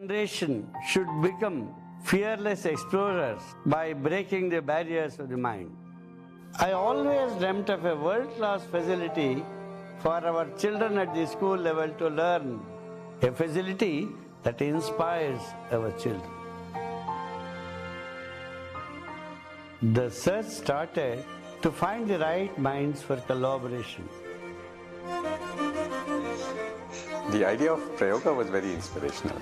Generation should become fearless explorers by breaking the barriers of the mind. I always dreamt of a world-class facility for our children at the school level to learn, a facility that inspires our children. The search started to find the right minds for collaboration. The idea of Prayoga was very inspirational.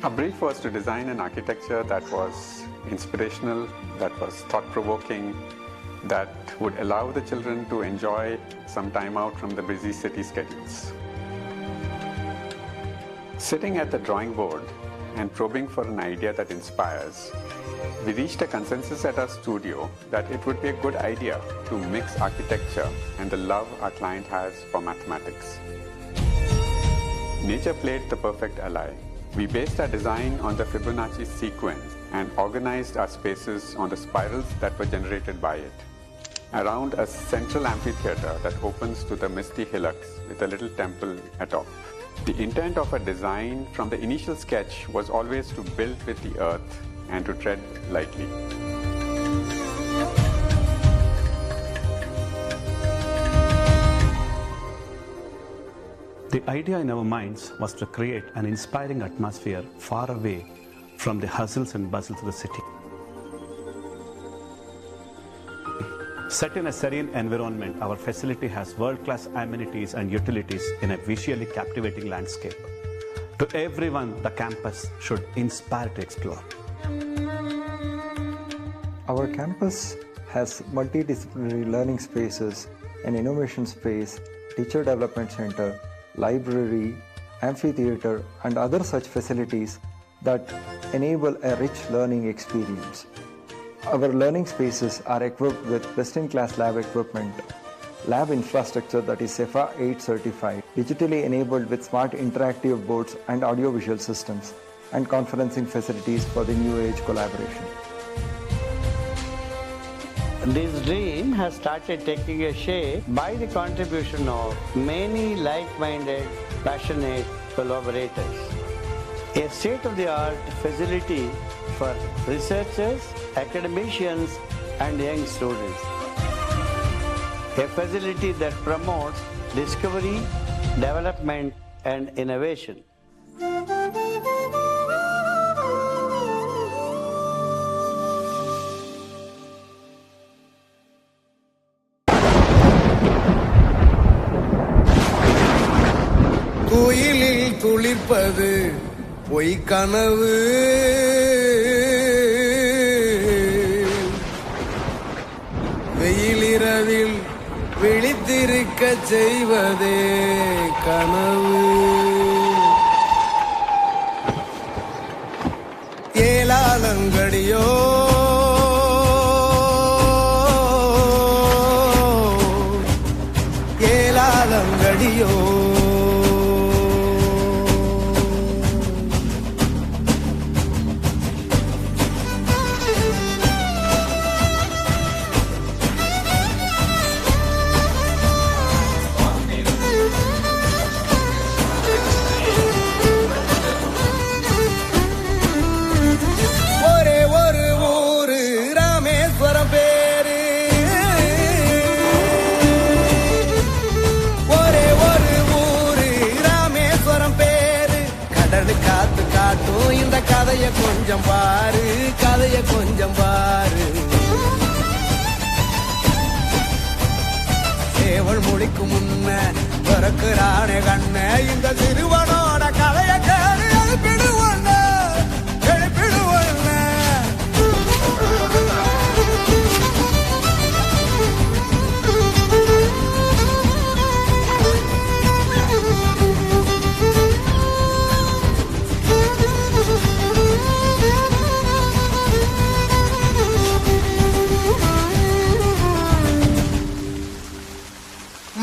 Our brief was to design an architecture that was inspirational, that was thought-provoking, that would allow the children to enjoy some time out from the busy city schedules. Sitting at the drawing board and probing for an idea that inspires, we reached a consensus at our studio that it would be a good idea to mix architecture and the love our client has for mathematics. Nature played the perfect ally. We based our design on the Fibonacci sequence and organized our spaces on the spirals that were generated by it, around a central amphitheater that opens to the misty hillocks with a little temple atop. The intent of a design from the initial sketch was always to build with the earth and to tread lightly. The idea in our minds was to create an inspiring atmosphere far away from the hustles and bustles of the city. Set in a serene environment, our facility has world-class amenities and utilities in a visually captivating landscape. To everyone, the campus should inspire to explore. Our campus has multidisciplinary learning spaces, an innovation space, teacher development center, library, amphitheater, and other such facilities that enable a rich learning experience. Our learning spaces are equipped with best-in-class lab equipment, lab infrastructure that is CEFA 8 certified, digitally enabled with smart interactive boards and audiovisual systems, and conferencing facilities for the new age collaboration. This dream has started taking a shape by the contribution of many like-minded, passionate collaborators. A state-of-the-art facility for researchers, academicians, and young students. A facility that promotes discovery, development, and innovation. கோயிலில் துளிர்ப்பது பொய் கனவு, வெயிலிரவில் விழித்திருக்க செய்வதே கனவு. ஏலாலங்கடியோ ஏலாலங்கடியோ இந்த கதைய கொஞ்சம் பாரு, கதைய கொஞ்சம் பாரு. சேவல் மொழிக்கு முன்ன பிறக்குறானே கண்ண, இந்த சிறுவனோட கதைய கேடு எழுப்பிடுவண்ண, எழுப்பிடுவண்ண.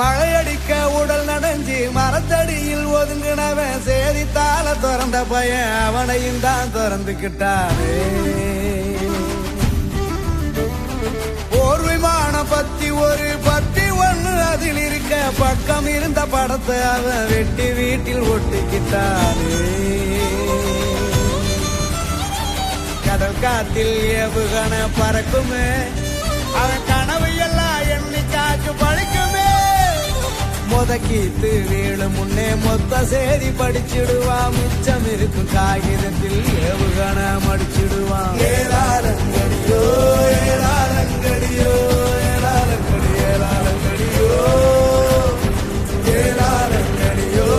மழையடிக்க உடல் நனைஞ்சு மரத்தடியில் ஒதுங்கினவன் சேதித்தால திறந்த பையன் அவனையும் தான் திறந்துக்கிட்டானே. ஒரு விமானம் பத்தி ஒரு பத்தி ஒண்ணு அதில் இருக்க பக்கம் இருந்த படத்தை அவன் வெட்டி வீட்டில் ஒட்டிக்கிட்டானே. காத்தில் ஏவுகண பறக்குமே, அவன் கனவு எல்லாம் என்னைக்காச்சு பழிக்குமே. முதக்கீத்து வீடு முன்னே மொத்த சேதி படிச்சிடுவான், மிச்சம் இருக்கும் காகிதத்தில் ஏவுகண மடிச்சிடுவான். ஏலாலங்கடியோ ஏலாலங்கடியோ ஏலாலங்கடி ஏலாலங்கடியோ ஏலாலங்கடியோ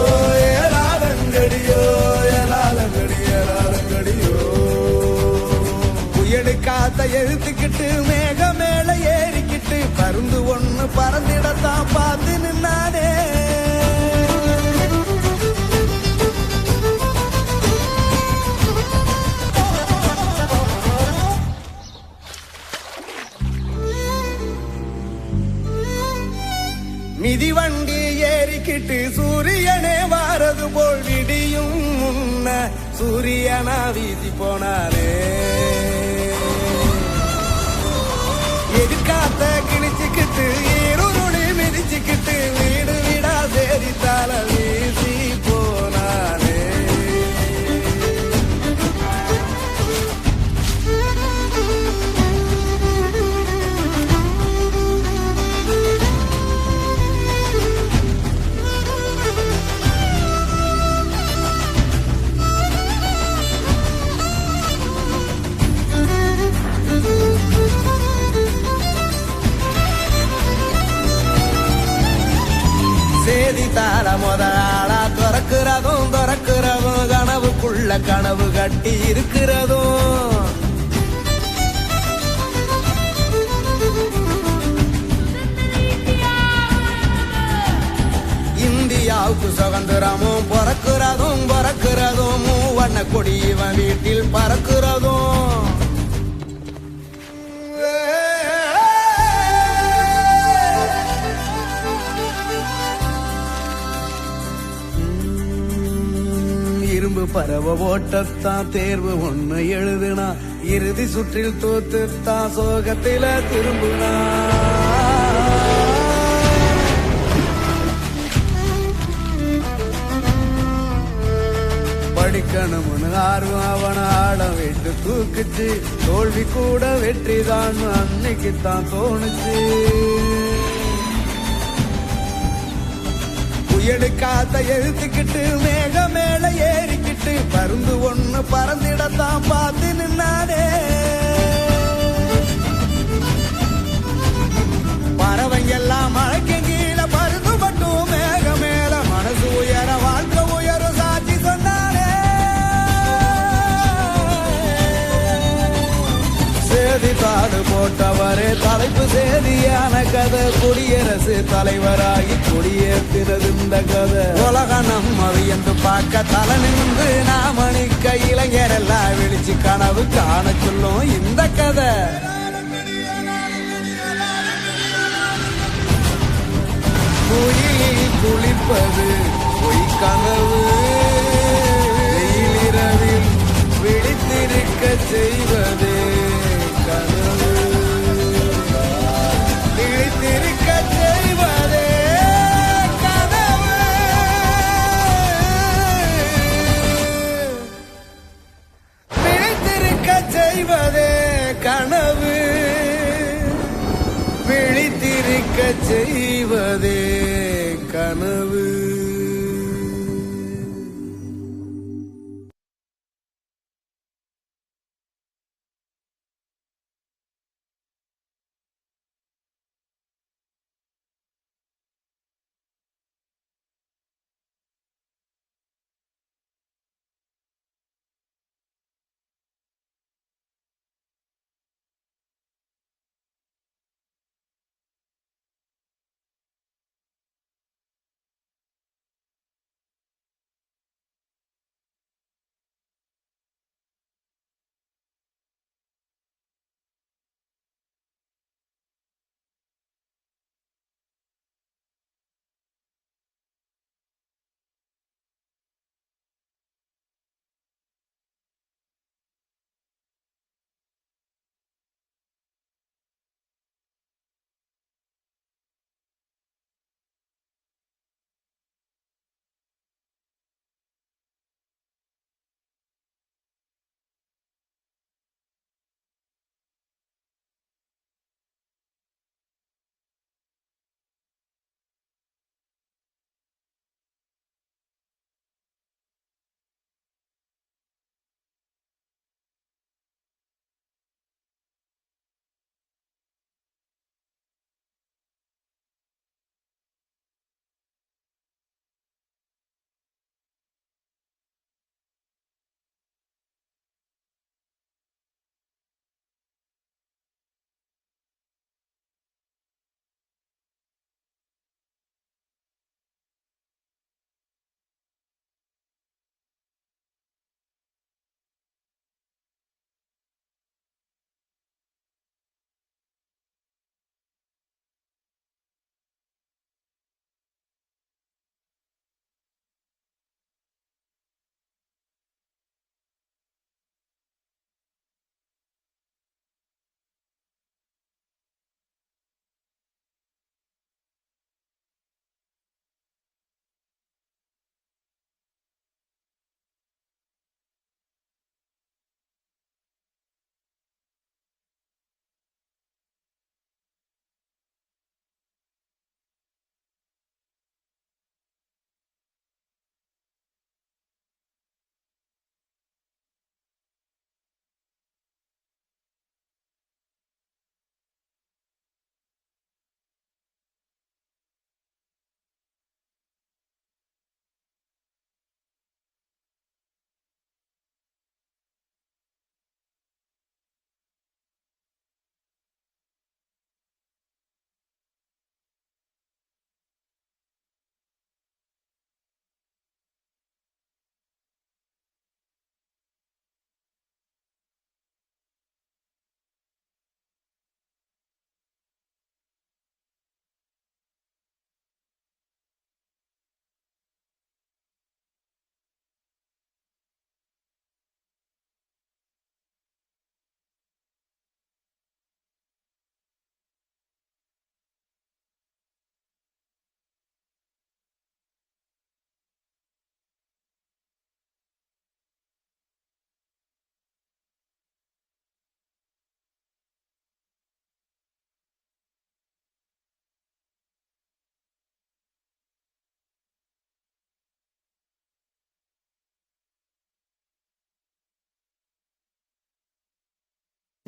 ஏலாலங்கடியோ ஏலாலங்கடி ஏலாலங்கடியோ. புயலு காத்த எழுத்துக்கிட்டு மேக மேல ஏறிக்கிட்டு பருந்து ஒண்ணு பறந்திடத்தான் பார்த்து நின்னானே. மிதிவண்டி ஏறிக்கிட்டு சூரியனே வாரது போல் விடியும் முன்ன சூரியனா வீசி போனானே. எதிர்காத்த கிழிச்சுக்கிட்டு ஈருருளி மிதிச்சுக்கிட்டு வீடு வீடா சேரித்தால வீசி போனானே. சேதித்தால முதலாளா துறக்கிறதும் துறக்கிறதும் கனவுக்குள்ள கனவு கட்டி இருக்கிறதும். இந்தியாவுக்கு சுதந்திரமும் பிறக்கிறதும் பிறக்கிறதும் மூவண்ண கொடி இவன் வீட்டில் பறக்கிறதும். இரும்பு பறவை ஓட்டத்தான் தேர்வு ஒண்ணு எழுதுனா, இறுதி சுற்றில் தோத்துத்தான் சோகத்தில திரும்புனா. படிக்கணும்னு ஆர்வம் அவன ஆட விட்டு தூக்குச்சு, தோல்வி கூட வெற்றிதான் அன்னைக்குத்தான் தோணுச்சு. புயலு காத்த எழுத்துக்கிட்டு மேக மேல ஏறிக்கிட்டு பருந்து ஒண்ணு பறந்திடத்தான் பார்த்து நின்னானே. பறவைங்க எல்லாம் மழைக்கு கீழே பருந்து மட்டும் மேக மேல மனசு உயர வாழ்க்கை உயரும் சாட்சி சொன்னானே. சேதித்தாடு போட்டவரே தலைப்பு சேதியான கதை, குடியரசு தலைவராகி கொடியேற்றினது இந்த கதை. உலக நம்ம வியந்து பார்க்க தலை நின்று நாம நிற்க இளைஞரெல்லாம் விழிச்சு கனவு காண சொல்லும் இந்த கதை. குயிலில் குளிப்பது பொய் கனவு, வெயிலிரவில் விழித்திருக்க செய்வது கனவு, விழித்திருக்க செய்வதே கனவு, விழித்திருக்க செய்வதே கனவு, விழித்திருக்க செய்வதே கனவு.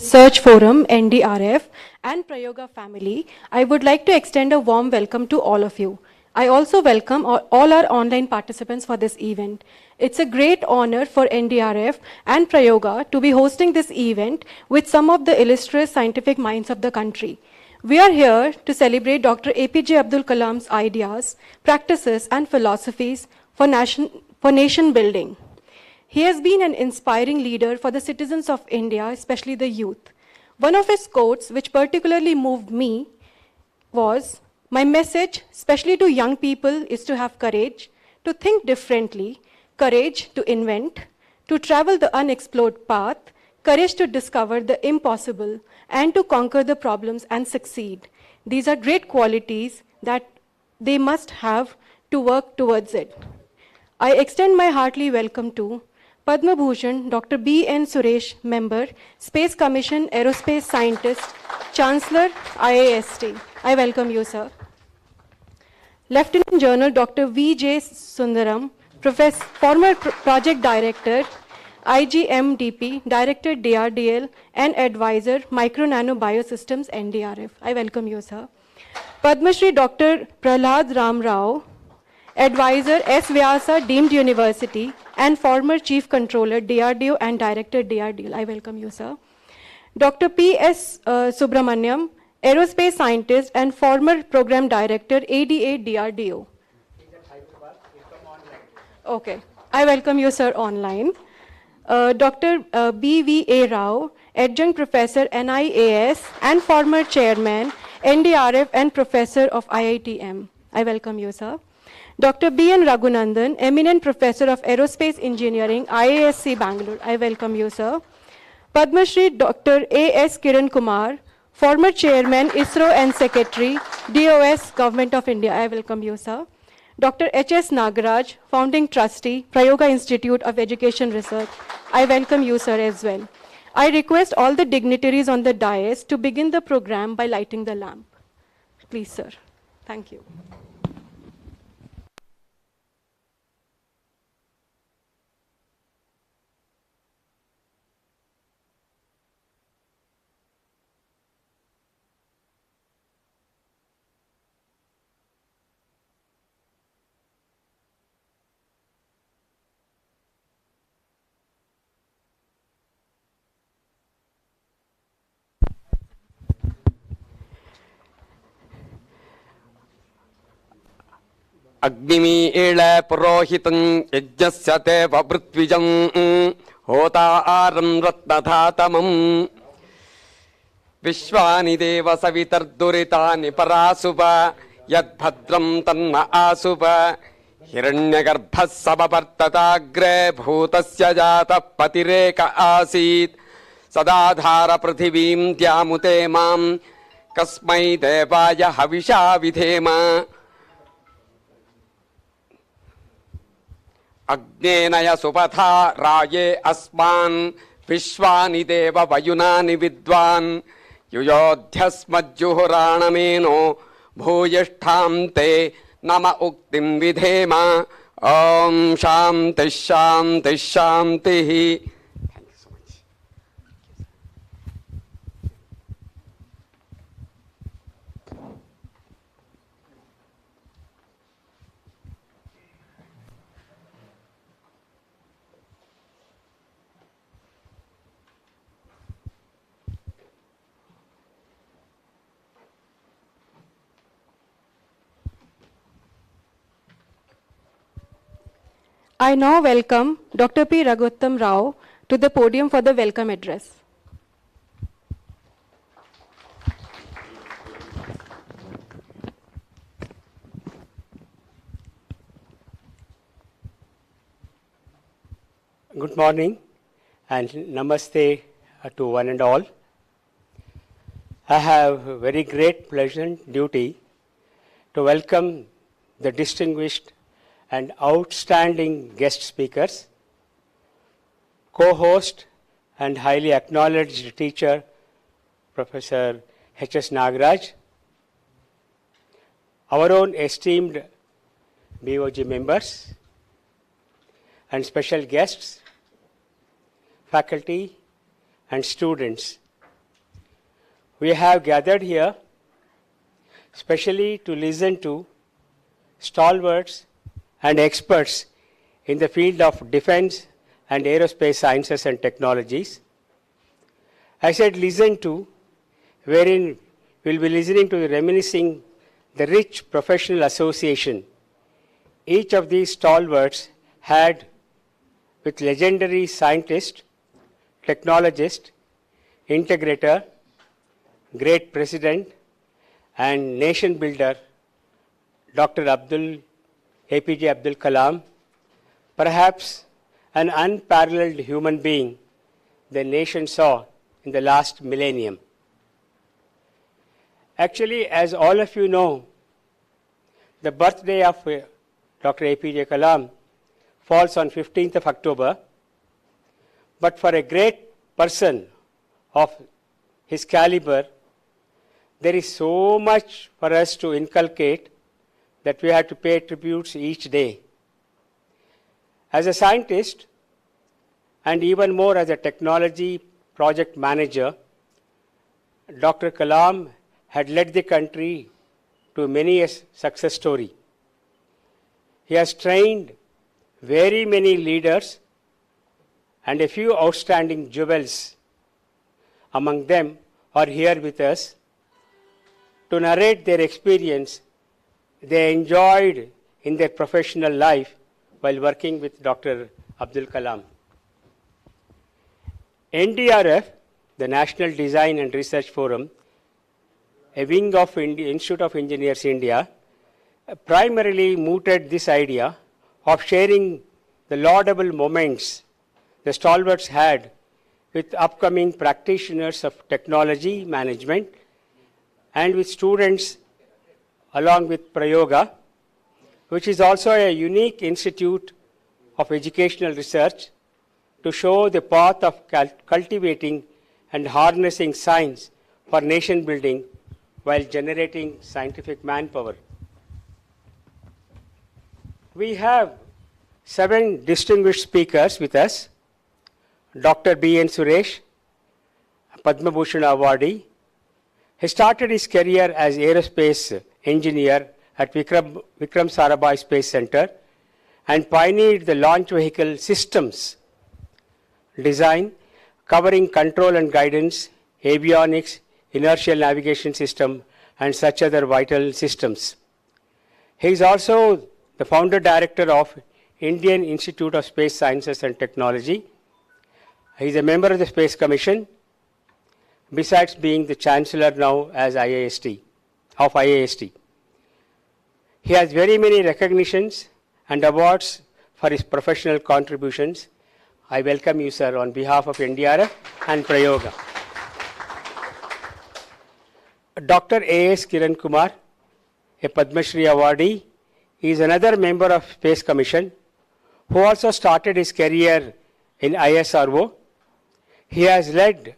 Search Forum, NDRF, and Prayoga family, I would like to extend a warm welcome to all of you. I also welcome all our online participants for this event. It's a great honor for NDRF and Prayoga to be hosting this event with some of the illustrious scientific minds of the country. We are here to celebrate Dr. APJ Abdul Kalam's ideas, practices, and philosophies for nation building. He has been an inspiring leader for the citizens of India, especially the youth. One of his quotes, which particularly moved me, was, "My message, especially to young people, is to have courage, to think differently, courage to invent, to travel the unexplored path, courage to discover the impossible, and to conquer the problems and succeed. These are great qualities that they must have to work towards it." I extend my hearty welcome to Padma Bhushan, Dr. B.N. Suresh, Member, Space Commission, Aerospace Scientist, Chancellor, IAST. I welcome you, sir. Lieutenant General Dr. Vijay Sundaram, former Project Director, IGMDP, Director DRDL, and Advisor, Micro Nano Biosystems, NDRF. I welcome you, sir. Padma Shri Dr. Prahlad Ram Rao, Advisor, S. Vyasa, Deemed University, and former Chief Controller, DRDO, and Director, DRDL. I welcome you, sir. Dr. P.S. Subramanyam, Aerospace Scientist and former Program Director, ADA, DRDO. Okay. I welcome you, sir, online. Dr. B.V.A. Rao, Adjunct Professor, NIAS, and former Chairman, NDRF, and Professor of IITM. I welcome you, sir. Dr. B.N. Raghunandan, Eminent Professor of Aerospace Engineering, IISc Bangalore. I welcome you, sir. Padma Shri Dr. A.S. Kiran Kumar, former Chairman, ISRO and Secretary, DOS, Government of India. I welcome you, sir. Dr. H.S. Nagaraj, Founding Trustee, Prayoga Institute of Education Research. I welcome you, sir, as well. I request all the dignitaries on the dais to begin the program by lighting the lamp. Please, sir. Thank you. अग्निमीळ पुरोहितं यज्ञस्य ते ववृत्विजं होतारं रत्नधातमं विश्वानि देव सवितर्दुरितानि परासुप यद्भद्रं तन्म आसुप हिरण्यगर्भः समवर्तताग्रे भूतस्य जातः पतिरेक आसीत् सदाधार पृथिवीं द्यामुते मां कस्मै देवाय हविषा विधेम अग्नेनय सुपथा राये अस्मान् विश्वानि देव वयुनानि विद्वान् युयोध्यस्मज्जुहुराणमेनो भूयिष्ठां ते नम उक्तिं विधेम ॐ शान्तिः शान्तिः शान्तिः. I now welcome Dr. P. Raghuttam Rao to the podium for the welcome address. Good morning and namaste to one and all. I have a very great pleasure and duty to welcome the distinguished and outstanding guest speakers, co-host and highly acknowledged teacher, Professor H.S. Nagaraj, our own esteemed BOG members, and special guests, faculty and students we have gathered here specially to listen to stalwarts and experts in the field of defense and aerospace sciences and technologies. I said listen to, wherein we'll be listening to reminiscing the rich professional association each of these stalwarts had with legendary scientist, technologist, integrator, great president, and nation builder, Dr. APJ Abdul Kalam, perhaps an unparalleled human being the nation saw in the last millennium. Actually, as all of you know, the birthday of Dr. APJ Kalam falls on 15th of October, but for a great person of his caliber, there is so much for us to inculcate that we have to pay tributes each day. As a scientist, and even more as a technology project manager, Dr. Kalam had led the country to many a success story. He has trained very many leaders and a few outstanding jewels among them are here with us to narrate their experience they enjoyed in their professional life while working with Dr. Abdul Kalam. NDRF, the National Design and Research Forum, a wing of Institute of Engineers India, primarily mooted this idea of sharing the laudable moments the stalwarts had with upcoming practitioners of technology management and with students along with Prayoga, which is also a unique institute of educational research to show the path of cultivating and harnessing science for nation building while generating scientific manpower. We have 7 distinguished speakers with us. Dr. B.N. Suresh, Padma Bhushan awardee. He started his career as aerospace engineer at Vikram Sarabhai Space Center and pioneered the launch vehicle systems design covering control and guidance, avionics, inertial navigation system, and such other vital systems. He is also the founder director of Indian Institute of Space Sciences and Technology. He is a member of the Space Commission, besides being the chancellor now as IAST. He has very many recognitions and awards for his professional contributions. I welcome you, sir, on behalf of NDRF and Prayoga. Dr. A.S. Kiran Kumar, a Padma Shri awardee, is another member of Space Commission who also started his career in ISRO. He has led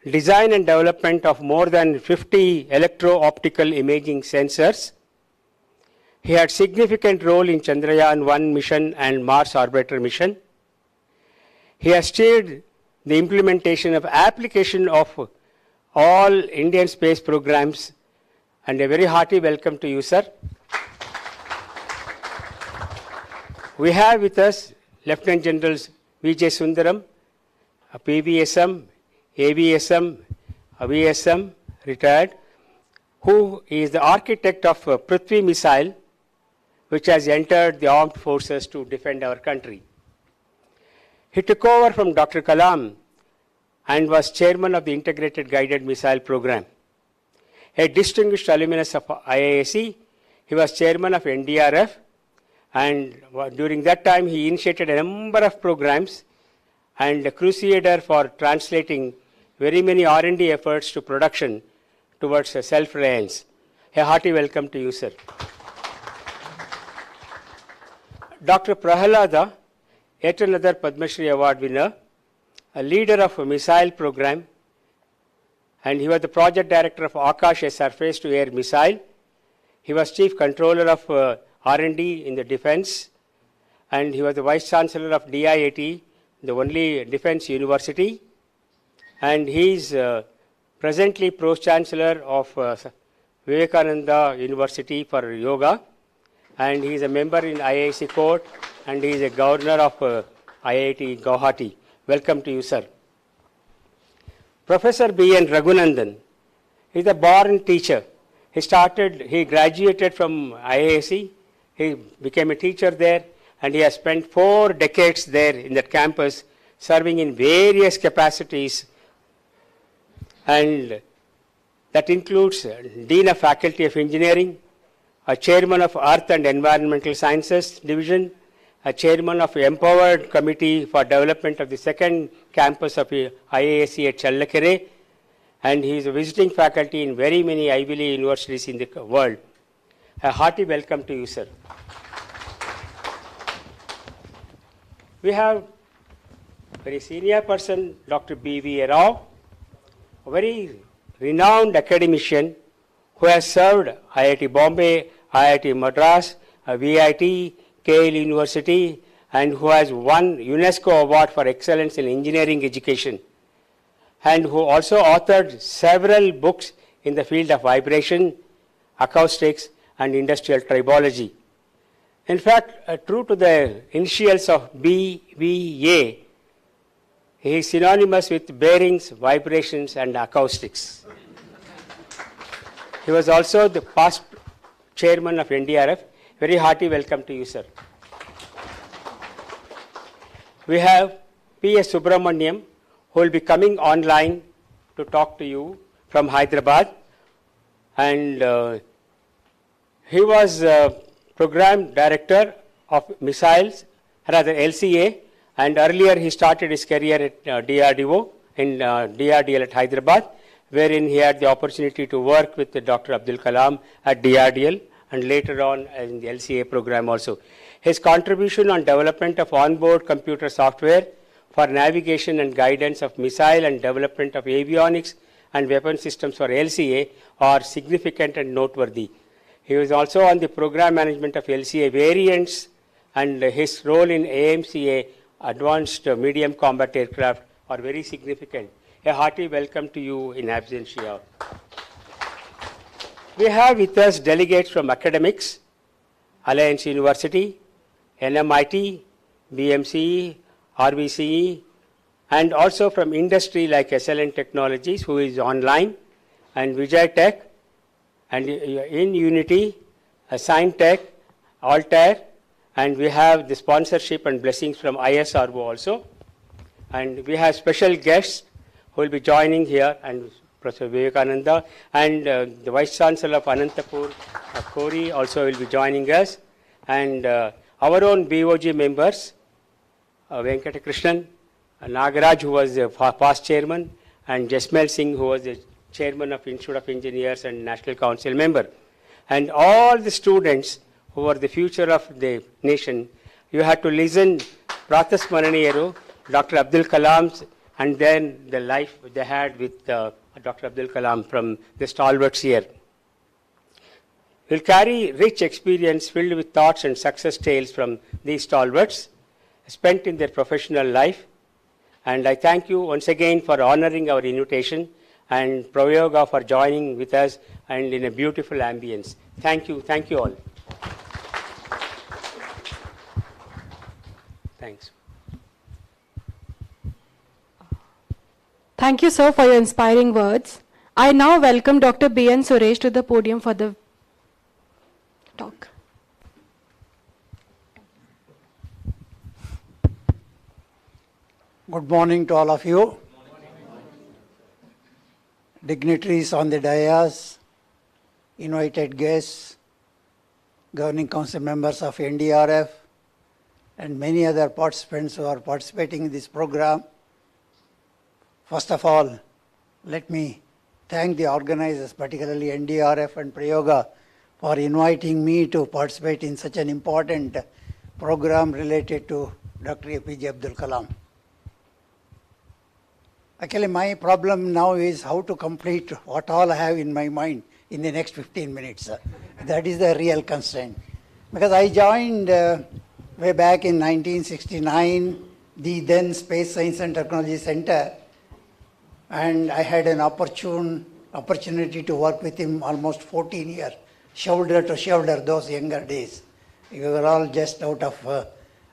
design and development of more than 50 electro-optical imaging sensors. He had significant role in Chandrayaan-1 mission and Mars orbiter mission. He has steered the implementation of application of all Indian space programs, and a very hearty welcome to you, sir. We have with us Lieutenant Generals Vijay Sundaram, a PVSM, AVSM, VSM, retired, who is the architect of Prithvi missile, which has entered the armed forces to defend our country. He took over from Dr. Kalam and was chairman of the Integrated Guided Missile Program. A distinguished alumnus of IISc, he was chairman of NDRF, and during that time he initiated a number of programs and a crusader for translating very many R&D efforts to production towards self-reliance. A hearty welcome to you, sir. Dr. Prahalada, yet another Padma Shri Award winner, a leader of a missile program, and he was the project director of Akash, a surface-to-air missile. He was chief controller of R&D in the defense, and he was the vice chancellor of DIIT, the only defense university, and he is presently Pro-Chancellor of Vivekananda University for Yoga, and he is a member in IISc Court, and he is a governor of IIT Guwahati. Welcome to you, sir. Professor B.N. Raghunandan is a born teacher. He graduated from IISc, he became a teacher there, and he has spent 4 decades there in that campus, serving in various capacities, and that includes Dean of Faculty of Engineering, a Chairman of Earth and Environmental Sciences Division, a Chairman of Empowered Committee for Development of the second campus of IISc at Challakere, and he is a visiting faculty in very many Ivy League universities in the world. A hearty welcome to you, sir. We have a very senior person, Dr. B.V. Rao, a very renowned academician who has served IIT Bombay, IIT Madras, VIT, Yale University, and who has won UNESCO Award for Excellence in Engineering Education, and who also authored several books in the field of vibration, acoustics, and industrial tribology. In fact, true to the initials of BVA, he is synonymous with bearings, vibrations, and acoustics. He was also the past chairman of NDRF. Very hearty welcome to you, sir. We have P.S. Subramanyam, who will be coming online to talk to you from Hyderabad. And he was program director of missiles, rather LCA, and earlier he started his career at DRDO, in DRDL at Hyderabad, wherein he had the opportunity to work with Dr. Abdul Kalam at DRDL, and later on in the LCA program also. His contribution on development of onboard computer software for navigation and guidance of missile and development of avionics and weapon systems for LCA are significant and noteworthy. He was also on the program management of LCA variants, and his role in AMCA, Advanced Medium Combat Aircraft, are very significant. A hearty welcome to you in absentia. We have with us delegates from academics, Alliance University, NMIT, BMCE, RVCE, and also from industry like SLN Technologies, who is online, and Vijay Tech, and in Unity, Scientech, Altair, and we have the sponsorship and blessings from ISRO also. And we have special guests who will be joining here, and Professor Vivekananda, and the Vice Chancellor of Anantapur, Kori, also will be joining us, and our own BOG members, Venkata Krishnan, Nagaraj, who was the past chairman, and Jasmel Singh, who was the chairman of Institute of Engineers and National Council member. And all the students who are the future of the nation, you had to listen Prathasmaraniyaro, Dr. Abdul Kalam's, and then the life they had with Dr. Abdul Kalam from the stalwarts here. Will carry rich experience filled with thoughts and success tales from these stalwarts spent in their professional life. And I thank you once again for honoring our invitation, and Prayoga for joining with us and in a beautiful ambience. Thank you all. Thanks. Thank you, sir, for your inspiring words. I now welcome Dr. B.N. Suresh to the podium for the talk. Good morning to all of you. Dignitaries on the dais, invited guests, Governing Council members of NDRF, and many other participants who are participating in this program. First of all, let me thank the organizers, particularly NDRF and Prayoga, for inviting me to participate in such an important program related to Dr. APJ Abdul Kalam. Actually, my problem now is how to complete what all I have in my mind in the next 15 minutes. That is the real constraint. Because I joined way back in 1969, the then Space Science and Technology Center, and I had an opportunity to work with him almost 14 years, shoulder to shoulder, those younger days. We were all just out of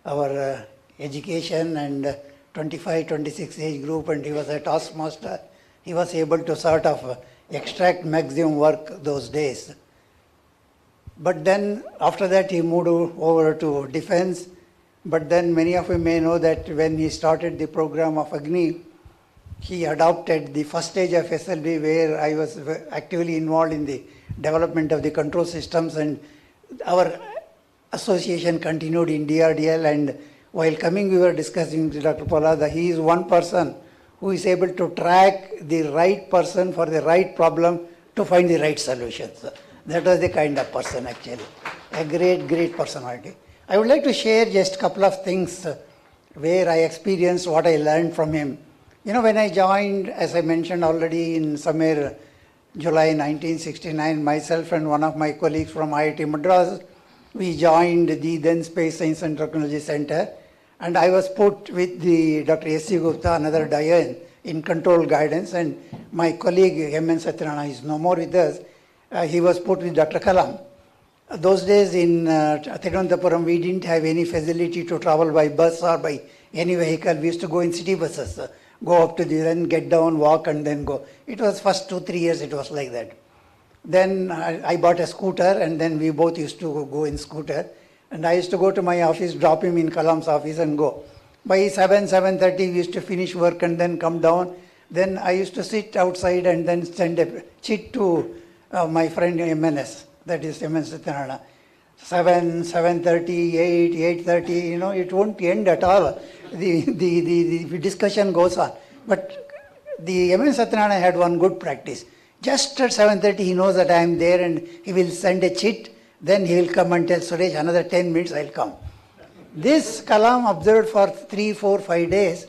our education and 25, 26 age group, and he was a taskmaster. He was able to sort of extract maximum work those days. But then after that he moved over to defense. But then many of you may know that when he started the program of Agni, he adopted the first stage of SLB, where I was actively involved in the development of the control systems, and our association continued in DRDL. And while coming, we were discussing with Dr. Palada, he is one person who is able to track the right person for the right problem to find the right solutions. That was the kind of person actually, a great, great personality. I would like to share just a couple of things where I experienced what I learned from him. You know, when I joined, as I mentioned already, in somewhere July 1969, myself and one of my colleagues from IIT Madras, we joined the then Space Science and Technology Center, and I was put with the Dr. S.C. Gupta, another Dayan, in control guidance, and my colleague M.N. Satyanarayana is no more with us. He was put with Dr. Kalam. Those days in Thiruvananthapuram, we didn't have any facility to travel by bus or by any vehicle. We used to go in city buses, go up to the, then get down, walk, and then go. It was first 2-3 years, it was like that. Then I bought a scooter, and then we both used to go in scooter. And I used to go to my office, drop him in Kalam's office and go. By 7:30, we used to finish work and then come down. Then I used to sit outside and then send a chit to my friend MNS, that is M.N. Satyanarayana. 7:30, 8:30, you know, it won't end at all. The discussion goes on. But the M.N. Satyanarayana had one good practice. Just at 7:30, he knows that I am there, and he will send a chit. Then he will come and tell Suresh, another 10 minutes, I'll come. This Kalam observed for 3, 4, 5 days.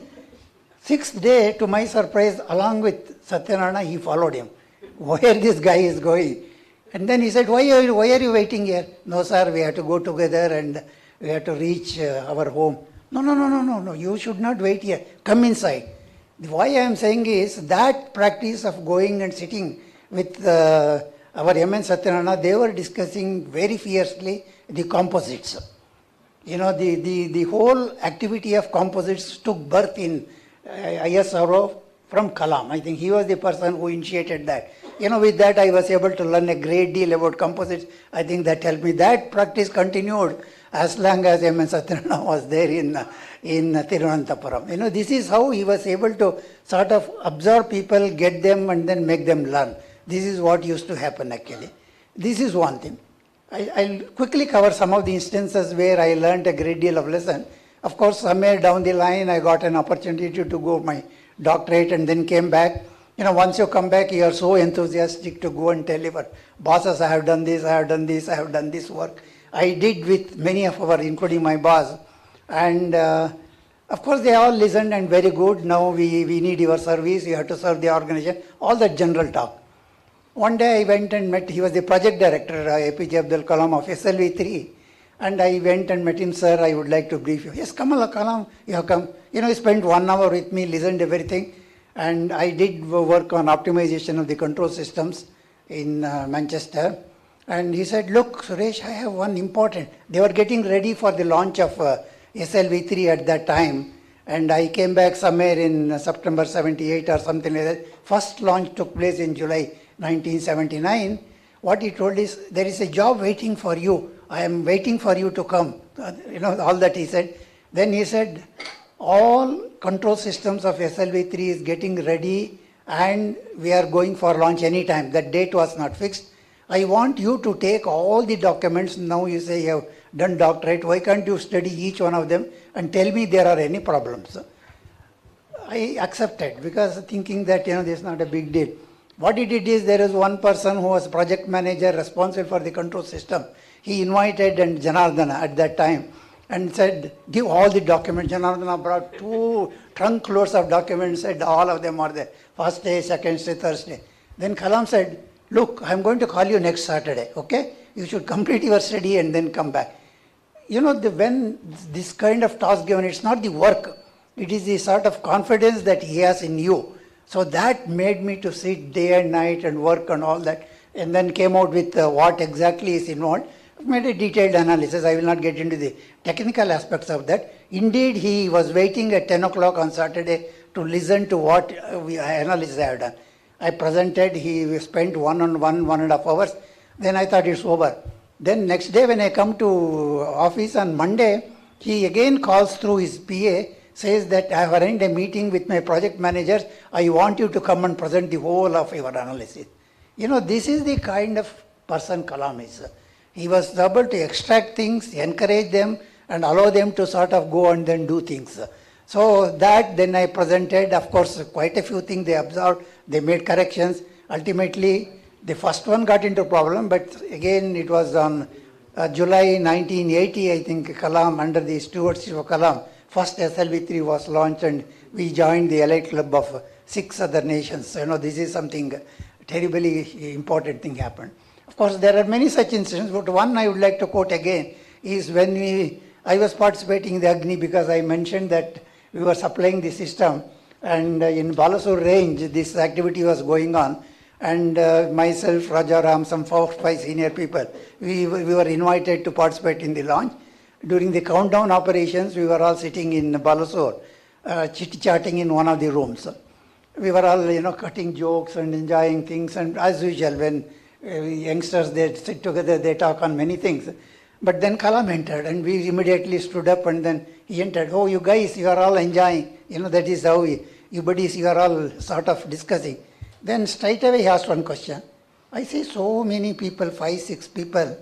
6th day, to my surprise, along with Satyanarayana, he followed him. Where this guy is going? And then he said, why are you waiting here? No, sir, we have to go together and we have to reach our home. No, you should not wait here. Come inside. Why I am saying is that practice of going and sitting with our M.N. Satyanarayana, they were discussing very fiercely the composites. You know, the whole activity of composites took birth in ISRO from Kalam. I think he was the person who initiated that. You know, with that I was able to learn a great deal about composites. I think that helped me. That practice continued as long as M.N. Satyanarayana was there in Thiruvananthapuram. You know, this is how he was able to sort of absorb people, get them, and then make them learn. This is what used to happen actually. This is one thing. I'll quickly cover some of the instances where I learned a great deal of lesson. Of course, somewhere down the line, I got an opportunity to go my doctorate and then came back. You know, once you come back, you are so enthusiastic to go and tell your bosses, I have done this, I have done this, I have done this work. I did with many of our, including my boss. And of course, they all listened and very good. Now we need your service, you have to serve the organization, all that general talk. One day I went and met, he was the project director, APJ Abdul Kalam of SLV3. And I went and met him, sir, I would like to brief you. Yes, Kamala Kalam, you have come. You know, he spent 1 hour with me, listened to everything. And I did work on optimization of the control systems in Manchester. And he said, look, Suresh, I have one important. They were getting ready for the launch of SLV3 at that time. And I came back somewhere in September 78 or something like that. First launch took place in July 1979. What he told is, there is a job waiting for you. I am waiting for you to come. You know, all that he said. Then he said, all control systems of SLV3 is getting ready and we are going for launch anytime. That date was not fixed. I want you to take all the documents. Now you say you have done doctorate. Why can't you study each one of them and tell me there are any problems? I accepted because thinking that, you know, this is not a big deal. What he did is, there is one person who was project manager responsible for the control system. He invited and Janardana at that time and said, give all the documents. Janardana brought 2 trunk loads of documents, said all of them are there. First day, second day, Thursday. Then Kalam said, look, I am going to call you next Saturday, okay? You should complete your study and then come back. You know, when this kind of task given, it's not the work. It is the sort of confidence that he has in you. So that made me to sit day and night and work and all that, and then came out with what exactly is involved. I made a detailed analysis. I will not get into the technical aspects of that. Indeed, he was waiting at 10 o'clock on Saturday to listen to what analysis I have done. I presented, he spent 1.5 hours. Then I thought it's over. Then next day when I come to office on Monday, he again calls through his PA, says that I have arranged a meeting with my project managers. I want you to come and present the whole of your analysis. You know, this is the kind of person Kalam is. He was able to extract things, encourage them, and allow them to sort of go and then do things. So that then I presented, of course, quite a few things they observed, they made corrections. Ultimately, the first one got into problem, but again it was on July 1980, I think, Kalam, under the stewardship of Kalam, first SLV3 was launched and we joined the elite club of 6 other nations. You know, this is something terribly important thing happened. Of course, there are many such incidents, but one I would like to quote again is when I was participating in the Agni because I mentioned that we were supplying the system, and in Balasur range this activity was going on, and myself, Rajaram, some 4 or 5 senior people, we were invited to participate in the launch. During the countdown operations, we were all sitting in Balasur, chit-chatting in one of the rooms. We were all, you know, cutting jokes and enjoying things, and as usual, when youngsters, they sit together, they talk on many things. But then Kalam entered, and we immediately stood up, and then he entered. Oh, you guys, you are all enjoying. You know, that is how you buddies, you are all sort of discussing. Then straight away he asked one question. I say, so many people, 5, 6 people.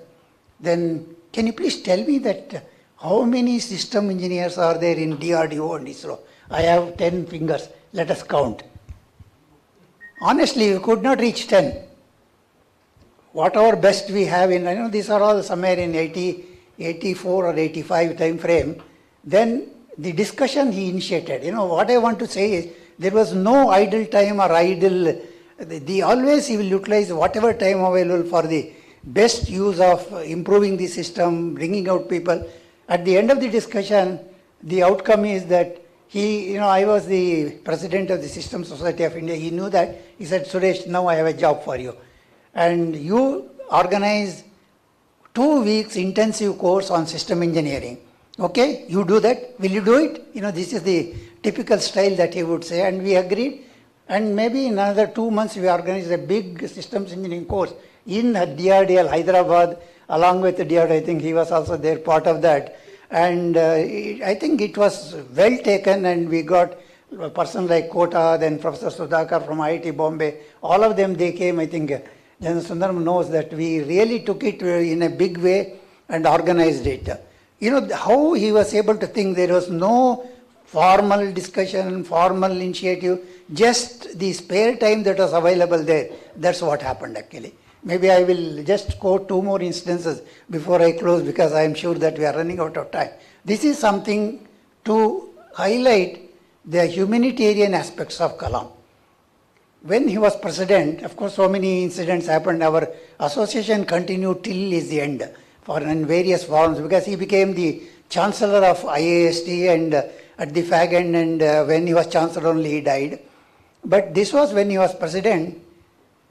Then can you please tell me that how many system engineers are there in DRDO and ISRO? I have 10 fingers. Let us count. Honestly, we could not reach 10. Whatever best we have in, I know these are all somewhere in 80, 84 or 85 time frame. Then the discussion he initiated. You know, what I want to say is, there was no idle time or idle, always he will utilize whatever time available for the best use of improving the system, bringing out people. At the end of the discussion, the outcome is that he, you know, I was the president of the System Society of India. He knew that. He said, Suresh, now I have a job for you. And you organize 2 weeks intensive course on system engineering. Okay, you do that. Will you do it? You know, this is the typical style that he would say. And we agreed. And maybe in another 2 months, we organized a big systems engineering course in DRDL, Hyderabad, along with the DRDO. I think he was also there, part of that. And I think it was well taken, and we got a person like Kota, then Professor Sudhakar from IIT Bombay. All of them, they came. I think Vijay Sundaram knows that we really took it in a big way and organized it. You know, how he was able to think, there was no formal discussion, formal initiative, just the spare time that was available there. That's what happened actually. Maybe I will just quote 2 more instances before I close, because I am sure that we are running out of time. This is something to highlight the humanitarian aspects of Kalam. When he was president, of course, so many incidents happened. Our association continued till his end in various forms, because he became the chancellor of IAST and at the fag end, and when he was chancellor only he died. But this was when he was president,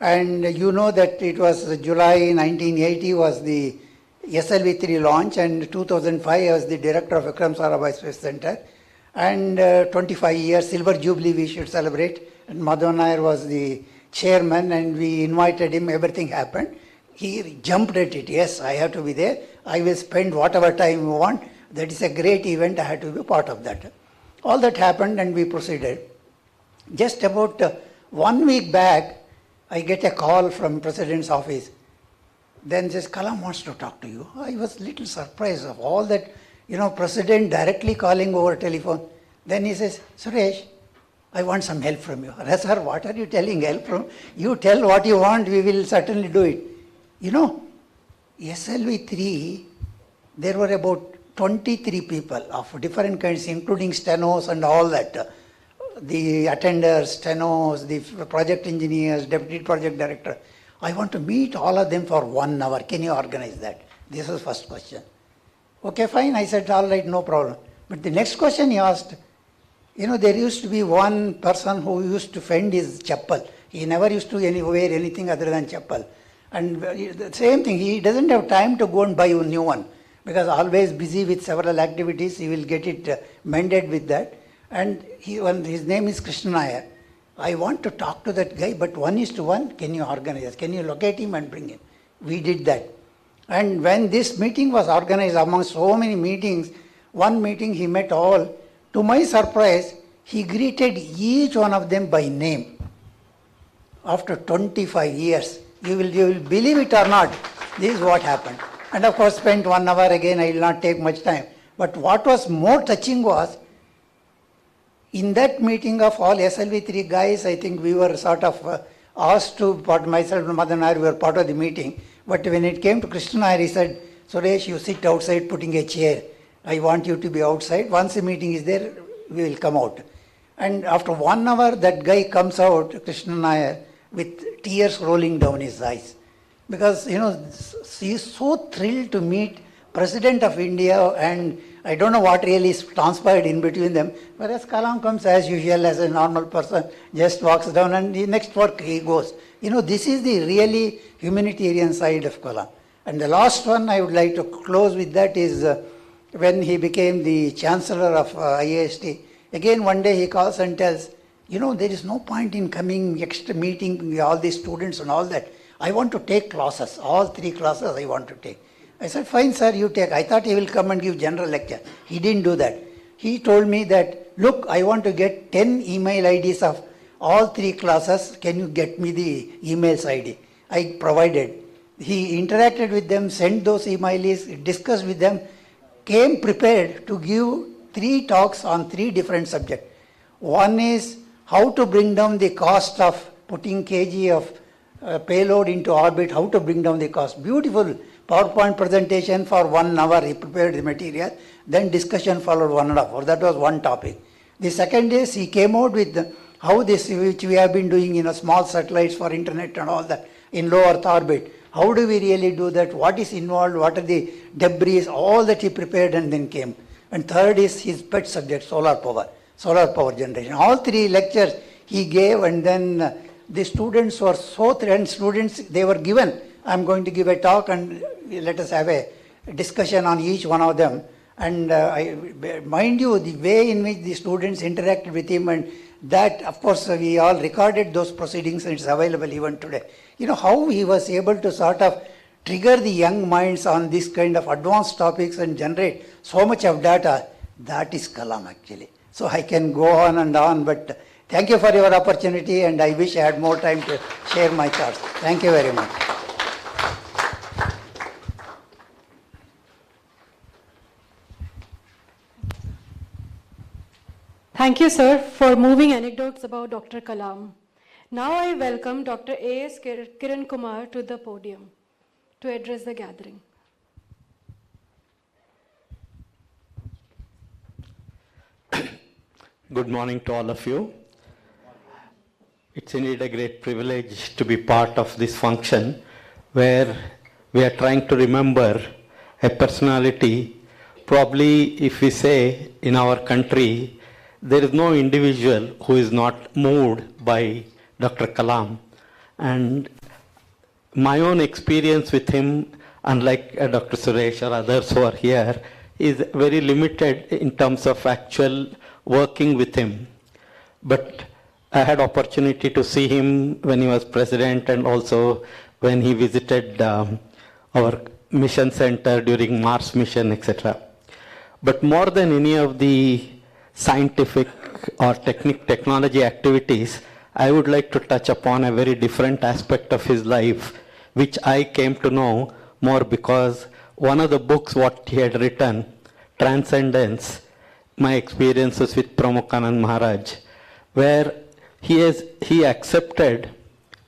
and you know that it was July 1980 was the SLV3 launch, and 2005 I was the director of Vikram Sarabhai Space Center, and 25 years Silver Jubilee we should celebrate, and Madhav Nair was the chairman, and we invited him. Everything happened. He jumped at it. Yes, I have to be there. I will spend whatever time you want. That is a great event. I had to be part of that. All that happened, and we proceeded. Just about 1 week back, I get a call from President's office. Then says, Kalam wants to talk to you. I was a little surprised of all that, you know, President directly calling over telephone. Then he says, Suresh, I want some help from you. Sir, what are you telling help from? You tell what you want, we will certainly do it. You know, SLV3, there were about 23 people of different kinds, including stenos and all that. The attenders, stenos, the project engineers, deputy project director. I want to meet all of them for 1 hour. Can you organize that? This was the first question. Okay, fine. I said, all right, no problem. But the next question he asked, There used to be one person who used to fend his chappal. He never used to wear anything other than chappal. And the same thing, he doesn't have time to go and buy a new one because always busy with several activities, he will get it mended with that. And his name is Krishna Nair. I want to talk to that guy, but 1:1, can you organize? Can you locate him and bring him? We did that. And when this meeting was organized among so many meetings, one meeting he met all. To my surprise, he greeted each one of them by name. After 25 years, you will believe it or not, this is what happened. And of course, spent 1 hour again, I will not take much time. But what was more touching was, in that meeting of all SLV3 guys, I think we were sort of asked to, myself and Madan Nair, we were part of the meeting. But when it came to Krishna Nair, he said, Suresh, you sit outside putting a chair. I want you to be outside. Once the meeting is there, we will come out. And after 1 hour, that guy comes out, Krishna Nair, with tears rolling down his eyes. Because, he is so thrilled to meet President of India, and I don't know what really transpired in between them. Whereas Kalam comes as usual as a normal person, just walks down and the next work he goes. This is the really humanitarian side of Kalam. And the last one I would like to close with that is when he became the Chancellor of IIST. Again, one day he calls and tells, there is no point in coming extra meeting all these students and all that. I want to take classes, all 3 classes I want to take. I said, fine sir, you take. I thought he will come and give general lecture. He didn't do that. He told me that, look, I want to get 10 email IDs of all 3 classes. Can you get me the emails ID? I provided. He interacted with them, sent those emails, discussed with them, came prepared to give 3 talks on 3 different subjects. One is how to bring down the cost of putting kg of payload into orbit, how to bring down the cost. Beautiful PowerPoint presentation for 1 hour, he prepared the material, then discussion followed 1.5 hours. That was one topic. The second is he came out with how this, which we have been doing, small satellites for internet and all that in low Earth orbit. How do we really do that? What is involved? What are the debris? All that he prepared and then came. And third is his pet subject, solar power generation. All 3 lectures he gave, and then the students were so thrilled. Students, they were given, I'm going to give a talk and let us have a discussion on each one of them. And mind you, the way in which the students interacted with him, and that, of course, we all recorded those proceedings and it's available even today. How he was able to sort of trigger the young minds on this kind of advanced topics and generate so much of data, that is Kalam actually. So I can go on, but thank you for your opportunity, and I wish I had more time to share my thoughts. Thank you very much. Thank you, sir, for moving anecdotes about Dr. Kalam. Now I welcome Dr. A.S. Kiran Kumar to the podium to address the gathering. Good morning to all of you. It's indeed a great privilege to be part of this function where we are trying to remember a personality. Probably, if we say in our country, there is no individual who is not moved by Dr. Kalam. And my own experience with him, unlike Dr. Suresh or others who are here, is very limited in terms of actual working with him. But I had opportunity to see him when he was president and also when he visited our mission center during Mars mission, etc. But more than any of the scientific or technology activities, I would like to touch upon a very different aspect of his life, which I came to know more because one of the books what he had written, Transcendence, my experiences with Pramukhanand Maharaj, where he accepted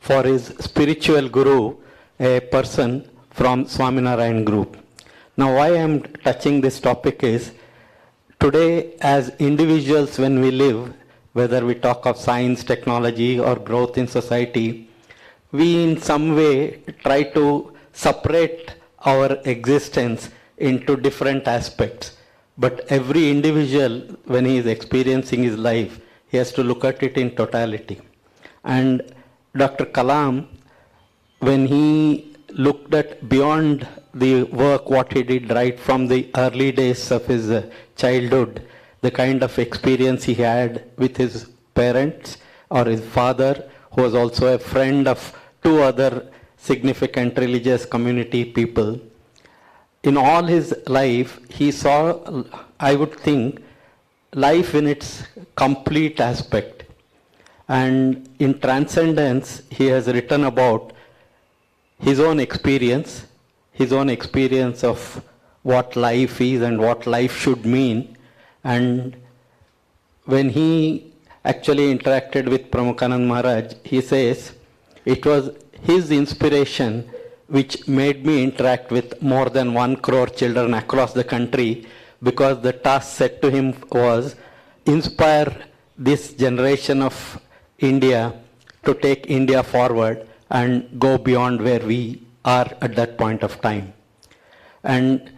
for his spiritual guru a person from Swaminarayan group. Now why I am touching this topic is, today as individuals when we live, whether we talk of science, technology or growth in society, we in some way try to separate our existence into different aspects. but every individual, when he is experiencing his life, he has to look at it in totality. And Dr. Kalam, when he looked at beyond the work, what he did right from the early days of his childhood, the kind of experience he had with his parents or his father, who was also a friend of two other significant religious community people. In all his life, he saw, I would think, life in its complete aspect. And in Transcendence, he has written about his own experience of what life is and what life should mean. And when he actually interacted with Pramukhanand Maharaj, he says, it was his inspiration which made me interact with more than 1 crore children across the country, because the task set to him was inspire this generation of India to take India forward and go beyond where we are at that point of time. And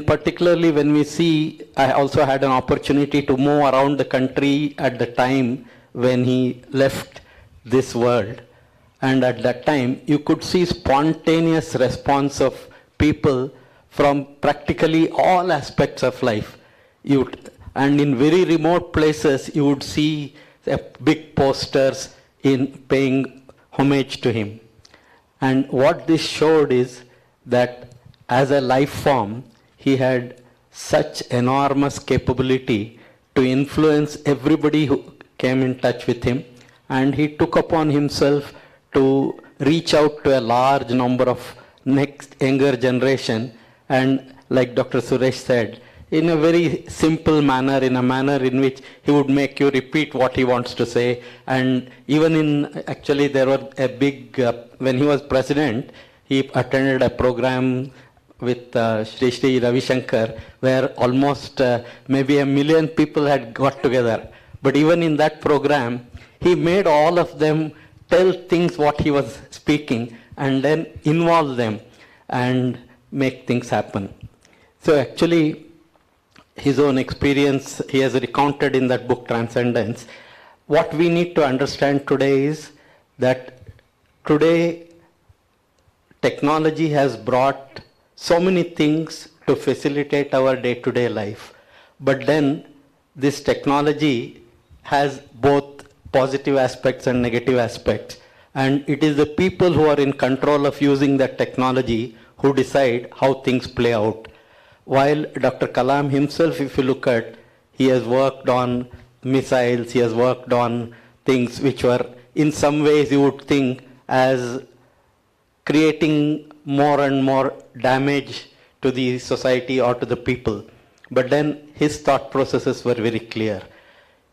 particularly when we see, I also had an opportunity to move around the country at the time when he left this world. And at that time, you could see spontaneous response of people from practically all aspects of life. And in very remote places, you would see big posters in paying homage to him. And what this showed is that as a life form, he had such enormous capability to influence everybody who came in touch with him. And he took upon himself to reach out to a large number of next younger generation. And like Dr. Suresh said, in a very simple manner, in a manner in which he would make you repeat what he wants to say. And even actually there were a big, when he was president, he attended a program with Shri Ravi Shankar, where almost maybe 1 million people had got together. But even in that program, he made all of them tell things what he was speaking and then involve them and make things happen. So actually, his own experience he has recounted in that book, Transcendence. What we need to understand today is that today technology has brought so many things to facilitate our day-to-day life. But then this technology has both positive aspects and negative aspects. And it is the people who are in control of using that technology who decide how things play out. While Dr. Kalam himself, if you look at, he has worked on missiles, he has worked on things which were in some ways you would think as creating more and more damage to the society or to the people. But then his thought processes were very clear.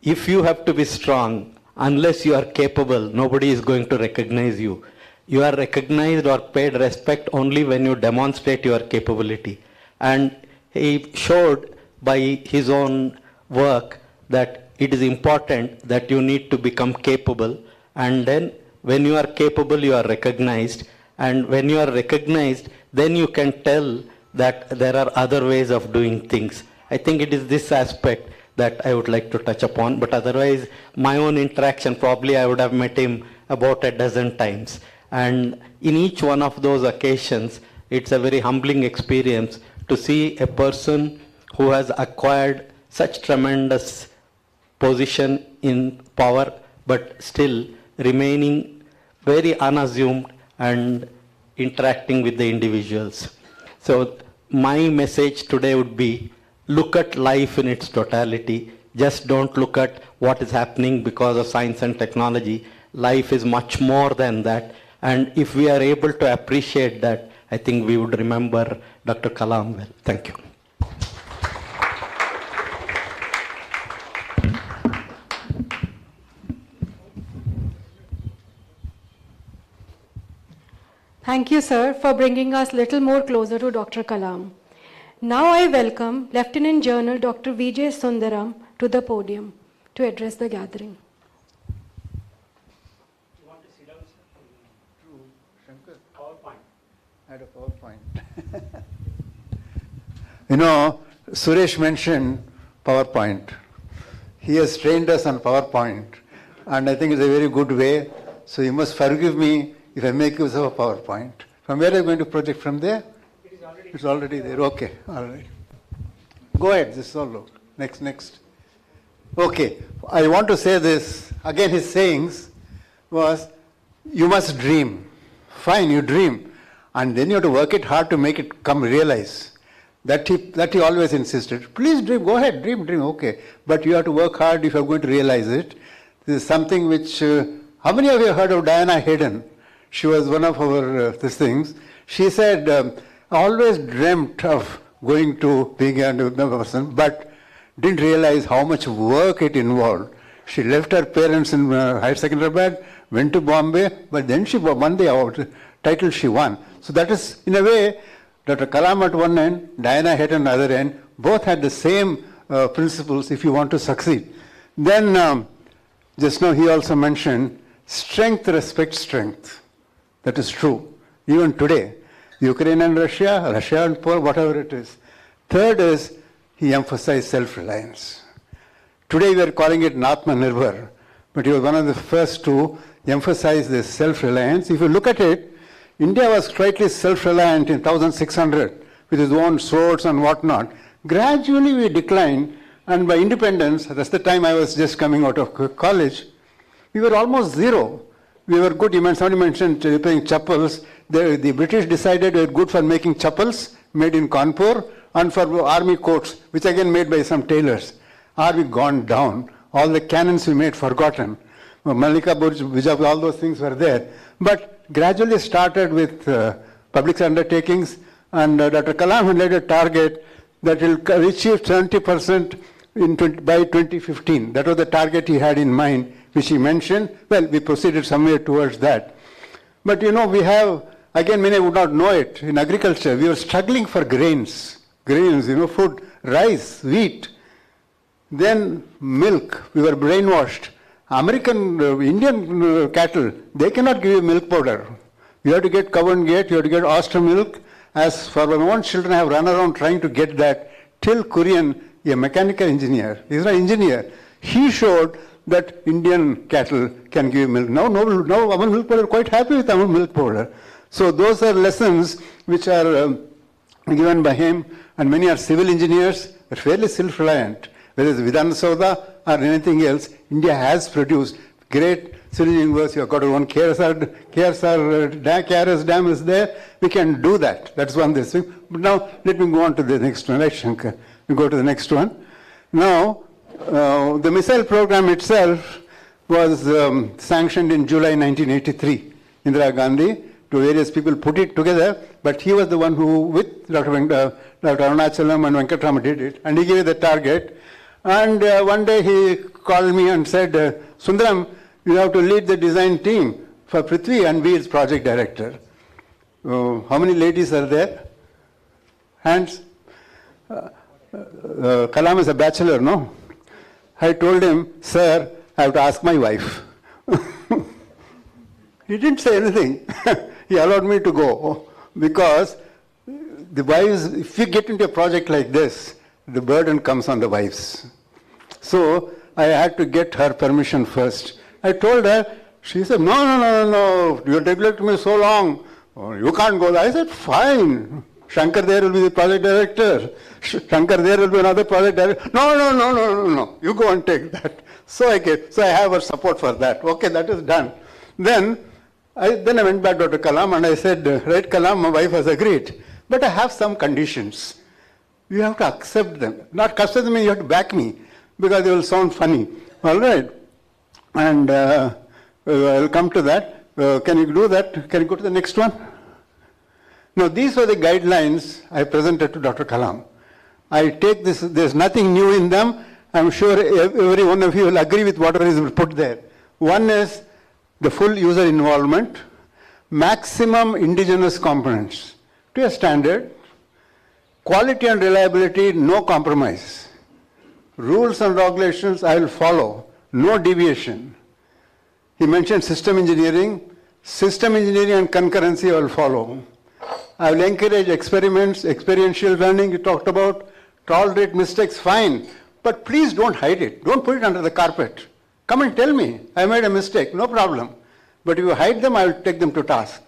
If you have to be strong, unless you are capable, nobody is going to recognize you. You are recognized or paid respect only when you demonstrate your capability. And he showed by his own work that it is important that you need to become capable. And then when you are capable, you are recognized. And when you are recognized, then you can tell that there are other ways of doing things. I think it is this aspect that I would like to touch upon. But otherwise, my own interaction, probably I would have met him about a dozen times. And in each one of those occasions, it's a very humbling experience to see a person who has acquired such tremendous position in power, but still remaining very unassumed and interacting with the individuals. So my message today would be, look at life in its totality. Just don't look at what is happening because of science and technology. Life is much more than that. And if we are able to appreciate that, I think we would remember Dr. Kalam well. Thank you. Thank you, sir, for bringing us little more closer to Dr. Kalam. Now I welcome Lieutenant General Dr. Vijay Sundaram to the podium to address the gathering. You want to sit down, sir? True, Shankar. PowerPoint. I had a PowerPoint. You know, Suresh mentioned PowerPoint. He has trained us on PowerPoint, and I think it's a very good way. So you must forgive me if I make use of a PowerPoint. From where are you going to project? From there? It's already there. Okay, all right. Go ahead, this is all. Next. Okay, I want to say this. Again, his sayings was, you must dream. Fine, you dream. And then you have to work it hard to make it come realize. That he always insisted. Please dream, go ahead, dream, okay. But you have to work hard if you're going to realize it. This is something which, how many of you heard of Diana Hayden? She was one of our these things. She said, I always dreamt of going to being a person, but didn't realize how much work it involved. She left her parents in higher secondary, went to Bombay, but then she won the title she won. So that is, in a way, Dr. Kalam at one end, Diana Hayden at the other end, both had the same principles if you want to succeed. Then, just now he also mentioned, strength respects strength. That is true, even today. Ukraine and Russia, Russia and Poland, whatever it is. Third is, he emphasized self-reliance. Today we are calling it Atmanirbhar, but he was one of the first to emphasize this self-reliance. If you look at it, India was slightly self-reliant in 1600 with his own swords and whatnot. Gradually we declined, and by independence, that's the time I was just coming out of college, we were almost zero. We were good. Somebody mentioned repairing chappals. The British decided we were good for making chappals made in Kanpur and for army coats, which again made by some tailors. Army gone down. All the cannons we made forgotten. Malika Burj, Vijay, all those things were there. But gradually started with public undertakings, and Dr. Kalam had laid a target that will achieve 70% by 2015. That was the target he had in mind, which he mentioned. Well, we proceeded somewhere towards that. But you know, we have, again, many would not know it, in agriculture, we were struggling for grains, food, rice, wheat. Then milk, we were brainwashed. Indian cattle, they cannot give you milk powder. You have to get cow and gate, you have to get oyster milk. As for my own children, I have run around trying to get that till Korean, a mechanical engineer, he's an engineer, he showed that Indian cattle can give milk. Now Amul milk powder, quite happy with Amul milk powder. So those are lessons which are given by him, and many are civil engineers, are fairly self-reliant. Whether it's Vidhan Sauda or anything else, India has produced great civil engineers. You have got one KRS dam is there. We can do that. That's one this thing. But now let me go on to the next one. Right, Shankar? We go to the next one. Now, the missile program itself was sanctioned in July 1983. Indira Gandhi, to various people, put it together, but he was the one who, with Dr. Arunachalam and Venkatrama, did it, and he gave the target. And one day he called me and said, Sundaram, you have to lead the design team for Prithvi and be its project director. How many ladies are there? Hands? Kalam is a bachelor, no? I told him, sir, I have to ask my wife. He didn't say anything. He allowed me to go because the wives, if you get into a project like this, the burden comes on the wives. So I had to get her permission first. I told her, she said, no, you neglected me so long. Oh, you can't go there. I said, fine. Shankar there will be the project director. Shankar there will be another project director. No. You go and take that. So I have her support for that. Okay, that is done. Then I went back to Dr. Kalam and I said, right, Kalam, my wife has agreed. But I have some conditions. You have to accept them. Not accept them, you have to back me, because they will sound funny. All right. And I'll come to that. Can you do that? Can you go to the next one? Now, these were the guidelines I presented to Dr. Kalam. I take this, there's nothing new in them. I'm sure every one of you will agree with whatever is put there. One is the full user involvement, maximum indigenous components to a standard, quality and reliability, no compromise. Rules and regulations I will follow, no deviation. He mentioned system engineering and concurrency I will follow. I will encourage experiments, experiential learning you talked about, tolerate mistakes, fine. But please don't hide it. Don't put it under the carpet. Come and tell me, I made a mistake, no problem. But if you hide them, I will take them to task.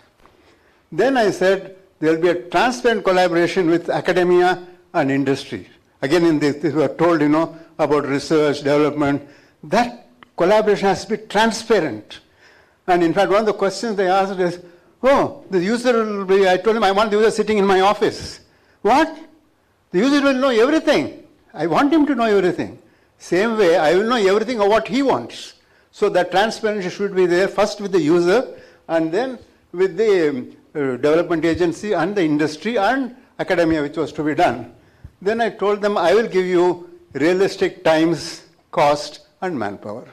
Then I said, there will be a transparent collaboration with academia and industry. Again, in this we were told, about research, development. That collaboration has to be transparent. And in fact, one of the questions they asked is, oh, the user will be, I told him, I want the user sitting in my office. What? The user will know everything. I want him to know everything. Same way, I will know everything of what he wants. So that transparency should be there, first with the user, and then with the development agency and the industry and academia, which was to be done. Then I told them, I will give you realistic times, cost, and manpower.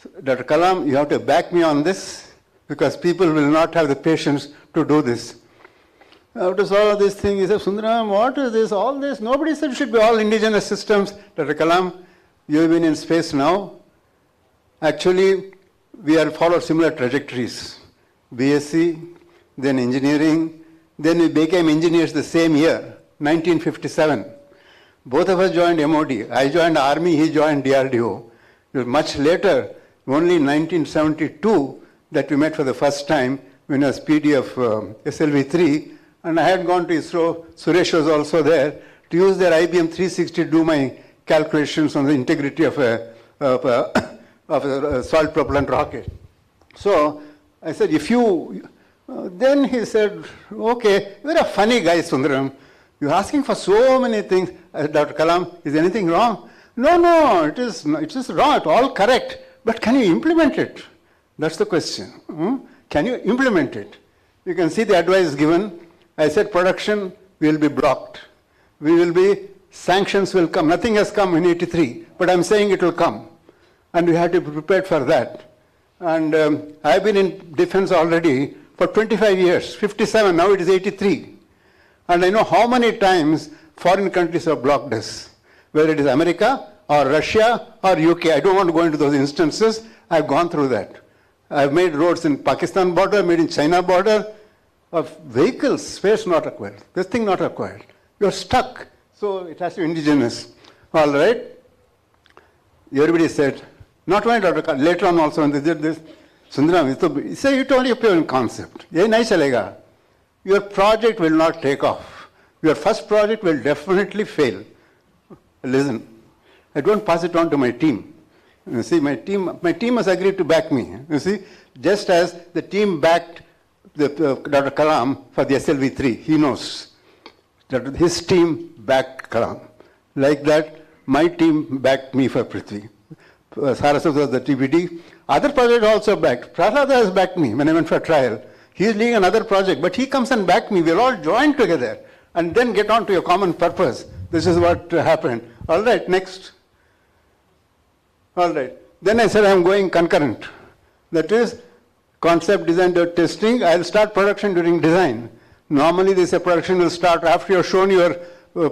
So, Dr. Kalam, you have to back me on this, because people will not have the patience to do this. After all of this thing, he said, Sundaram, what is this, all this? Nobody said it should be all indigenous systems. Dr. Kalam, you have been in space now. Actually, we have followed similar trajectories. BSc, then engineering, then we became engineers the same year, 1957. Both of us joined MOD. I joined Army, he joined DRDO. It was much later, only in 1972, that we met for the first time when I was PD of SLV3, and I had gone to ISRO. Suresh was also there to use their IBM 360 to do my calculations on the integrity of a salt propellant rocket. So I said, then he said, okay, you're a funny guy, Sundaram. You're asking for so many things. Dr. Kalam, is anything wrong? No, it is wrong, it's all correct. But can you implement it? That's the question. Can you implement it? You can see the advice given. I said production will be blocked. Sanctions will come. Nothing has come in 83, but I'm saying it will come. And we have to be prepared for that. And I've been in defense already for 25 years, 57, now it is 83. And I know how many times foreign countries have blocked us, whether it is America or Russia or UK. I don't want to go into those instances. I've gone through that. I've made roads in Pakistan border, made in China border, of vehicles, space not acquired, this thing not acquired. You're stuck. So it has to be indigenous. All right. Everybody said, not only Dr. Kalam, later on also when they did this, Sundaram, say it only appear in concept. Your project will not take off. Your first project will definitely fail. Listen, I don't pass it on to my team. You see, my team has agreed to back me. You see, just as the team backed Dr. Kalam for the SLV3, he knows that his team backed Kalam. Like that, my team backed me for Prithvi. Saraswat was the TBD. Other project also backed. Prahlada has backed me when I went for trial. He is leading another project, but he comes and backed me. We'll all join together and then get on to a common purpose. This is what happened. All right, next. All right. Then I said I'm going concurrent. That is, concept, design, testing. I'll start production during design. Normally they say production will start after you've shown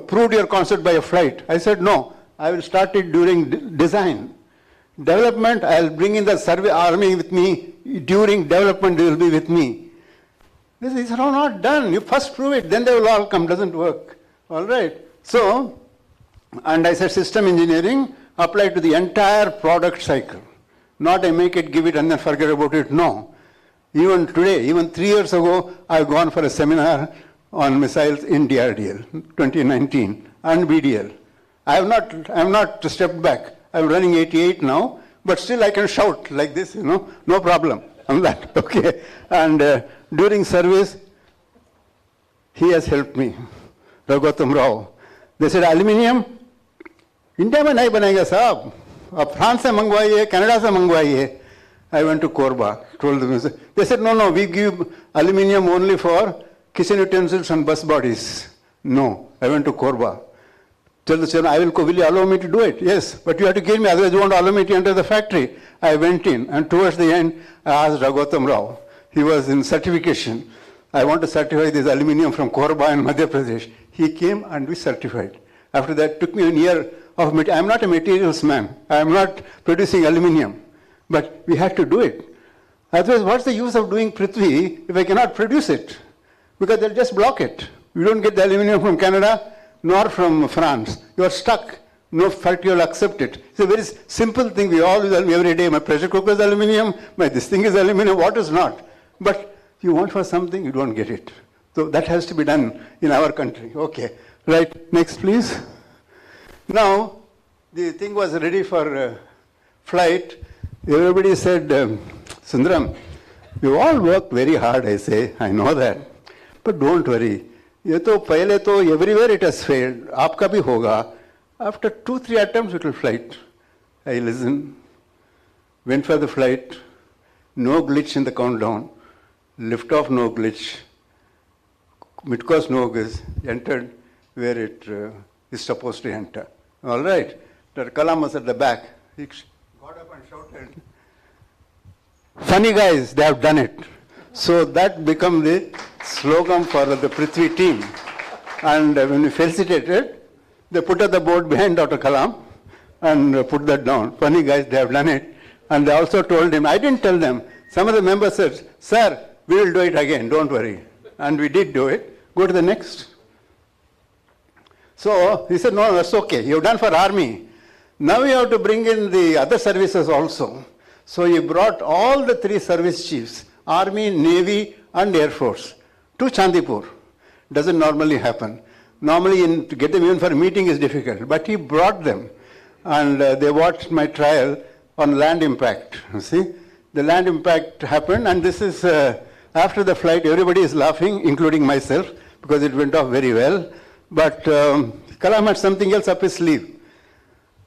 proved your concept by a flight. I said no, I will start it during design. Development, I'll bring in the survey army with me. During development, they will be with me. These are all not done. You first prove it, then they will all come. Doesn't work. All right. So, and I said system engineering apply to the entire product cycle. Not I make it, give it, and then forget about it. No. Even today, even 3 years ago, I've gone for a seminar on missiles in DRDL, 2019, and BDL. I have not stepped back. I'm running 88 now, but still I can shout like this, no problem on that, okay. And during service, he has helped me, Raghutam Rao. They said, aluminium, India mein nahi banega saab, ab France se mangwaiye, Canada se mangwaiye. I went to Korba, told them, they said, no, we give aluminium only for kitchen utensils and bus bodies. No, I went to Korba. Tell the chairman, will you allow me to do it? Yes, but you have to give me, otherwise you won't allow me to enter the factory. I went in, and towards the end, I asked Raghutam Rao. He was in certification. I want to certify this aluminium from Korba in Madhya Pradesh. He came and we certified. After that, it took me a year of material. I'm not a materials man. I'm not producing aluminium. But we had to do it. Otherwise, what's the use of doing Prithvi if I cannot produce it? because they'll just block it. You don't get the aluminum from Canada nor from France. You are stuck. No fact you will accept it. It's a very simple thing. We all use every day. My pressure cooker is aluminum. My this thing is aluminum. What is not? But you want for something, you don't get it. So that has to be done in our country. Okay. Right. Next, please. Now, the thing was ready for flight. Everybody said, Sundaram, you all work very hard, I say. I know that. But don't worry. ये तो पहले तो everywhere it has failed. आपका भी होगा. After 2-3 attempts, it will flight. I listen. Went for the flight. No glitch in the countdown. Lift off, no glitch. Mid-course, no glitch. Entered where it is supposed to enter. All right. Dr. Kalam was at the back. He got up and shouted, funny guys, they have done it. So that became the slogan for the Prithvi team. And when we felicitated, they put up the board behind Dr. Kalam and put that down. Funny guys, they have done it. And they also told him, I didn't tell them. Some of the members said, sir, we will do it again, don't worry. And we did do it. Go to the next. So he said, no, that's okay. You've done for army. Now you have to bring in the other services also. So he brought all the 3 service chiefs, Army, Navy, and Air Force, to Chandipur. Doesn't normally happen. Normally, to get them even for a meeting is difficult. But he brought them. And they watched my trial on land impact. You see? The land impact happened. And this is, after the flight, everybody is laughing, including myself, because it went off very well. But Kalam had something else up his sleeve.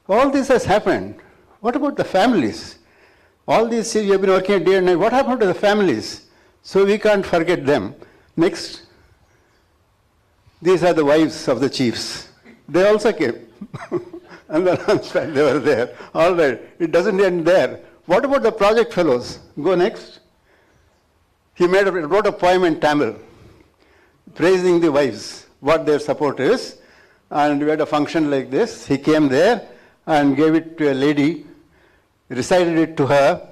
All this has happened. What about the families? All these years you have been working day and night. What happened to the families? So we can't forget them. Next. These are the wives of the chiefs. They also came. And the launchpad, they were there. All right. It doesn't end there. What about the project fellows? Go next. He wrote a poem in Tamil, praising the wives, what their support is. And we had a function like this. He came there and gave it to a lady, recited it to her,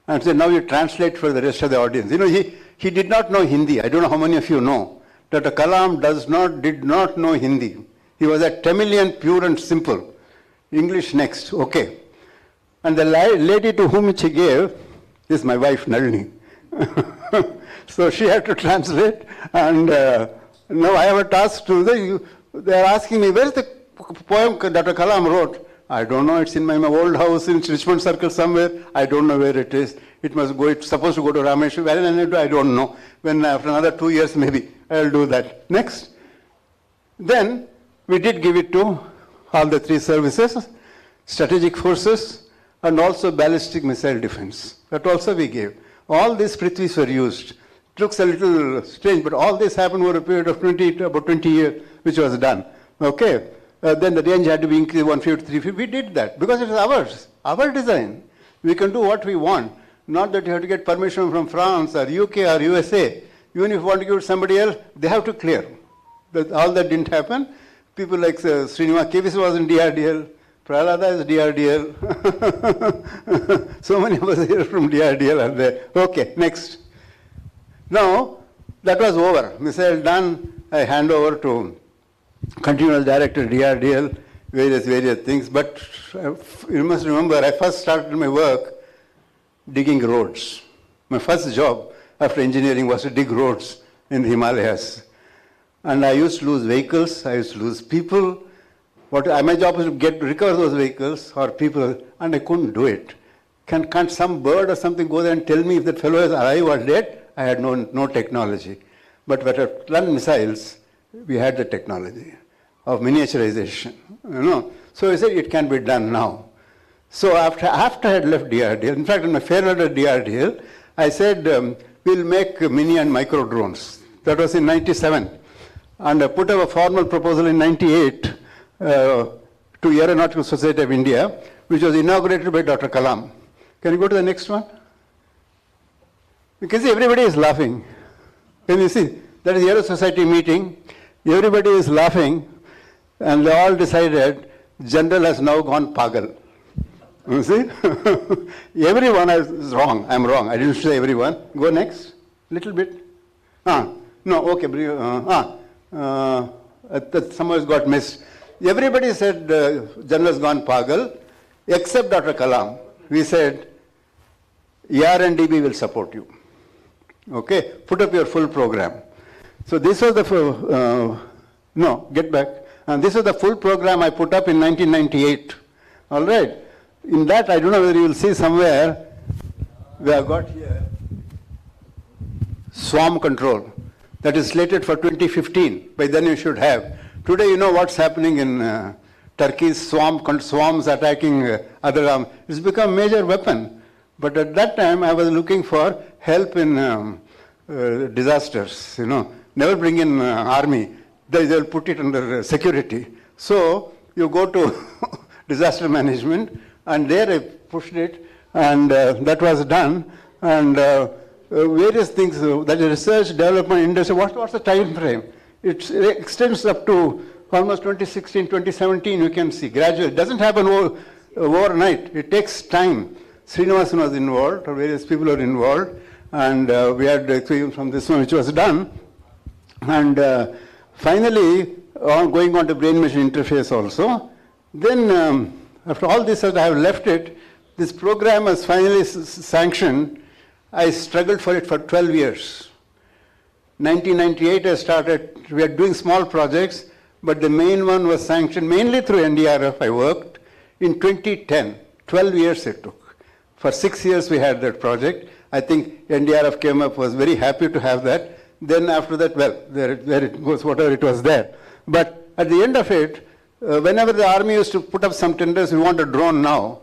and said, now you translate for the rest of the audience. You know, he did not know Hindi. I don't know how many of you know. Dr. Kalam did not know Hindi. He was a Tamilian, pure and simple. English next, okay. And the lady to whom he gave is my wife, Nalini. So she had to translate, and now I have a task to they are asking me, where is the poem Dr. Kalam wrote? I don't know, it's in my old house in Richmond Circle somewhere. I don't know where it is. It must go, it's supposed to go to Ramesh. Where I don't know. When after another 2 years maybe, I'll do that. Next. Then we did give it to all the 3 services, strategic forces, and also ballistic missile defense. That also we gave. All these Prithvis were used. It looks a little strange, but all this happened over a period of about 20 years, which was done. Okay. Then the range had to be increased 150 to 350. We did that because it is ours, our design. We can do what we want. Not that you have to get permission from France or UK or USA. Even if you want to give it to somebody else, they have to clear. But all that didn't happen. People like Srinivas KVC was in DRDL. Prayoga is DRDL. So many of us here from DRDL are there. Okay, next. Now, that was over. Missile done. I hand over to continual director DRDL, various things. But you must remember, I first started my work digging roads. My first job after engineering was to dig roads in the Himalayas. And I used to lose vehicles, I used to lose people. My job was to recover those vehicles or people, and I couldn't do it. Can't some bird or something go there and tell me if that fellow is alive or dead? I had no technology. But when I run missiles, we had the technology of miniaturization. You know. So I said it can be done now. So after I had left DRDL, in fact in my farewell at DRDL, I said we'll make mini and micro drones. That was in 97. And I put up a formal proposal in 98 to Aeronautical Society of India, which was inaugurated by Dr. Kalam. Can you go to the next one? You can see everybody is laughing. Can you see? That is the Aero Society meeting. Everybody is laughing, and they all decided General has now gone pagal. You see? Everyone is wrong. I'm wrong. I didn't say everyone. Go next. Little bit. No, okay. Somehow it got missed. Everybody said General's gone pagal, except Dr. Kalam. We said, ER&DB will support you. Okay, put up your full program. So this was the, get back. And this was the full program I put up in 1998. All right. In that, I don't know whether you will see somewhere, we have got here, swarm control. That is slated for 2015. By then you should have. Today you know what's happening in Turkey's swarms attacking other arms. It's become a major weapon. But at that time I was looking for help in disasters, Never bring in army. They'll put it under security. So you go to disaster management, and there I pushed it, and that was done. And various things, that is research, development, industry, what's the time frame? It extends up to almost 2016, 2017, you can see, gradually. It doesn't happen overnight. It takes time. Srinivasan was involved, or various people are involved, and we had experience from this one which was done. And finally, going on to brain-machine interface also. Then, after all this, as I have left it, this program was finally sanctioned. I struggled for it for 12 years. 1998 I started, we are doing small projects, but the main one was sanctioned mainly through NDRF. I worked in 2010, 12 years it took. For 6 years we had that project. I think NDRF came up, was very happy to have that. Then after that, well, there it goes, whatever it was there. But at the end of it, whenever the army used to put up some tenders, we want a drone now,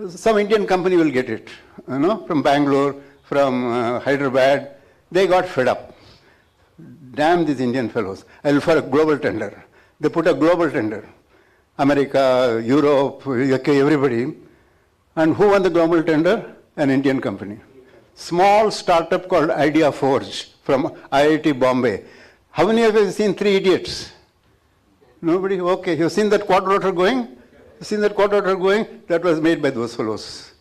some Indian company will get it, from Bangalore, from Hyderabad. They got fed up. Damn these Indian fellows. I will for a global tender. They put a global tender. America, Europe, UK, everybody. And who won the global tender? An Indian company. Small startup called Idea Forge from IIT Bombay. How many of you have seen Three Idiots? Nobody? Okay. You've seen that quad rotor going? You've seen that quad rotor going? That was made by those fellows.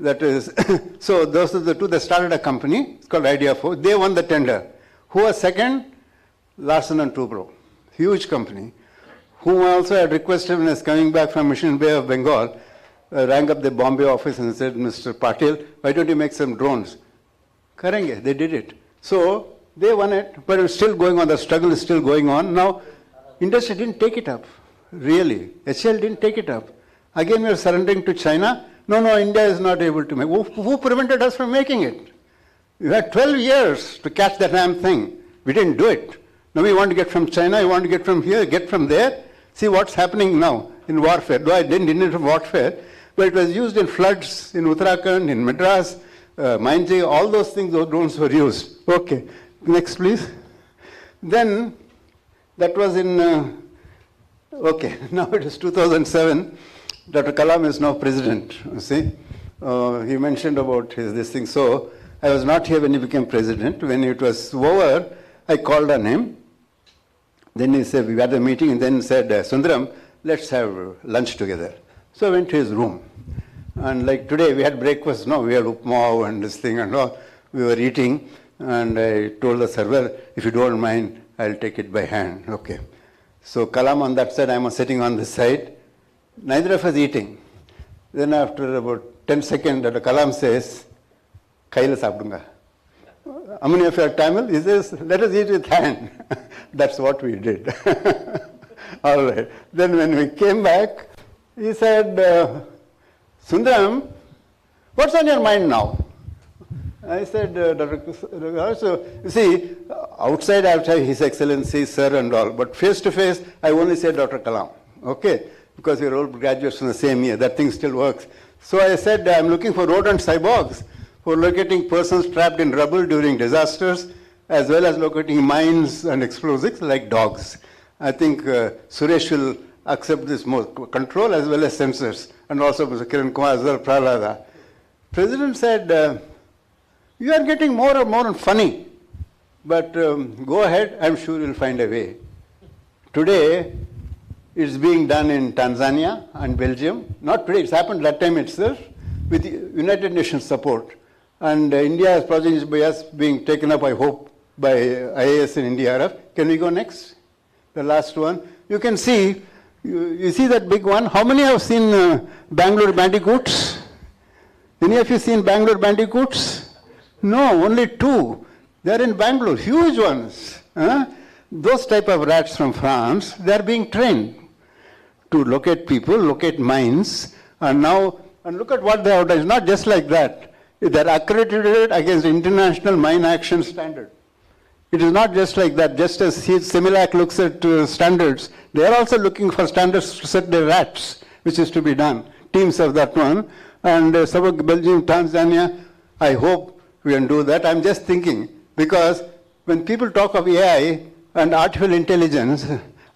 That is, so those are the two that started a company. It's called Idea Forge. They won the tender. Who was second? Larsen and Toubro. Huge company. Whom I also had requested when I was coming back from Mission Bay of Bengal, rang up the Bombay office and said, Mr. Patil, why don't you make some drones? Karenge, they did it. So they won it, but it's still going on. The struggle is still going on. Now, industry didn't take it up, really. HCL didn't take it up. Again, we are surrendering to China. No, India is not able to make. Who prevented us from making it? We had 12 years to catch that damn thing. We didn't do it. Now we want to get from China, we want to get from here, get from there. See what's happening now in warfare. Though I didn't in warfare, but it was used in floods in Uttarakhand, in Madras, Mainji, all those things, those drones were used. Okay, next please. Then, that was in, okay, now it is 2007. Dr. Kalam is now president, you see. He mentioned about this thing. So, I was not here when he became president. When it was over, I called on him. Then he said, we had a meeting, and then said, Sundaram, let's have lunch together. So I went to his room. And like today, we had breakfast, we had upma and this thing and all. We were eating, and I told the server, if you don't mind, I'll take it by hand. Okay. So Kalam on that side, I was sitting on this side. Neither of us eating. Then after about 10 seconds, Dr. Kalam says, Kaila sapdunga. How many of you are Tamil? He says, let us eat with hand. That's what we did. All right. Then when we came back, he said, Sundaram, what's on your mind now? I said, Dr. So, you see, outside I have His Excellency, Sir and all, but face to face, I only said Dr. Kalam. Okay? Because we are all graduates from the same year. That thing still works. So I said, I'm looking for rodent cyborgs for locating persons trapped in rubble during disasters, as well as locating mines and explosives like dogs. I think Suresh will accept this more control as well as sensors, and also Mr. Kiran Kumar as well, Prayoga. President said, you are getting more and more funny, but go ahead, I'm sure you'll find a way. Today, it's being done in Tanzania and Belgium. Not today, it's happened that time itself with United Nations support. And India's project is by us being taken up, I hope, by IAS and NDRF. Can we go next? The last one. You can see, you see that big one? How many have seen Bangalore Bandicoots? Any of you seen Bangalore Bandicoots? No, only 2. They're in Bangalore, huge ones. Those type of rats from France, they're being trained to locate people, locate mines, and now, and look at what they have done. It's not just like that. They're accredited against International Mine Action Standard. It is not just like that, just as Similac looks at standards, they are also looking for standards to set their rats, which is to be done. Teams of that one. And Belgium, Tanzania, I hope we can do that. I'm just thinking, because when people talk of AI and artificial intelligence,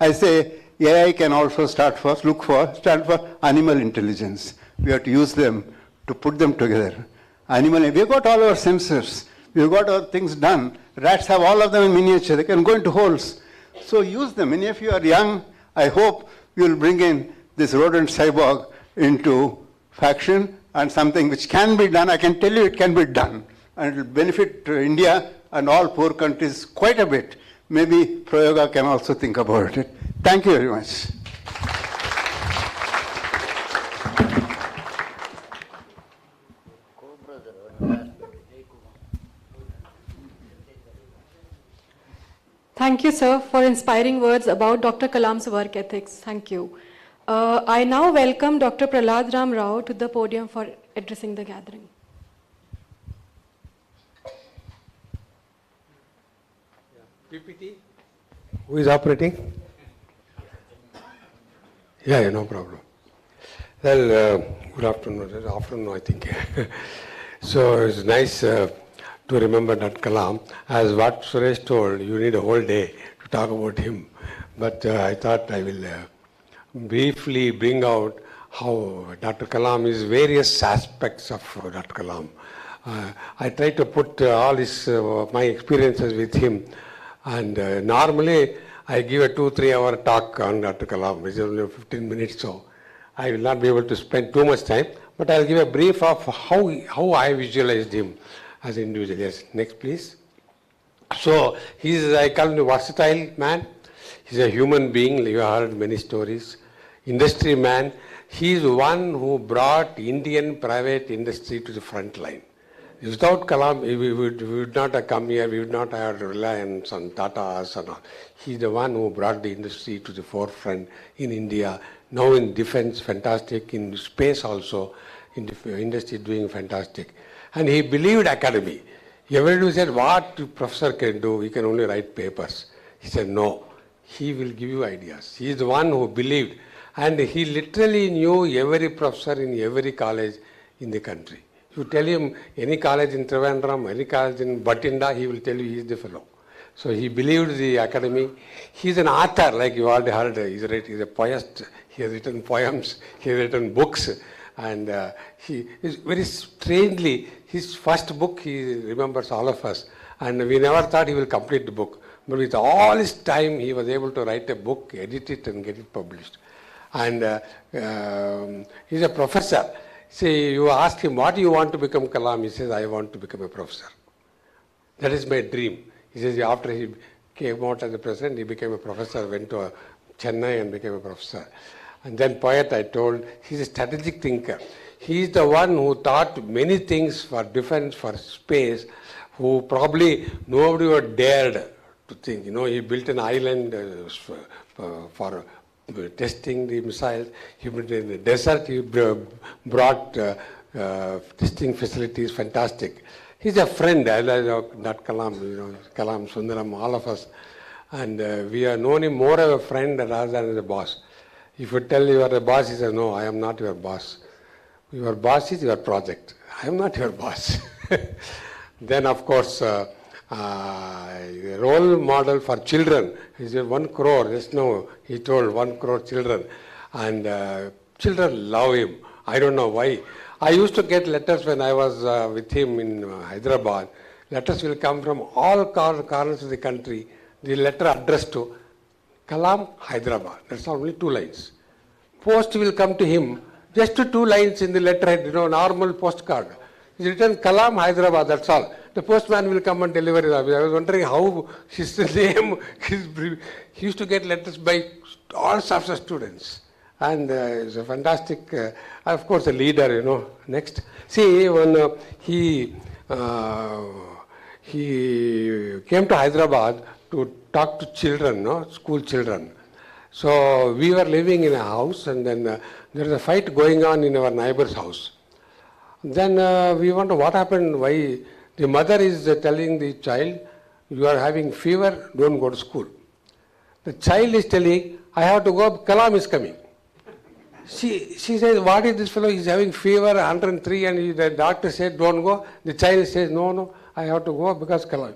I say AI can also stand for animal intelligence. We have to use them to put them together. We've got all our sensors. We've got our things done. Rats have all of them in miniature. They can go into holes. So use them. Many of you are young. I hope you'll bring in this rodent cyborg into faction and something which can be done. I can tell you it can be done. And it will benefit India and all poor countries quite a bit. Maybe Prayoga can also think about it. Thank you very much. Thank you, sir, for inspiring words about Dr. Kalam's work ethics. Thank you. I now welcome Dr. Prahlad Ram Rao to the podium for addressing the gathering. PPT? Who is operating? Yeah, no problem. Well, good afternoon. It's afternoon, I think. So it's nice to remember Dr. Kalam. As what Suresh told, you need a whole day to talk about him. But I thought I will briefly bring out how Dr. Kalam is various aspects of Dr. Kalam. I try to put all his, my experiences with him. And normally I give a 2-3 hour talk on Dr. Kalam, which is only 15 minutes, so I will not be able to spend too much time. But I'll give a brief of how I visualized him as an individual. Yes, next please. So he's, I call him a versatile man. He's a human being. You have heard many stories. Industry man. He's one who brought Indian private industry to the front line. Without Kalam, we would not have come here. We would not have reliance on Tatas and all. He's the one who brought the industry to the forefront in India. Now in defense, fantastic. In space also, in the industry doing fantastic. And he believed academy. Everybody said, what the professor can do, he can only write papers. He said, no, he will give you ideas. He is the one who believed. And he literally knew every professor in every college in the country. You tell him any college in Trivandrum, any college in Bathinda, he will tell you he is the fellow. So he believed the academy. He is an author, like you already heard. He's a poet. He has written poems. He has written books. And he is very strangely, his first book, he remembers all of us. And we never thought he will complete the book. But with all his time, he was able to write a book, edit it, and get it published. And he's a professor. See, you ask him, what do you want to become, Kalam? He says, I want to become a professor. That is my dream. He says, after he came out as a president, he became a professor, went to Chennai and became a professor. And then poet, I told, he's a strategic thinker. He's the one who thought many things for defense, for space, who probably nobody would dared to think. You know, he built an island for testing the missiles. He built in the desert. He brought testing facilities, fantastic. He's a friend. I like Dr. Kalam, you know, Kalam, Sundaram, all of us. And we have known him more as a friend rather than as a boss. If you tell you are a boss, he says, no, I am not your boss. Your boss is your project. I am not your boss. Then, of course, role model for children. He said 1 crore, just now he told 1 crore children. And children love him. I don't know why. I used to get letters when I was with him in Hyderabad. Letters will come from all corners of the country. The letter addressed to Kalam, Hyderabad. That's only 2 lines. Post will come to him, just 2 lines in the letterhead, you know, normal postcard. It's written Kalam, Hyderabad, that's all. the postman will come and deliver it. I was wondering how his name, he used to get letters by all sorts of students. And he's a fantastic, of course, a leader, you know. Next. See, when he came to Hyderabad to talk to children, no? School children. So we were living in a house, and then there was a fight going on in our neighbor's house. Then we wonder what happened, why the mother is telling the child, you are having fever, don't go to school. The child is telling, I have to go, Kalam is coming. She says, what is this fellow? He's having fever, 103, and the doctor said, don't go. The child says, no, I have to go because Kalam.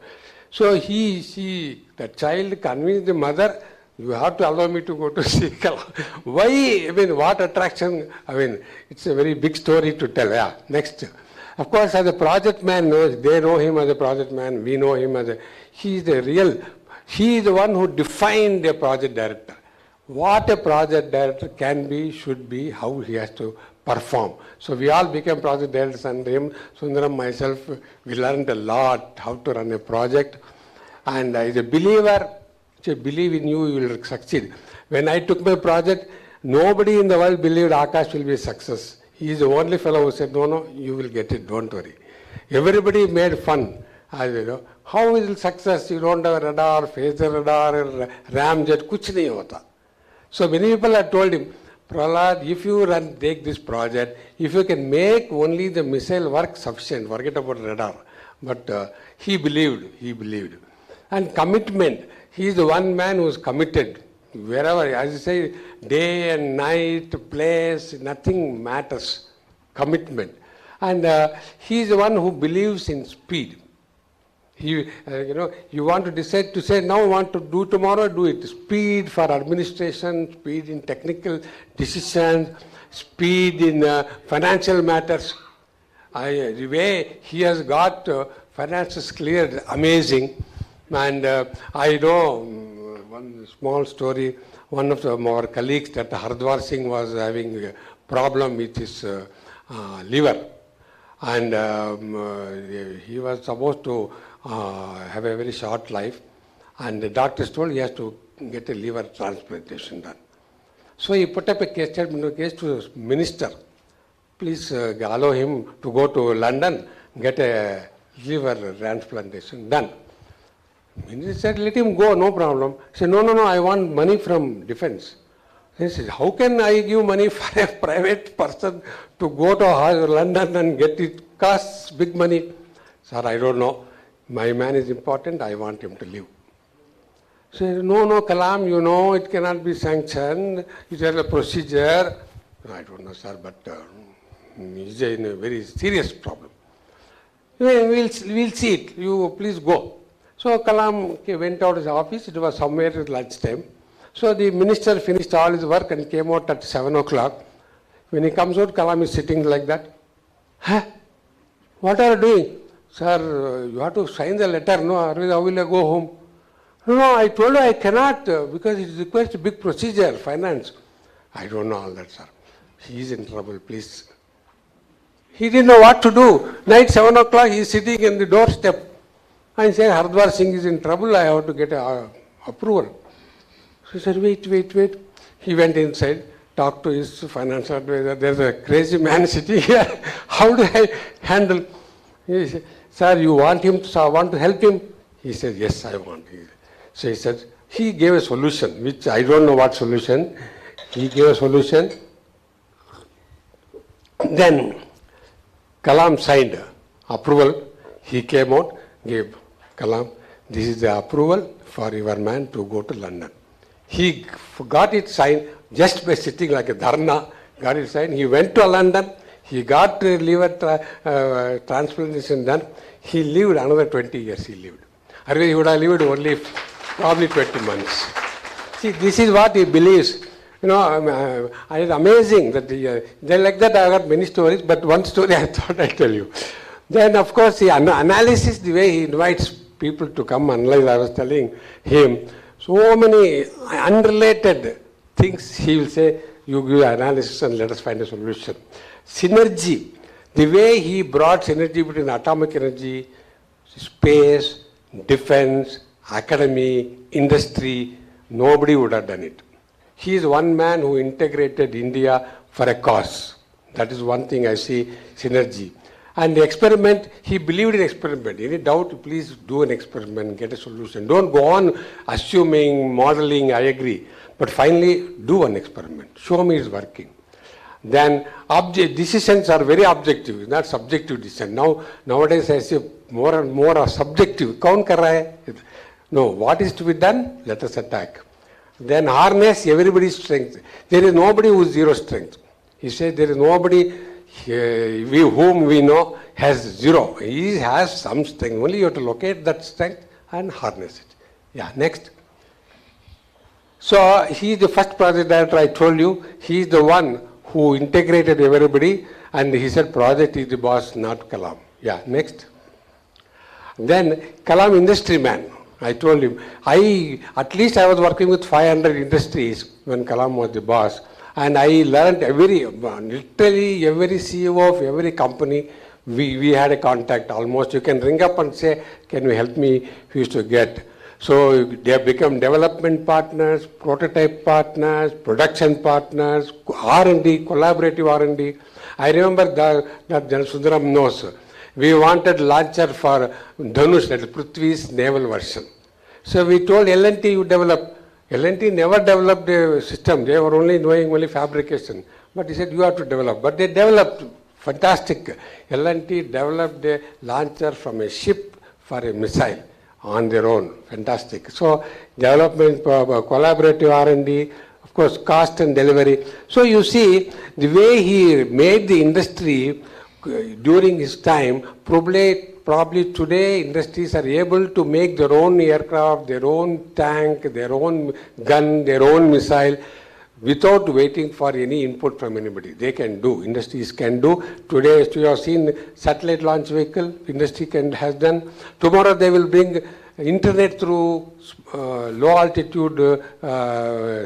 So the child convinced the mother, you have to allow me to go to see Kalam. Why? I mean, what attraction? I mean, it's a very big story to tell. Yeah, next. Of course, as a project man, they know him as a project man, we know him as a, he is the one who defined a project director. What a project director can be, should be, how he has to perform. So we all became project directors, and him, Sundaram, myself, we learned a lot how to run a project. And as a believer, I believe in you, you will succeed. When I took my project, nobody in the world believed Akash will be a success. He is the only fellow who said, no, you will get it, don't worry. Everybody made fun. How is it success? You don't have a radar, phaser radar, ramjet, kuch nahi hota. So many people have told him, Prahlad, if you take this project, if you can make only the missile work sufficient, forget about radar. But he believed. And commitment, he is the one man who is committed. Wherever, as you say, day and night, place, nothing matters. Commitment. And he is the one who believes in speed. You want to decide to say, now I want to do tomorrow, do it. Speed for administration, speed in technical decisions, speed in financial matters. The way he has got finances cleared, amazing. And I know one small story, one of our colleagues, that Hardwar Singh was having a problem with his liver. And he was supposed to have a very short life, and the doctors told he has to get a liver transplantation done. So he put up a case to the minister, please allow him to go to London, get a liver transplantation done. Minister said, let him go, no problem. He said, no, I want money from defense. He said, how can I give money for a private person to go to London and get it? Costs big money. Sir, I don't know. My man is important, I want him to live. So, no, Kalam, you know, it cannot be sanctioned. It has a procedure. I don't know, sir, but he's in a very serious problem. We'll see it. You please go. So Kalam went out of his office. It was somewhere at lunchtime. So the minister finished all his work and came out at 7 o'clock. When he comes out, Kalam is sitting like that. Huh? What are you doing? Sir, you have to sign the letter, no? Otherwise, how will I go home? No, I told you I cannot because it requires a big procedure, finance. I don't know all that, sir. He is in trouble, please. He didn't know what to do. Night 7 o'clock, he is sitting in the doorstep. I said, Hardwar Singh is in trouble, I have to get approval. So he said, wait. He went inside, talked to his financial advisor. There's a crazy man sitting here. How do I handle? He said, sir, you want him to want to help him? He said, yes, I want. So he said, he gave a solution, which I don't know what solution. He gave a solution. Then Kalam signed approval. He came out, gave Kalam, this is the approval for your man to go to London. He got it signed just by sitting like a dharna, got it signed. He went to London. He got liver transplantation done. He lived another 20 years. He lived. Otherwise, he would have lived only probably 20 months. See, this is what he believes. You know, it's amazing that like that I got many stories, but one story I thought I'd tell you. Then, of course, the analysis, the way he invites people to come analyze, I was telling him, so many unrelated things he will say, you give analysis and let us find a solution. Synergy, the way he brought synergy between atomic energy, space, defense, academy, industry, nobody would have done it. He is one man who integrated India for a cause. That is one thing I see, synergy. And the experiment, he believed in experiment. Any doubt, please do an experiment, get a solution. Don't go on assuming, modeling, I agree. But finally, do an experiment. Show me it's working. Then decisions are very objective, not subjective decision. Nowadays I see more and more are subjective. Kaun kar raha hai? No, what is to be done? Let us attack. Then harness everybody's strength. There is nobody who is zero strength. He said there is nobody whom we know has zero. He has some strength. Only you have to locate that strength and harness it. Yeah, next. So he is the first project director, I told you. He is the one who integrated everybody, and he said project is the boss, not Kalam. Yeah, next. Then Kalam industry man. I told him, at least I was working with 500 industries when Kalam was the boss. And I learned literally every CEO of every company, we had a contact almost. You can ring up and say, can you help me? We used to get. So they have become development partners, prototype partners, production partners, R&D, collaborative R&D. I remember that Sundaram knows. We wanted launcher for Dhanush, that is Prithvi's naval version. So we told L&T you develop. L&T never developed a system. They were only doing only fabrication. But he said you have to develop. But they developed fantastic. L&T developed a launcher from a ship for a missile on their own. Fantastic. So development, collaborative R&D, of course cost and delivery. So you see the way he made the industry during his time, probably today industries are able to make their own aircraft, their own tank, their own gun, their own missile without waiting for any input from anybody. They can do, industries can do. Today, you have seen satellite launch vehicle, industry has done. Tomorrow they will bring internet through low altitude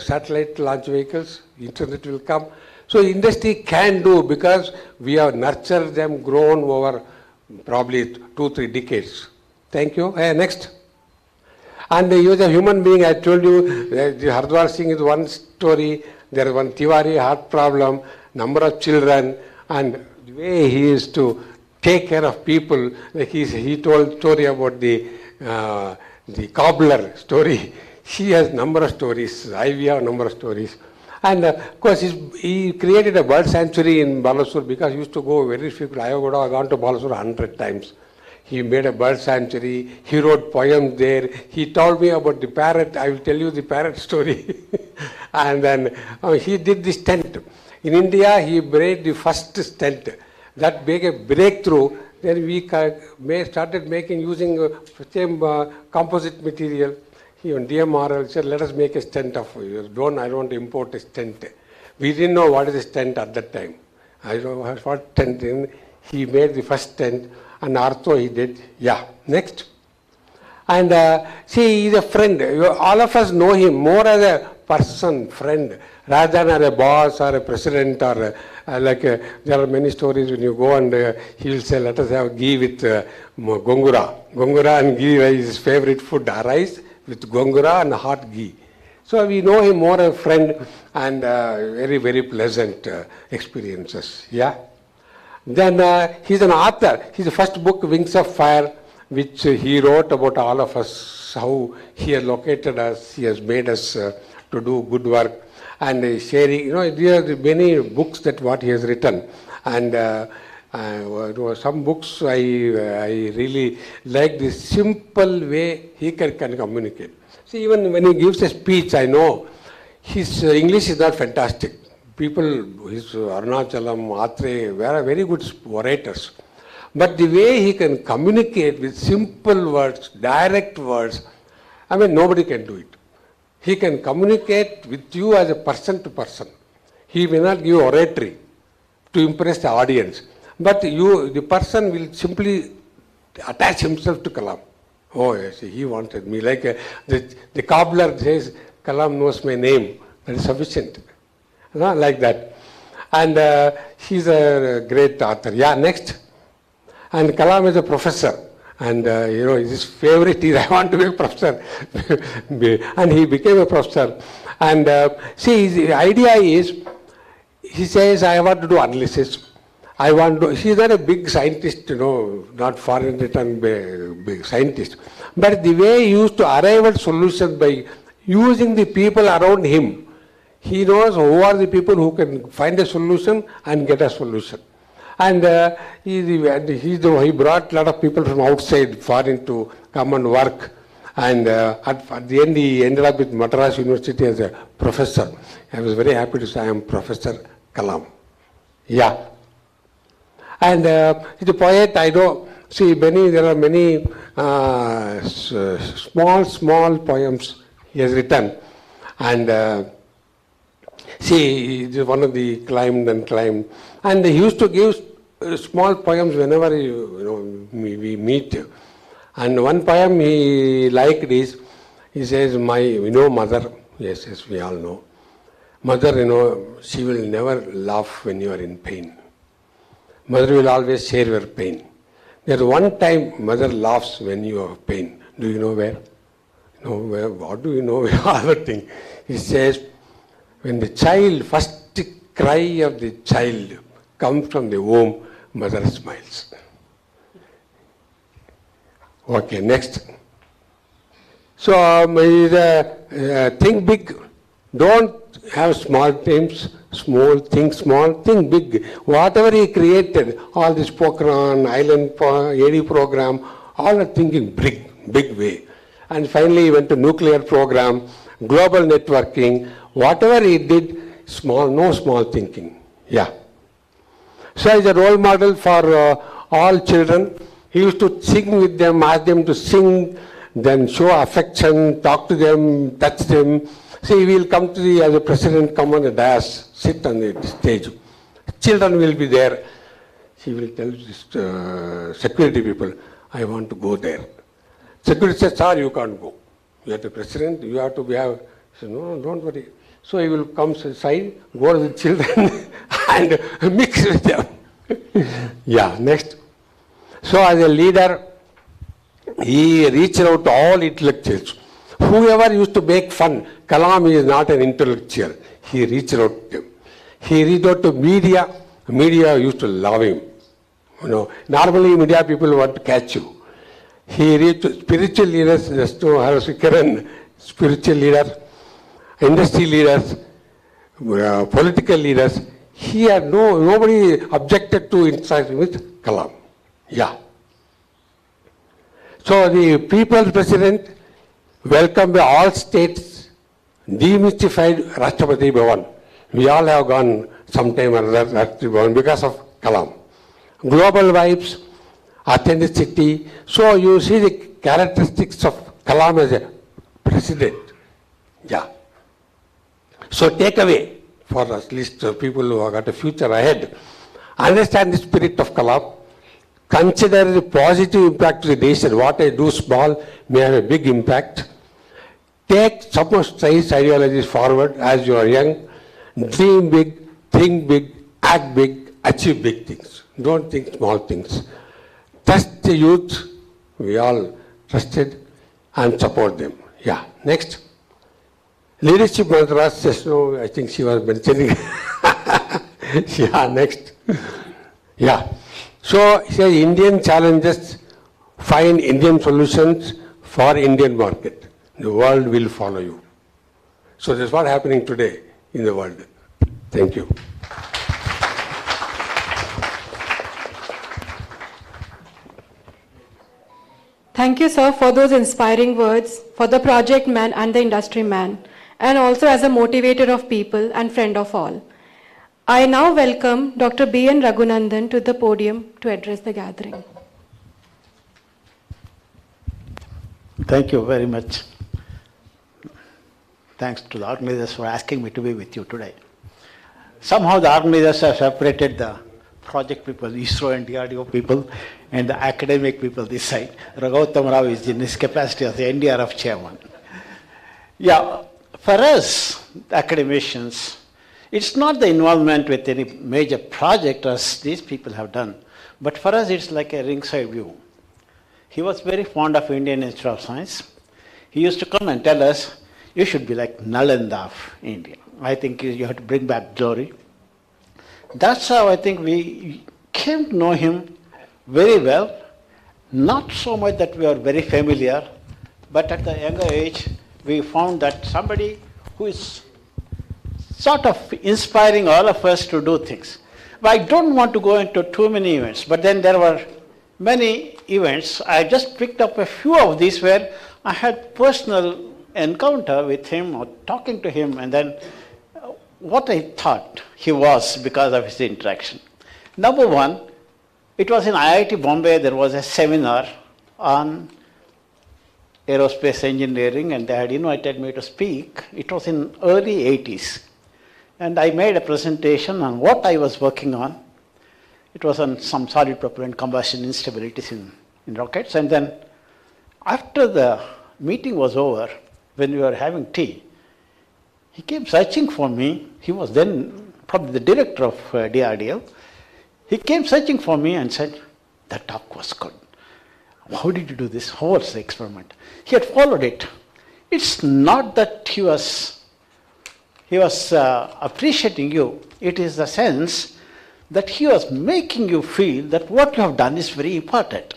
satellite launch vehicles, internet will come. So industry can do because we have nurtured them, grown over probably 2-3 decades. Thank you. Next. And he was a human being. I told you, the Hardwar Singh is one story. There is one Tiwari heart problem, number of children, and the way he is to take care of people. Like he told story about the cobbler story. She has number of stories. We have number of stories. And of course, he created a bird sanctuary in Balasur because he used to go very frequently. I have gone to Balasur 100 times. He made a bird sanctuary. He wrote poems there. He told me about the parrot. I will tell you the parrot story. And then he did this tent. In India, he made the first tent. That made a breakthrough. Then we started making using same composite material. Even DMRL said, let us make a tent of you. I don't import a tent. We didn't know what is a tent at that time. I don't know what tent. He made the first tent, and Artho he did. Yeah, next. And see, he's a friend. All of us know him more as a person, friend, rather than as a boss or a president or there are many stories when you go and he will say, let us have ghee with gongura. Gongura and ghee is his favorite food, rice with gongura and hot ghee. So we know him more as a friend and very, very pleasant experiences. Yeah. Then he's an author. His first book, Wings of Fire, which he wrote about all of us, how he has located us, he has made us to do good work and sharing. There are many books that what he has written. And some books I really like the simple way he can communicate. See, even when he gives a speech, I know his English is not fantastic. People, his Arunachalam, Atre, were very good orators. But the way he can communicate with simple words, direct words, nobody can do it. He can communicate with you as a person to person. He may not give oratory to impress the audience. But the person will simply attach himself to Kalam. Oh, yes, he wanted me. Like the cobbler says, Kalam knows my name. That is sufficient. Like that. And he's a great author. Yeah, next. And Kalam is a professor. And his favorite is, I want to be a professor. And he became a professor. And see, the idea is, he says, I want to do analysis. He's not a big scientist, not foreign written big scientist. But the way he used to arrive at solutions by using the people around him, he knows who are the people who can find a solution and get a solution. And he brought a lot of people from outside foreign to come and work. And at the end, he ended up with Madras University as a professor. I was very happy to say I am Professor Kalam. Yeah. And he's a poet, I know. See, there are many small poems he has written. And see, one of the climbed. And he used to give small poems whenever we meet. And one poem he liked is, he says, mother, yes, we all know. Mother, she will never laugh when you are in pain. Mother will always share your pain. There's one time mother laughs when you are in pain. Do you know where? No, where? What do you know? Other thing. He says, when the first cry of the child comes from the womb, mother smiles. Okay, next. So, think big. Don't have small dreams. Think big. Whatever he created, all this Pokhran, Island AD program, all are thinking big way. And finally he went to nuclear program, global networking, whatever he did, no small thinking. Yeah. So he's a role model for all children. He used to sing with them, ask them to sing, then show affection, talk to them, touch them. See, he will come to as a president, come on the dais, sit on the stage. Children will be there. He will tell security people, I want to go there. Security says, sir, you can't go. You are the president, you have to be. He says, no, don't worry. So he will come aside, go to the children and mix with them. Yeah, next. So as a leader, he reached out to all intellectuals. Whoever used to make fun, Kalam is not an intellectual. He reached out to him. He reached out to media. Media used to love him. Normally media people want to catch you. He reached to spiritual leaders, just to Kiran, spiritual leaders, industry leaders, political leaders. He had nobody objected to interacting with Kalam. Yeah. So the people's president welcomed by all states, demystified Rashtrapati Bhavan. We all have gone sometime or other Rashtrapati Bhavan because of Kalam. Global vibes, authenticity. So you see the characteristics of Kalam as a president. Yeah. So take away for at least people who have got a future ahead. Understand the spirit of Kalam. Consider the positive impact to the nation. What I do small may have a big impact. Take some of Sai's ideologies forward as you are young. Dream big, think big, act big, achieve big things. Don't think small things. Trust the youth. We all trusted and support them. Yeah. Next. Leadership Madras says, no, I think she was mentioning. Yeah, next. Yeah. So, he says, Indian challenges find Indian solutions for Indian market. The world will follow you. So, that's what's happening today in the world. Thank you. Thank you, sir, for those inspiring words, for the project man and the industry man, and also as a motivator of people and friend of all. I now welcome Dr. B.N. Raghunandan to the podium to address the gathering. Thank you very much. Thanks to the organizers for asking me to be with you today. Somehow the organizers have separated the project people, ISRO and DRDO people, and the academic people this side. Raghunandan Rao is in his capacity as the NDRF chairman. Yeah, for us, the academicians, it's not the involvement with any major project as these people have done, but for us it's like a ringside view. He was very fond of Indian Institute of Science. He used to come and tell us, you should be like Nalanda of India. I think you have to bring back glory. That's how I think we came to know him very well. Not so much that we are very familiar, but at the younger age, we found that somebody who is sort of inspiring all of us to do things. But I don't want to go into too many events, but then there were many events. I just picked up a few of these where I had personal encounter with him or talking to him, and then what I thought he was because of his interaction. Number one, it was in IIT Bombay, there was a seminar on aerospace engineering, and they had invited me to speak. It was in early 80s. And I made a presentation on what I was working on. It was on some solid propellant combustion instabilities in rockets. And then after the meeting was over, when we were having tea, he came searching for me. He was then probably the director of DRDO. He came searching for me and said, the talk was good. How did you do this? How was the experiment? He had followed it. It's not that he was appreciating you. It is the sense that he was making you feel that what you have done is very important.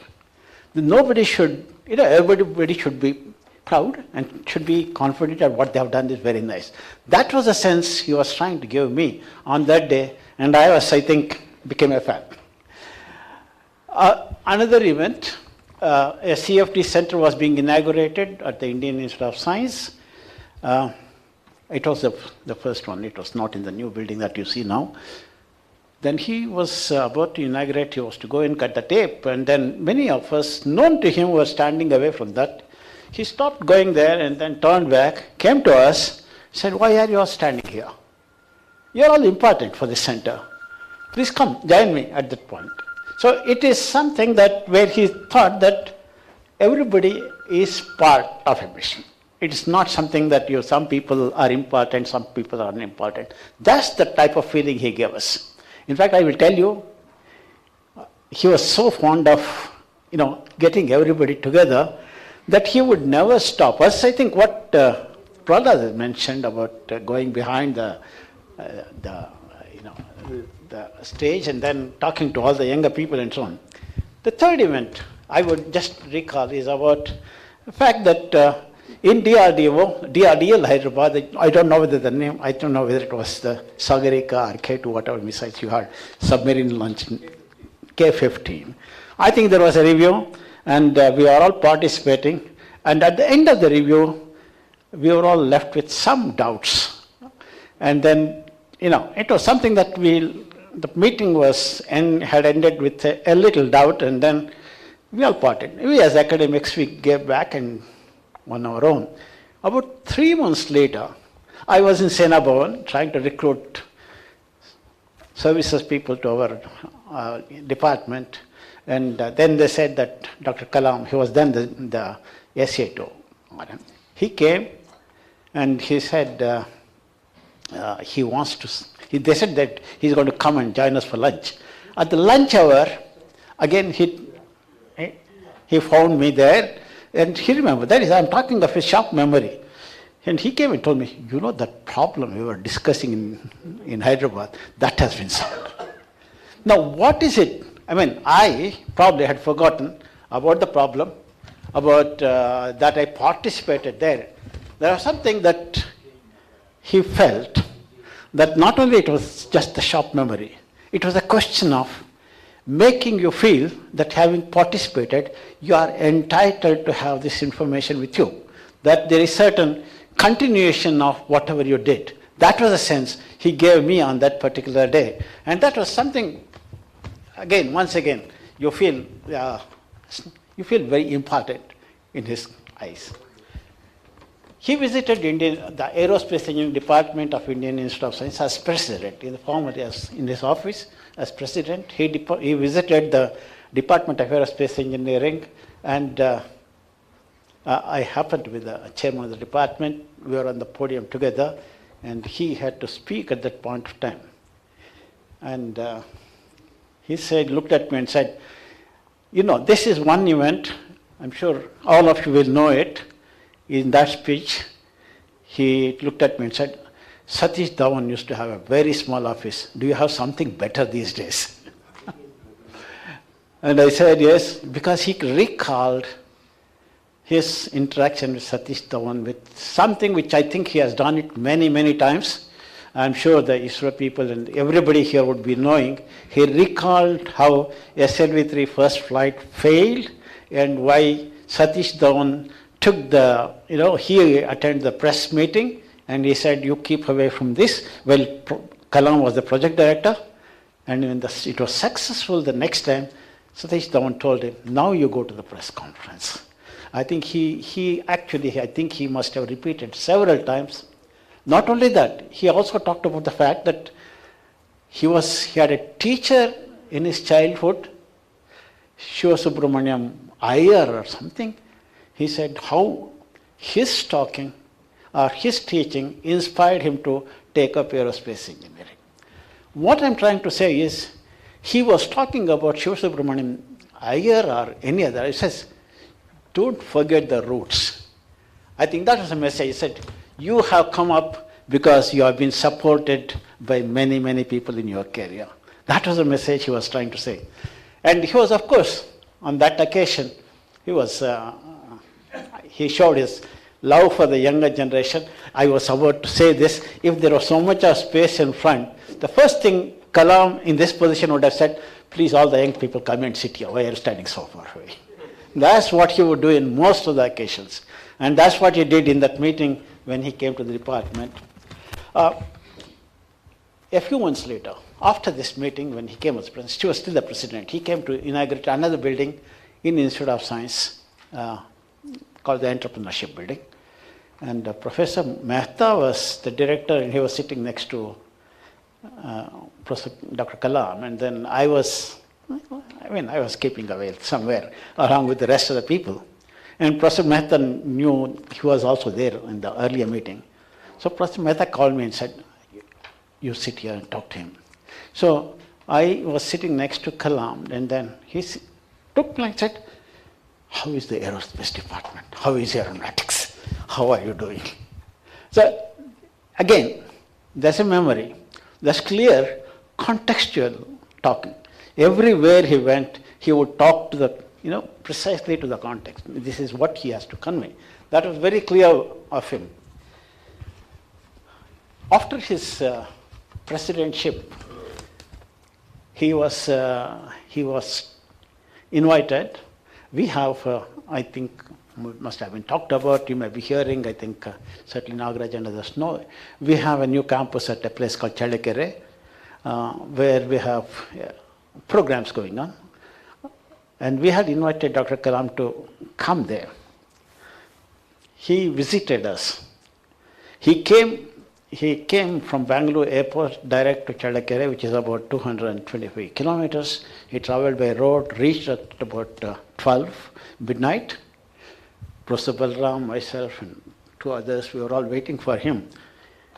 Nobody should, everybody should be proud and should be confident that what they have done is very nice. That was the sense he was trying to give me on that day, and I think, became a fan. Another event, a CFD center was being inaugurated at the Indian Institute of Science. It was the first one. It was not in the new building that you see now. Then he was about to inaugurate. He was to go and cut the tape. And then many of us known to him were standing away from that. He stopped going there and then turned back, came to us, said, why are you all standing here? You're all important for this center. Please come, join me at that point. So it is something that where he thought that everybody is part of a mission. It is not something that some people are important, some people are unimportant. That's the type of feeling he gave us. In fact, I will tell you, he was so fond of, getting everybody together that he would never stop us. I think what Prayoga mentioned about going behind the stage and then talking to all the younger people and so on. The third event I would just recall is about the fact that in DRDO Hyderabad, I don't know whether the name, I don't know whether it was the Sagarika or K2, whatever missiles you had, submarine launch, K-15. I think there was a review and we are all participating, and at the end of the review, we were all left with some doubts. And then, it was something that the meeting had ended with a little doubt, and then we all parted. We as academics, we gave back and on our own. About 3 months later, I was in Sena Bhavan trying to recruit services people to our department, and then they said that Dr. Kalam, he was then the SA2, he came and he said he wants to, they said that he's going to come and join us for lunch. At the lunch hour, again he found me there, and he remembered, that is, I'm talking of his sharp memory. And he came and told me, that problem we were discussing in Hyderabad, that has been solved. Now, what is it? I probably had forgotten about the problem, about that I participated there. There was something that he felt that not only it was just the sharp memory, it was a question of making you feel that having participated, you are entitled to have this information with you, that there is certain continuation of whatever you did. That was a sense he gave me on that particular day. And that was something, once again, you feel very important in his eyes. He visited the Aerospace Engineering Department of Indian Institute of Science as president, in his office as president. He visited the Department of Aerospace Engineering, and I happened to be the chairman of the department. We were on the podium together, and he had to speak at that point of time. And he looked at me and said, this is one event I'm sure all of you will know it. In that speech, he looked at me and said, Satish Dhawan used to have a very small office. Do you have something better these days? And I said, yes, because he recalled his interaction with Satish Dhawan with something which I think he has done it many, many times. I'm sure the ISRO people and everybody here would be knowing. He recalled how SLV-3 first flight failed and why Satish Dhawan took the, he attended the press meeting and he said, you keep away from this. Well, Kalam was the project director, and when it was successful the next time, Satish Dhawan told him, now you go to the press conference. I think he must have repeated several times. Not only that, he also talked about the fact that he had a teacher in his childhood, Subramanyam Iyer or something. He said how his talking or his teaching inspired him to take up aerospace engineering. What I'm trying to say is, he was talking about Subramanyam Iyer or any other. He says, don't forget the roots. I think that was a message. He said, you have come up because you have been supported by many, many people in your career. That was the message he was trying to say. And he was, of course, on that occasion, he showed his love for the younger generation. I was about to say this, if there was so much of space in front, the first thing Kalam in this position would have said, please all the young people come and sit here, why are you standing so far away? That's what he would do in most of the occasions. And that's what he did in that meeting when he came to the department. A few months later, after this meeting, when he came as president, he was still the president, he came to inaugurate another building in the Institute of Science called the Entrepreneurship Building. And Professor Mehta was the director, and he was sitting next to Professor Dr. Kalam. And then I was keeping away somewhere along with the rest of the people. And Professor Mehta knew he was also there in the earlier meeting. So Professor Mehta called me and said, you sit here and talk to him. So I was sitting next to Kalam, and then he took me and said, how is the aerospace department? How is aeronautics? How are you doing? So again, there's a memory. There's clear contextual talking. Everywhere he went, he would talk to the, precisely to the context. This is what he has to convey. That was very clear of him. After his presidentship, he was invited. We have, I think, must have been talked about. You may be hearing, I think, certainly Nagaraj and others know. We have a new campus at a place called Chalakere, where we have programs going on. And we had invited Dr. Kalam to come there. He visited us. He came from Bangalore airport direct to Chalakere, which is about 225 kilometers. He traveled by road, reached at about 12 midnight. Professor Balram, myself, and two others, we were all waiting for him.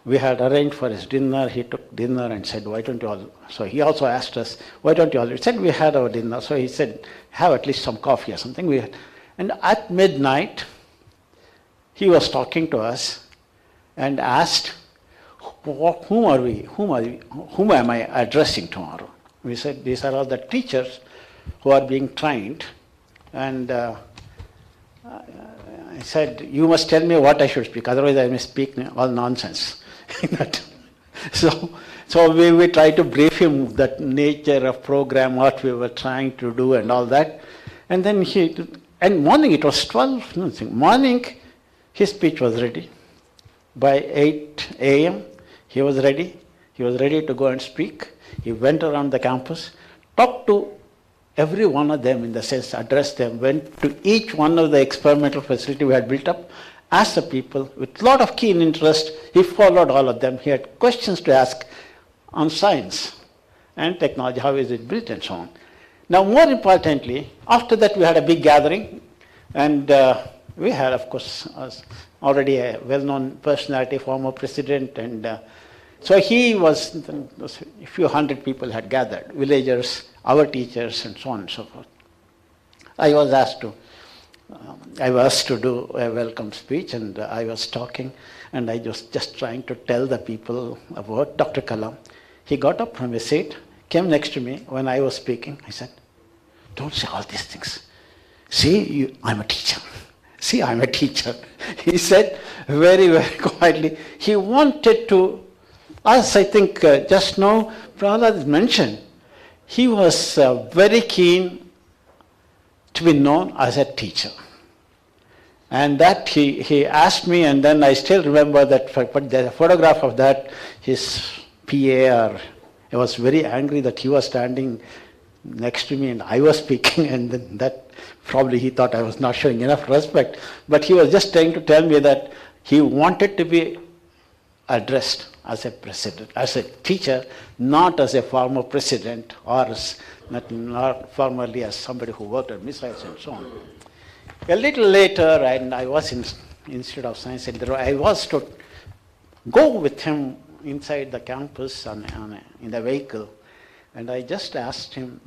We had arranged for his dinner. He took dinner and said, why don't you all? So he also asked us, why don't you all? We said, we had our dinner. So he said, have at least some coffee or something. And at midnight, he was talking to us and asked, whom am I addressing tomorrow? We said, these are all the teachers who are being trained. And I said, you must tell me what I should speak, otherwise I may speak all nonsense. So we tried to brief him that nature of program, what we were trying to do and all that. And then morning, it was 12, morning, his speech was ready. By 8 a.m., he was ready. He was ready to go and speak. He went around the campus, talked to every one of them, in the sense, addressed them, went to each one of the experimental facility we had built up, asked the people with a lot of keen interest. He followed all of them. He had questions to ask on science and technology, how is it built and so on. Now, more importantly, after that we had a big gathering, and we had, of course, already a well-known personality, former president, and so he was, a few hundred people had gathered, villagers, our teachers, and so on and so forth. I was asked to I was to do a welcome speech, and I was talking, and I was just trying to tell the people about Dr. Kalam. He got up from his seat, came next to me when I was speaking. I said, "Don't say all these things. See, I'm a teacher. See, I'm a teacher." He said very, very quietly. He wanted to, as I think just now Prahlad mentioned, he was very keen to be known as a teacher. And that he asked me, and then I still remember that, but there's a photograph of that, his PA, I was very angry that he was standing next to me and I was speaking, and then that probably he thought I was not showing enough respect. But he was just trying to tell me that he wanted to be addressed as a president, as a teacher, not as a former president or as, not formerly as somebody who worked on missiles and so on. A little later, and I was in Institute of Science, and I was to go with him inside the campus in the vehicle, and I just asked him,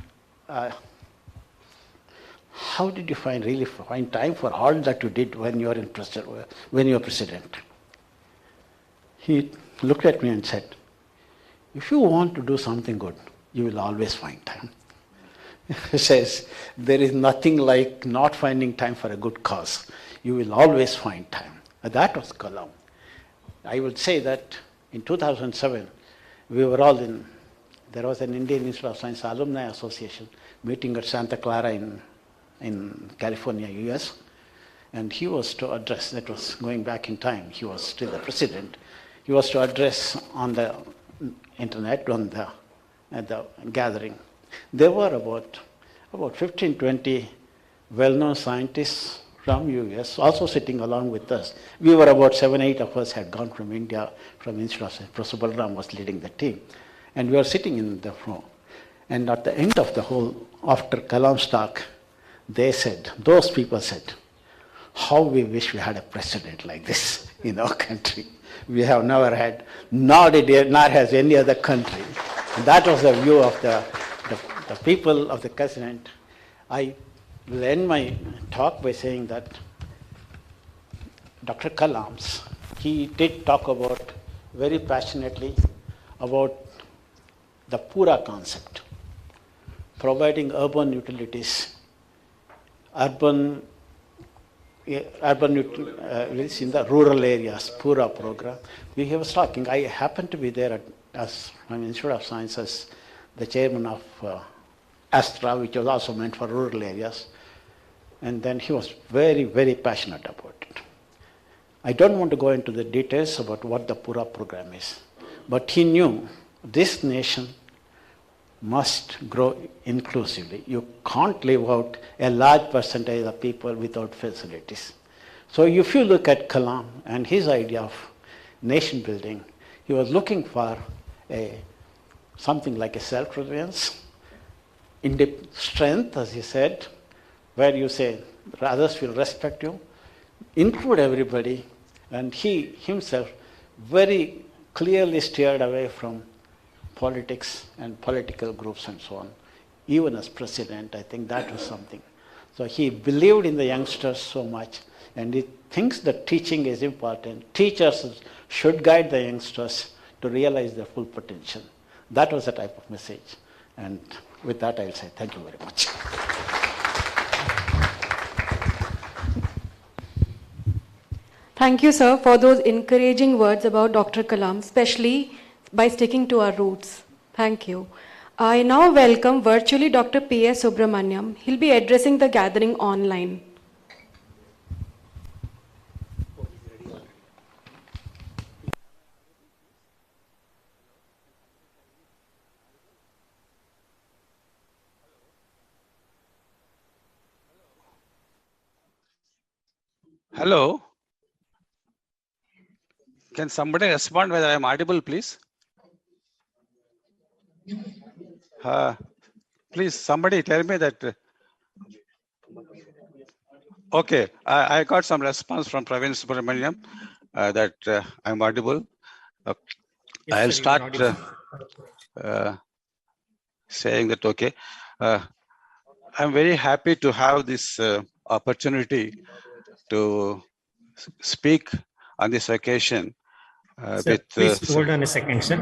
how did you really find time for all that you did when you were president? He looked at me and said, "If you want to do something good, you will always find time." He says, there is nothing like not finding time for a good cause. You will always find time. That was Kalam. I would say that in 2007, we were all there was an Indian Institute of Science Alumni Association meeting at Santa Clara in California, US. And he was to address, that was going back in time, he was still the president. He was to address on the internet, at the gathering. There were about 15, 20 well-known scientists from US also sitting along with us. We were about 7, 8 of us had gone from India, from Institute of Science. Professor Subramanyam was leading the team. And we were sitting in the front. And at the end of the whole, after Kalam's talk, those people said, how we wish we had a president like this in our country. We have never had, nor has any other country. And that was the view of the people of the president. I will end my talk by saying that Dr. Kalam's, he did talk about very passionately about the Pura concept, providing urban utilities, urban utilities in the rural areas, Pura program. We was talking, I happened to be there as Institute of Science as the chairman of Astra, which was also meant for rural areas. And then he was very, very passionate about it. I don't want to go into the details about what the Pura program is, but he knew this nation must grow inclusively. You can't leave out a large percentage of people without facilities. So if you look at Kalam and his idea of nation building, he was looking for something like a self-reliance, strength, as he said, where you say others will respect you, include everybody, and he himself very clearly steered away from politics and political groups and so on. Even as president, I think that was something. So he believed in the youngsters so much, and he thinks that teaching is important. Teachers should guide the youngsters to realize their full potential. That was the type of message. And with that, I will say thank you very much. Thank you, sir, for those encouraging words about Dr. Kalam, especially by sticking to our roots. Thank you. I now welcome virtually Dr. P.S. Subramanyam. He'll be addressing the gathering online. Hello. Can somebody respond whether I am audible, please? Please, somebody tell me that. Okay, I got some response from Praveen Subramanyam that I'm audible. Yes, I'll sir, start saying that, okay. I'm very happy to have this opportunity to speak on this occasion Sir, please hold on a second, sir.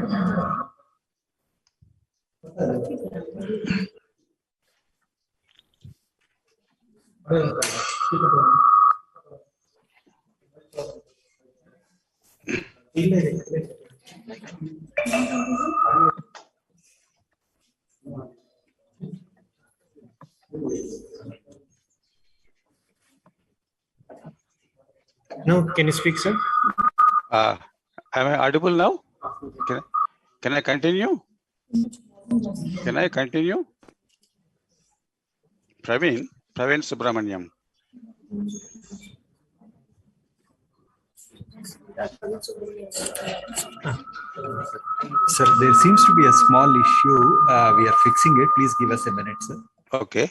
No, can you speak, sir? Am I audible now? Can I continue? Can I continue? Praveen Subramanyam. Sir, there seems to be a small issue. We are fixing it. Please give us a minute, sir. Okay.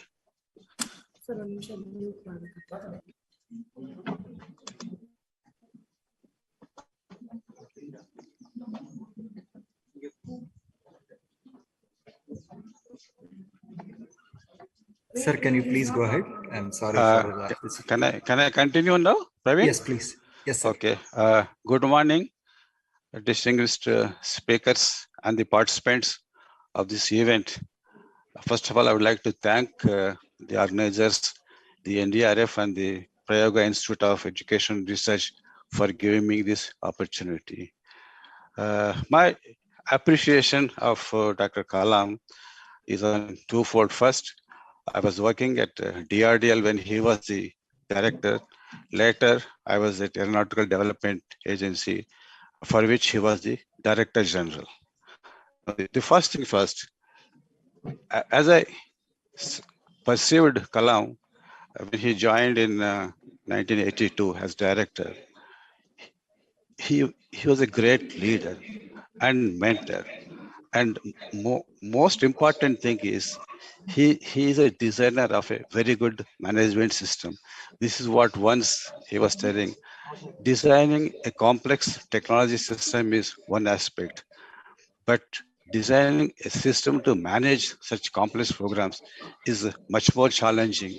Sir, can you please go ahead? I'm sorry for this. Can I continue now, Praveen? Yes, please. Yes, sir. Okay. Good morning, distinguished speakers and the participants of this event. First of all, I would like to thank the organizers, the NDRF and the Prayoga Institute of Education and Research for giving me this opportunity. My appreciation of Dr. Kalam is on twofold. First, I was working at DRDO when he was the director. Later, I was at Aeronautical Development Agency, for which he was the Director General. The first thing first, as I perceived Kalam when he joined in 1982 as director, he was a great leader and mentor. And most important thing is, he is a designer of a very good management system. This is what once he was telling. Designing a complex technology system is one aspect, but designing a system to manage such complex programs is much more challenging,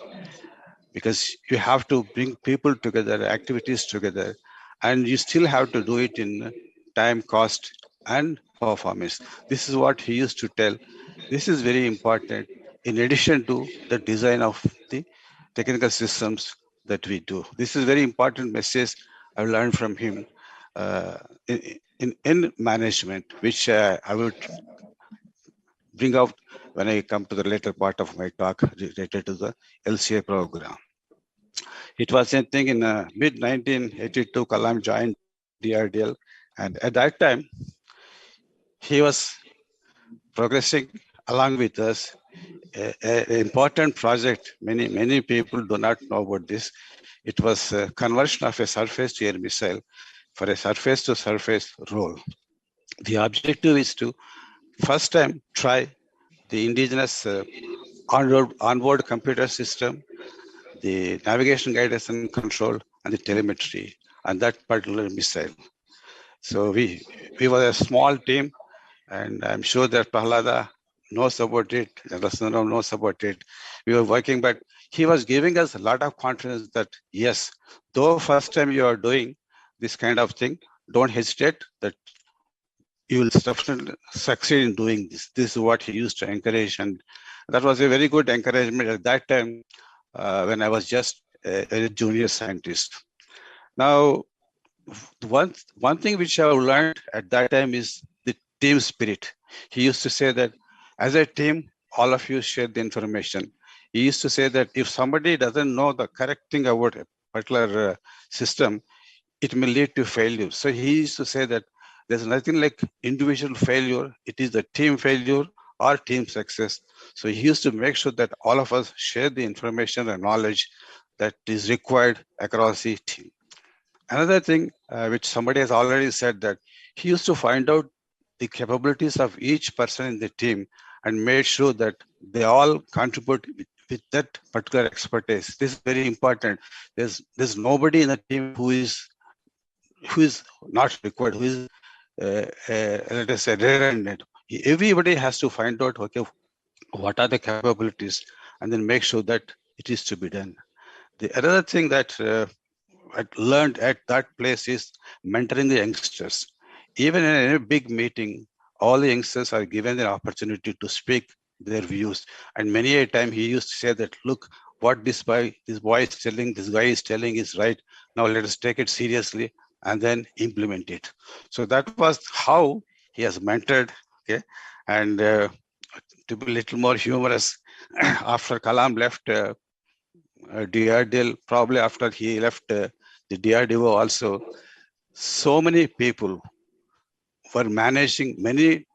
because you have to bring people together, activities together, and you still have to do it in time, cost, and performance. This is what he used to tell. This is very important in addition to the design of the technical systems that we do. This is very important message I learned from him in management, which I would bring out when I come to the later part of my talk related to the LCA program. It was something in mid-1982, Kalam joined DRDO, and at that time, he was progressing along with us. An important project, many people do not know about this. It was a conversion of a surface-to-air missile for a surface-to-surface role. The objective is to first time try the indigenous onboard computer system, the navigation, guidance and control, and the telemetry on that particular missile. So we were a small team, and I'm sure that Prahlada knows about it, Sundaram knows about it. We were working, but he was giving us a lot of confidence that, yes, though first time you are doing this kind of thing, don't hesitate, that you will definitely succeed in doing this. This is what he used to encourage, and that was a very good encouragement at that time when I was just a junior scientist. Now, one thing which I learned at that time is the team spirit. He used to say that as a team, all of you share the information. He used to say that if somebody doesn't know the correct thing about a particular system, it may lead to failure. So he used to say that there's nothing like individual failure. It is the team failure or team success. So he used to make sure that all of us share the information and knowledge that is required across the team. Another thing which somebody has already said, that he used to find out the capabilities of each person in the team and made sure that they all contribute with that particular expertise. This is very important. There's nobody in the team who is not required, who is let us say redundant. Everybody has to find out, okay, what are the capabilities, and then make sure that it is to be done. The another thing that I learned at that place is mentoring the youngsters. Even in a big meeting, all the youngsters are given the opportunity to speak their views. And many a time he used to say that, look, what this boy is telling, this guy is telling is right. Now let us take it seriously and then implement it. So that was how he has mentored. Okay, and to be a little more humorous, after Kalam left DRDL, probably after he left the DRDO also, so many people were managing many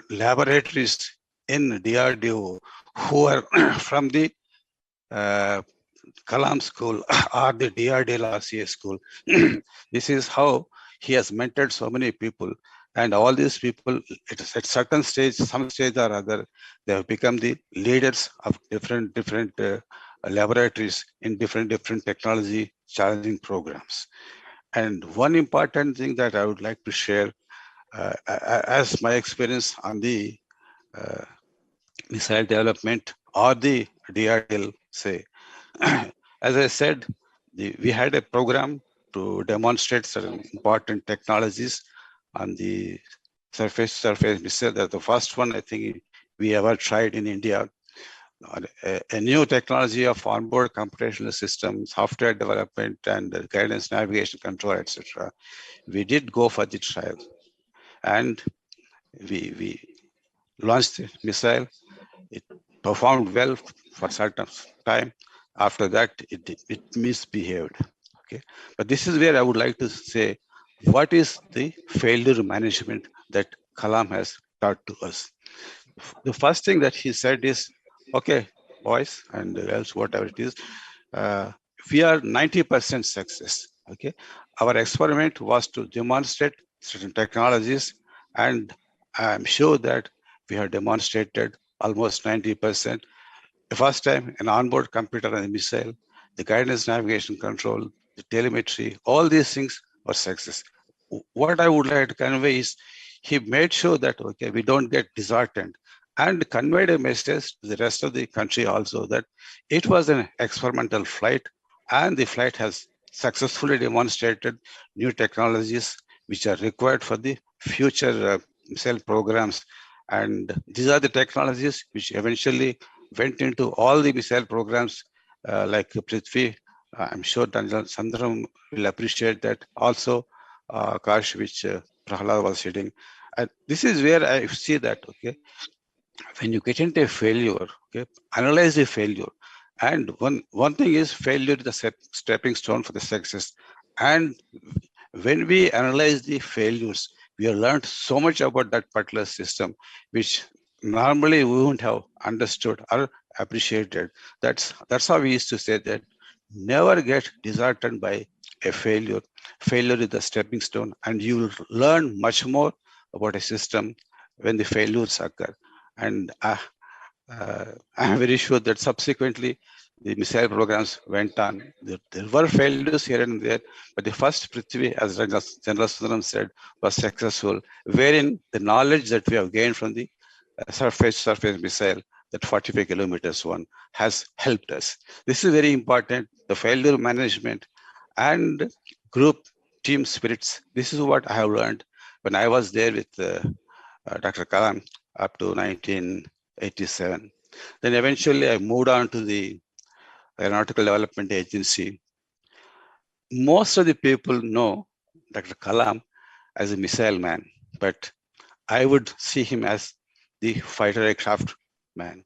laboratories in DRDO who are from the Kalam school or the DRDL RCA school. This is how he has mentored so many people. And all these people, at certain stage, some stage or other, they have become the leaders of different laboratories in different technology challenging programs. And one important thing that I would like to share as my experience on the missile development or the DRDL, say, as I said, we had a program to demonstrate certain important technologies on the surface missile. That's the first one I think we ever tried in India. A new technology of onboard computational systems, software development, and guidance, navigation, control, etc. We did go for the trial, and we launched the missile. It performed well for certain time. After that, it misbehaved. Okay, but this is where I would like to say, what is the failure management that Kalam has taught to us? The first thing that he said is, okay, boys and girls, whatever it is, we are 90% success. Okay, our experiment was to demonstrate certain technologies, and I'm sure that we have demonstrated almost 90%. The first time, an onboard computer and a missile, the guidance, navigation, control, the telemetry, all these things were success. What I would like to convey is, he made sure that, okay, we don't get disheartened, and conveyed a message to the rest of the country also that it was an experimental flight, and the flight has successfully demonstrated new technologies which are required for the future missile programs. And these are the technologies which eventually went into all the missile programs like Prithvi. I'm sure Daniel Sundaram will appreciate that. Also, Kash, which Prahlad was hitting. And this is where I see that, okay, when you get into a failure, okay, analyze the failure. And one thing is, failure is the stepping stone for the success. And when we analyze the failures, we have learned so much about that particular system, which normally we wouldn't have understood or appreciated. That's how we used to say that never get disheartened by a failure. Failure is the stepping stone, and you will learn much more about a system when the failures occur. And I'm very sure that subsequently the missile programs went on. There were failures here and there, but the first Prithvi, as General Sundaram said, was successful, wherein the knowledge that we have gained from the surface missile, that 45 kilometers one, has helped us. This is very important. The failure management and group team spirits. This is what I have learned when I was there with Dr. Kalam up to 1987. Then eventually I moved on to the Aeronautical Development Agency. Most of the people know Dr. Kalam as a missile man, but I would see him as the fighter aircraft man.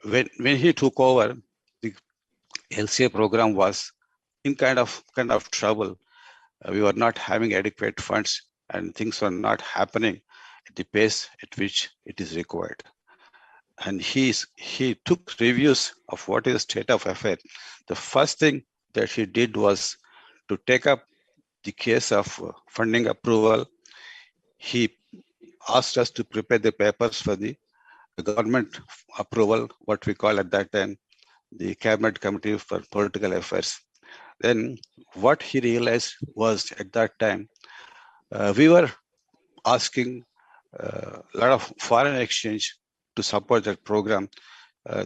When he took over, the LCA program was in kind of trouble. We were not having adequate funds, and things were not happening at the pace at which it is required. And he took reviews of what is the state of affairs. The first thing that he did was to take up the case of funding approval. He asked us to prepare the papers for the government approval, what we call at that time the Cabinet Committee for Political Affairs. Then what he realized was, at that time, we were asking a lot of foreign exchange to support that program,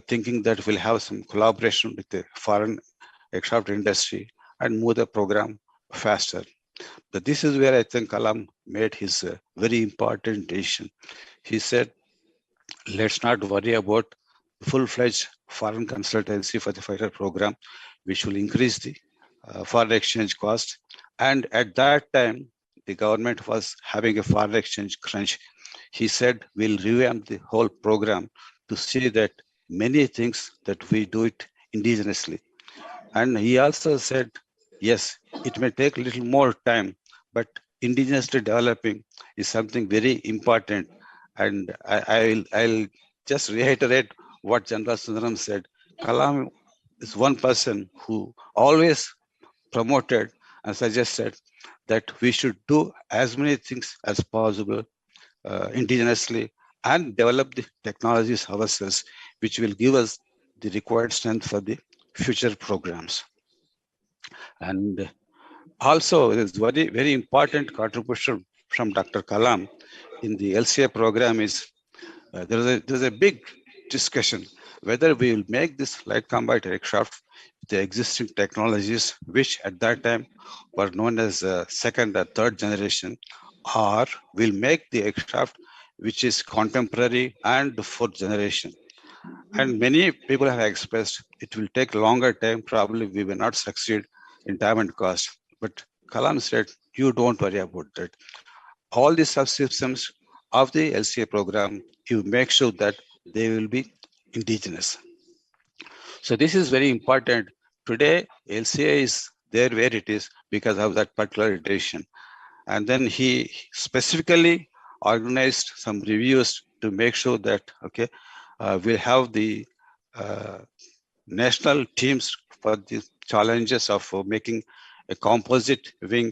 thinking that we'll have some collaboration with the foreign aircraft industry and move the program faster. But this is where I think Kalam made his very important decision. He said, let's not worry about full-fledged foreign consultancy for the fighter program, which will increase the foreign exchange cost. And at that time, the government was having a foreign exchange crunch. He said, we'll revamp the whole program to see that many things that we do it indigenously. And he also said, yes, it may take a little more time, but indigenously developing is something very important. And I'll just reiterate what General Sundaram said. Kalam is one person who always promoted and suggested that we should do as many things as possible indigenously and develop the technologies ourselves, which will give us the required strength for the future programs. And also, there's very, very important contribution from Dr. Kalam in the LCA program is there's a big discussion whether we will make this light combat aircraft with the existing technologies, which at that time were known as second or third generation, or we'll make the aircraft which is contemporary and fourth generation. And many people have expressed it will take longer time, probably we will not succeed in time and cost. But Kalam said, you don't worry about that. All the subsystems of the LCA program, you make sure that they will be indigenous. So this is very important. Today, LCA is there where it is because of that particular edition. And then he specifically organized some reviews to make sure that, okay, we'll have the national teams for the challenges of making a composite wing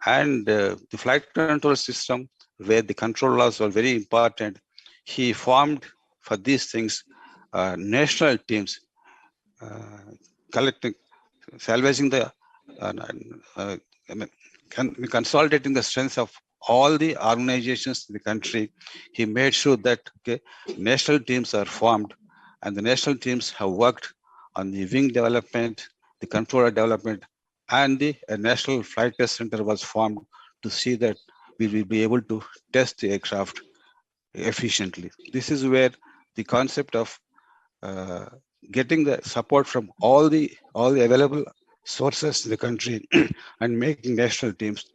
and the flight control system where the control laws were very important. He formed for these things national teams, collecting, salvaging the, consolidating the strengths of all the organizations in the country. He made sure that national teams are formed, and the national teams have worked on the wing development, the controller development, and the National Flight Test Center was formed to see that we will be able to test the aircraft efficiently. This is where the concept of getting the support from all the available sources in the country and making national teams.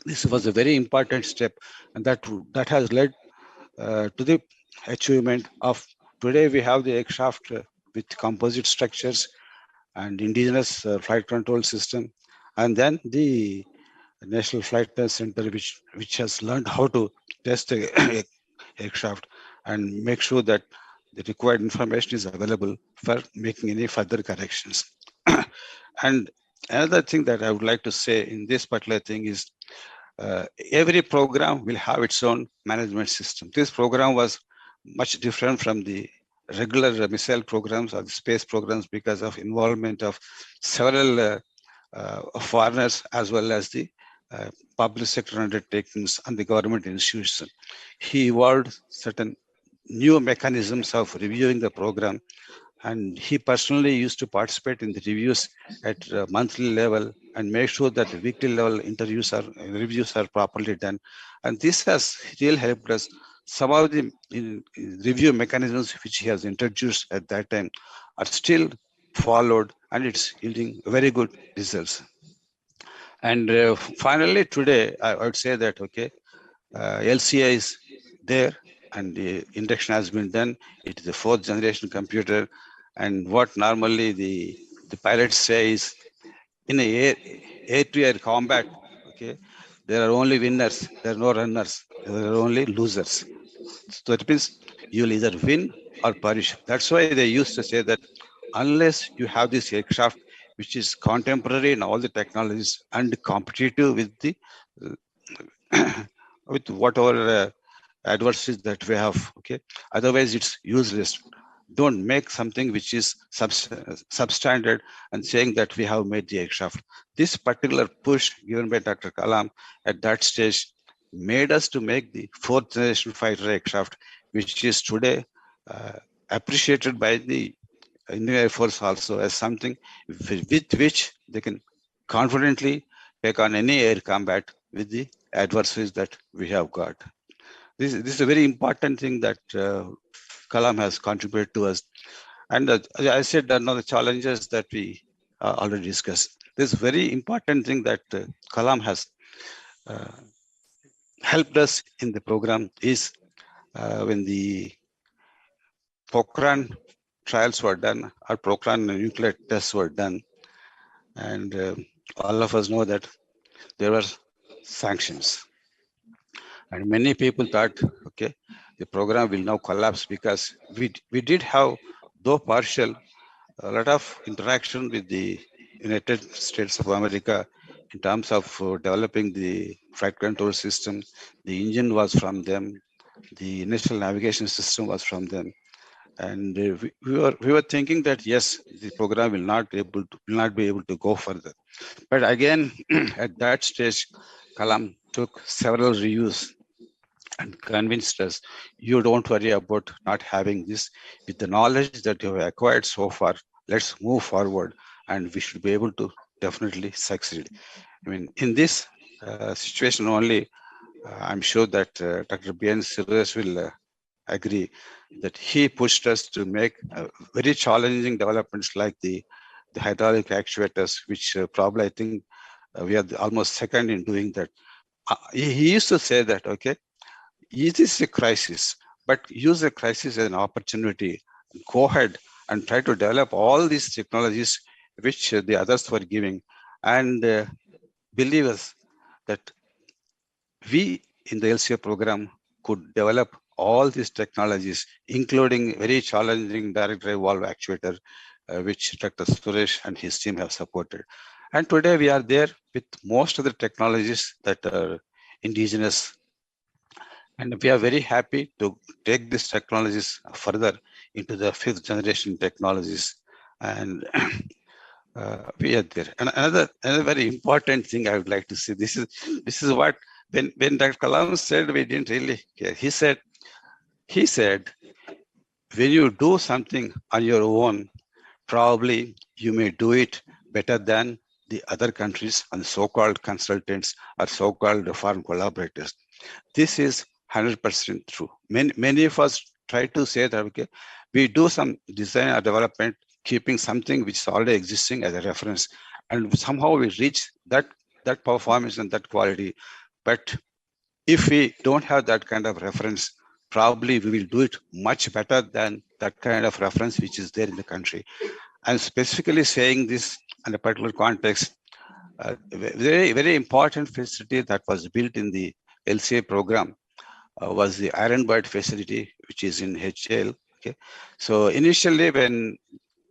This was a very important step, and that has led to the achievement of today. We have the aircraft with composite structures and indigenous flight control system, and then the National Flight Test Center, which has learned how to test the aircraft and make sure that the required information is available for making any further corrections. And another thing that I would like to say in this particular thing is every program will have its own management system. This program was much different from the regular missile programs or the space programs because of involvement of several foreigners as well as the public sector undertakings and the government institutions. He evolved certain new mechanisms of reviewing the program, and he personally used to participate in the reviews at monthly level and make sure that the weekly level reviews are properly done. And this has really helped us. Some of the review mechanisms which he has introduced at that time are still followed, and it's yielding very good results. And finally, today, I would say that, okay, LCA is there and the induction has been done. It is a fourth generation computer. And what normally the pilots say is, in a air-to-air combat, okay, there are only winners, there are no runners, there are only losers. So it means you'll either win or perish. That's why they used to say that unless you have this aircraft which is contemporary in all the technologies and competitive with the with whatever adversities that we have, okay, otherwise it's useless. Don't make something which is substandard and saying that we have made the aircraft. This particular push given by Dr. Kalam at that stage made us to make the fourth generation fighter aircraft, which is today appreciated by the Indian Air Force also as something with which they can confidently take on any air combat with the adversaries that we have got. This is a very important thing that Kalam has contributed to us. And I said that the challenges that we already discussed. This very important thing that Kalam has helped us in the program is when the Pokhran trials were done, or Pokhran nuclear tests were done, and all of us know that there were sanctions. And many people thought, okay, the program will now collapse because we did have, though partial, a lot of interaction with the United States of America in terms of developing the flight control system. The engine was from them. The initial navigation system was from them. And we were thinking that yes, the program will not be able to go further. But again, at that stage, Kalam took several reviews and convinced us, you don't worry about not having this. With the knowledge that you have acquired so far, let's move forward and we should be able to definitely succeed. I mean, in this situation only, I'm sure that Dr. B.N. Suresh will agree that he pushed us to make very challenging developments like the hydraulic actuators, which probably I think we are almost second in doing that. He used to say that, okay, it is a crisis, but use a crisis as an opportunity. Go ahead and try to develop all these technologies which the others were giving. And believe us that we in the LCA program could develop all these technologies, including very challenging direct drive valve actuator, which Dr. Suresh and his team have supported. And today we are there with most of the technologies that are indigenous. And we are very happy to take these technologies further into the 5th generation technologies. And we are there. And another very important thing I would like to say, this is what, when Dr. Kalam said we didn't really care, he said, when you do something on your own, probably you may do it better than the other countries and so-called consultants or so-called foreign collaborators. This is 100% true. Many of us try to say that, okay, we do some design or development, keeping something which is already existing as a reference, and somehow we reach that performance and that quality. But if we don't have that kind of reference, probably we will do it much better than that kind of reference which is there in the country. I'm specifically saying this in a particular context. Very important facility that was built in the LCA program was the Iron Bird facility, which is in HL. Okay, so initially when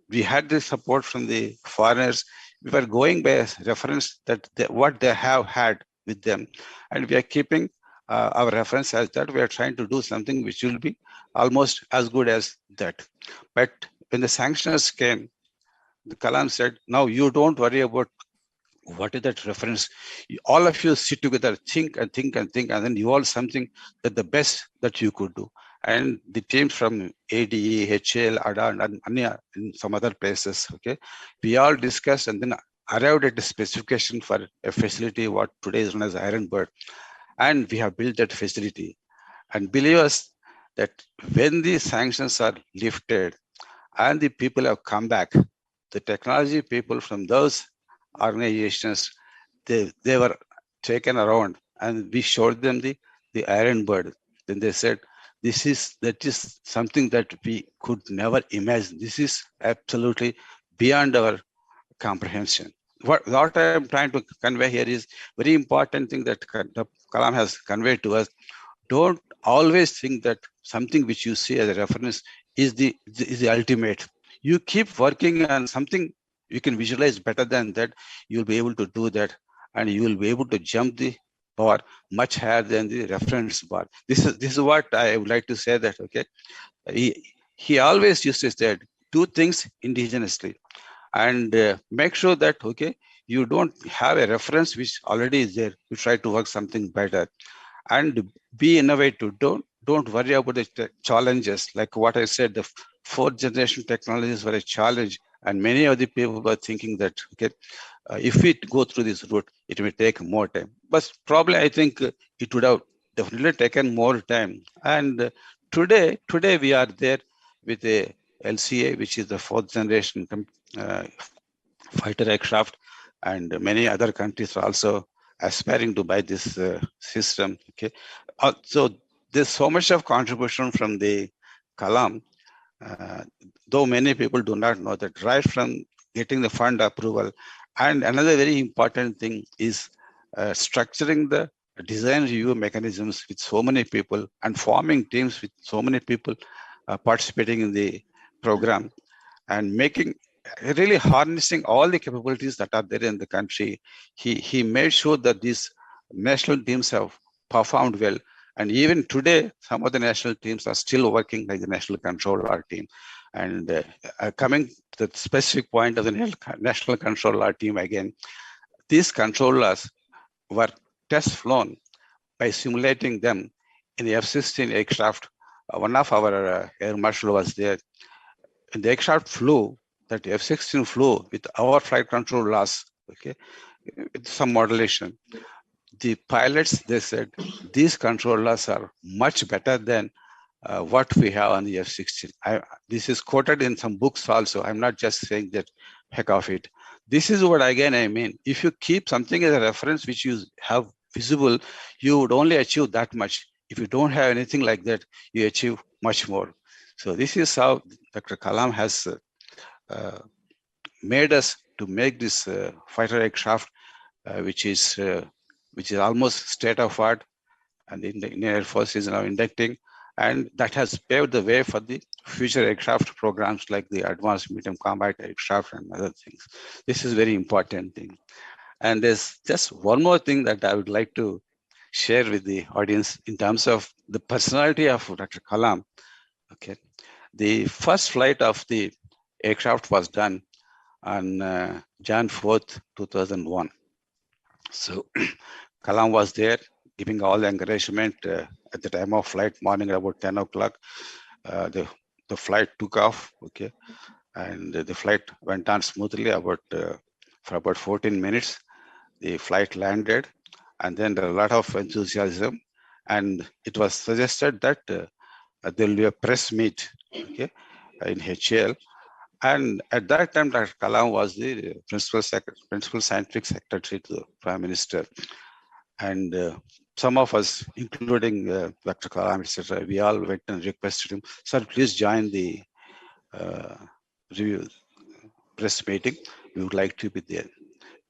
we had the support from the foreigners, we were going by a reference that what they have had with them, and we are keeping our reference as that. We are trying to do something which will be almost as good as that. But when the sanctions came, the Kalam said, now you don't worry about what is that reference. All of you sit together, think and think and think, and then evolve something that the best that you could do. And the teams from ADE, HL, ADA, and some other places, okay, we all discussed and then arrived at the specification for a facility what today is known as Iron Bird. And we have built that facility. And believe us that when the sanctions are lifted and the people have come back, the technology people from those organizations, they were taken around and we showed them the Iron Bird. Then they said, that is something that we could never imagine. This is absolutely beyond our comprehension. What I am trying to convey here is very important thing that Kalam has conveyed to us. Don't always think that something which you see as a reference is the ultimate. You keep working on something you can visualize better than that. You'll be able to do that, and you will be able to jump the bar much higher than the reference bar. This is what I would like to say, that okay, he always used to say, do things indigenously and make sure that okay, you don't have a reference which already is there. You try to work something better and be innovative. Don't worry about the challenges, like what I said, the fourth generation technologies were a challenge, and many of the people were thinking that, okay, if we go through this route, it may take more time. But probably I think it would have definitely taken more time. And today we are there with a LCA, which is the fourth generation fighter aircraft, and many other countries are also aspiring to buy this system. Okay, so there's so much of contribution from the Kalam, though many people do not know that, right from getting the fund approval. And another very important thing is structuring the design review mechanisms with so many people and forming teams with so many people participating in the program, and making really harnessing all the capabilities that are there in the country. He made sure that these national teams have performed well. And even today, some of the national teams are still working like the national control team. And coming to the specific point of the national control team again, these controllers were test flown by simulating them in the F-16 aircraft. One of our air marshal was there. And the aircraft flew, that F-16 flew with our flight control laws, okay, with some modulation. The pilots, they said, these controllers are much better than what we have on the F-16. This is quoted in some books also. I'm not just saying that, heck of it. This is what, again, I mean. If you keep something as a reference which you have visible, you would only achieve that much. If you don't have anything like that, you achieve much more. So this is how Dr. Kalam has made us to make this fighter aircraft, which is almost state of art, and the Indian Air Force is now inducting, and that has paved the way for the future aircraft programs like the Advanced Medium Combat Aircraft and other things. This is a very important thing. And there's just one more thing that I would like to share with the audience in terms of the personality of Dr. Kalam. Okay, the first flight of the aircraft was done on Jan 4th, 2001. So Kalam was there giving all the encouragement at the time of flight, morning about 10 o'clock. The flight took off, okay, and the flight went on smoothly for about 14 minutes. The flight landed, and then there was a lot of enthusiasm, and it was suggested that there will be a press meet, okay, in HAL. And at that time, Dr. Kalam was the principal scientific secretary to the Prime Minister. And some of us, including Dr. Kalam, etc., we all went and requested him, sir, please join the review press meeting. We would like to be there.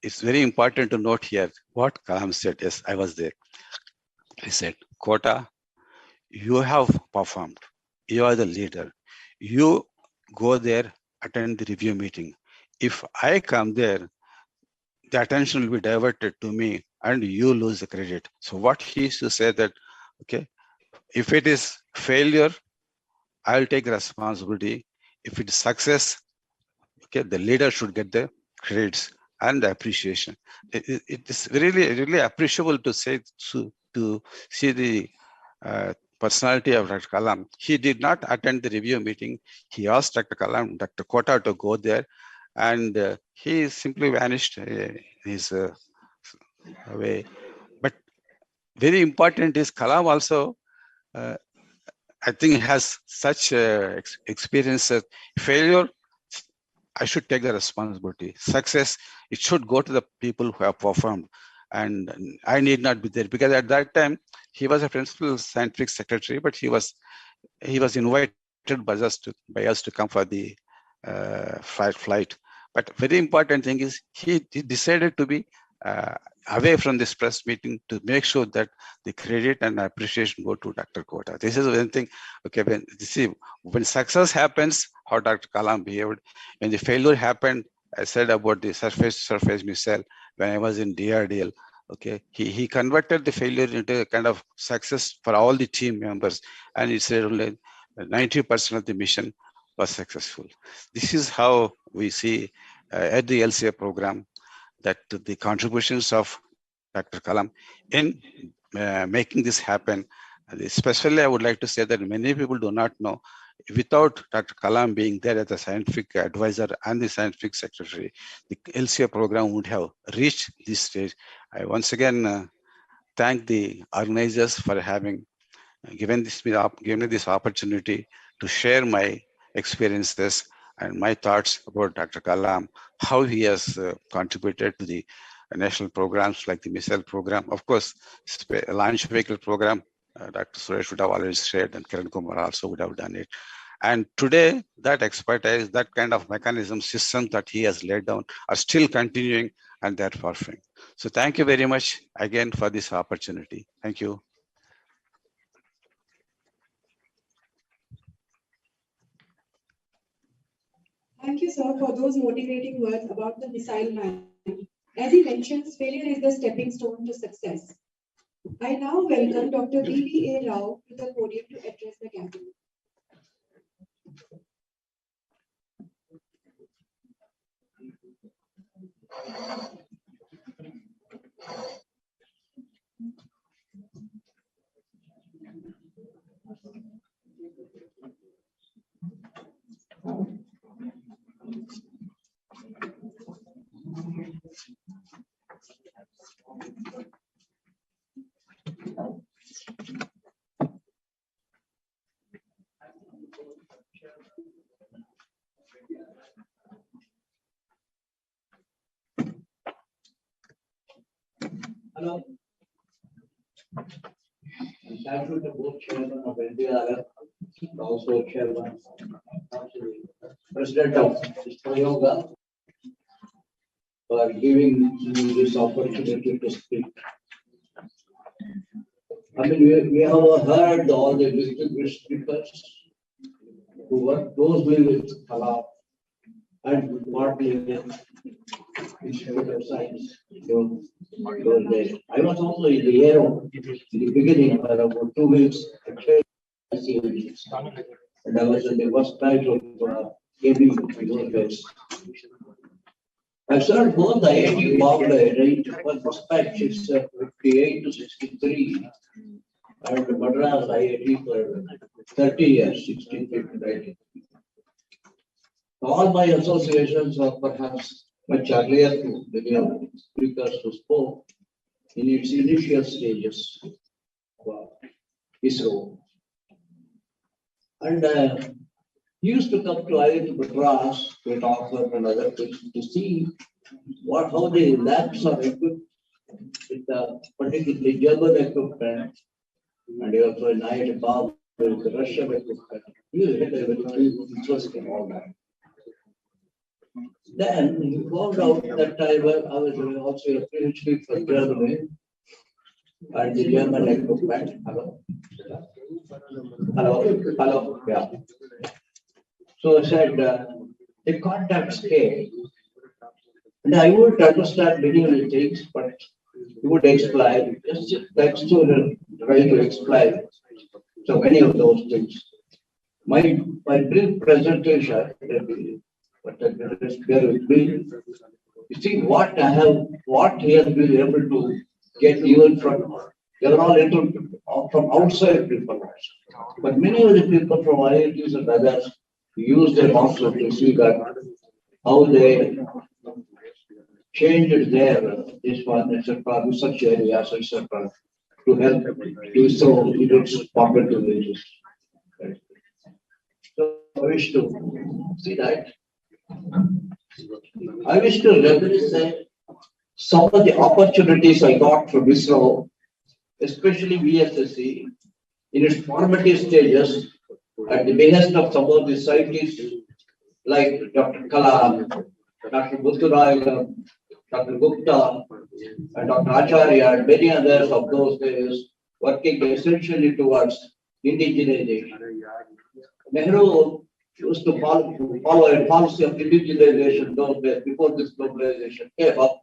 It's very important to note here what Kalam said. Yes, I was there. He said, Kota, you have performed. You are the leader. You go there, attend the review meeting. If I come there, the attention will be diverted to me and you lose the credit. So what he used to say that, okay, if it is failure, I'll take the responsibility. If it is success, okay, the leader should get the credits and the appreciation. It is really, really appreciable to say, to see the personality of Dr. Kalam. He did not attend the review meeting. He asked Dr. Kalam, Dr. Kota to go there, and he simply vanished in his way. But very important is Kalam also, I think, has such experience that failure, I should take the responsibility. Success, it should go to the people who have performed. And I need not be there, because at that time, he was a principal scientific secretary, but he was invited by us to come for the flight. But very important thing is he decided to be away from this press meeting to make sure that the credit and appreciation go to Dr. Kota. This is one thing. Okay, when success happens, how Dr. Kalam behaved. When the failure happened, I said about the surface missile when I was in DRDO. Okay, he converted the failure into a kind of success for all the team members, and he said only 90% of the mission was successful. This is how we see at the LCA program that the contributions of Dr. Kalam in making this happen. Especially, I would like to say that many people do not know without Dr. Kalam being there as the scientific advisor and the scientific secretary, the LCA program would have reached this stage. I once again thank the organizers for having given me this opportunity to share my experiences and my thoughts about Dr. Kalam, how he has contributed to the national programs like the missile program. Of course, launch vehicle program, Dr. Suresh would have already shared, and Kiran Kumar also would have done it. And today, that expertise, that kind of mechanism, system that he has laid down are still continuing, and they're perfect. So thank you very much again for this opportunity. Thank you. Thank you, sir, for those motivating words about the missile man. As he mentions, failure is the stepping stone to success. I now welcome Dr. V.V.A. Rao to the podium to address the gathering. Hello. Thank you to both chairman of NDRF, also chairman, president of Prayoga, for giving me this opportunity to speak. I mean, we have heard all the distinguished speakers who work closely with Kalam and partly with Institute of Science. I was also in the Aero in the beginning for about 2 weeks. And I was in the first batch of KB. I've served both the IIT Bombay, right? First batch is 58 to 63, and Madras IIT for 30 years, 63 to 90. All my associations are perhaps much earlier to many of the speakers who spoke in its initial stages of ISRO. And used to come to IIT Madras to talk and other things to see how the labs are equipped with particularly German equipment, and also in IIT Bombay with the Russian equipment. You had a very interest in all that. Then he found out that I was also a PhD for Germany and the German equipment. Hello? Hello? Yeah. So I said, the contacts came. And I would understand many of the things, but he would explain, just text to try to explain so many of those things. My brief presentation, but bear with me. You see what he has been able to get even from, they're all from outside people also. But many of the people from IITs and others use them also to see that how they changed their this one, etc., research areas, etc., to help ISRO in its opportunities. So I wish to see that. I wish to represent some of the opportunities I got from ISRO, especially VSSC, in its formative stages, at the behest of some of the scientists like Dr. Kalam, Dr. Buddhuraya, Dr. Gupta, and Dr. Acharya, and many others of those days, working essentially towards indigenization. Nehru used to follow a policy of indigenization those days before this globalization came up.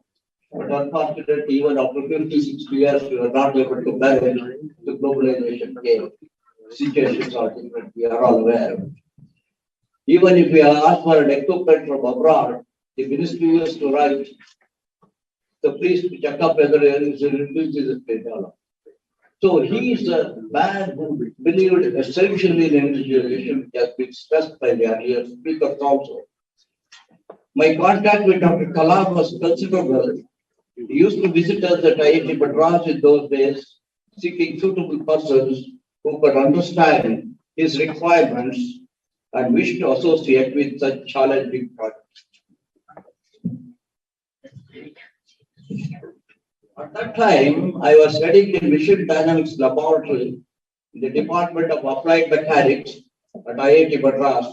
But unfortunately, even after 50, 60 years, we were not able to manage the globalization came. Situations are different, we are all aware. Even if we ask for an equipment from abroad, the ministry used to write, so please check up whether there is a developed. So he is a man who believed essentially in individuation, which has been stressed by the earlier speakers also. My contact with Dr. Kalam was considerable. He used to visit us at IIT Madras in those days, seeking suitable persons who could understand his requirements and wish to associate with such challenging projects. At that time, I was studying in Mission Dynamics Laboratory in the Department of Applied Mechanics at IIT Madras,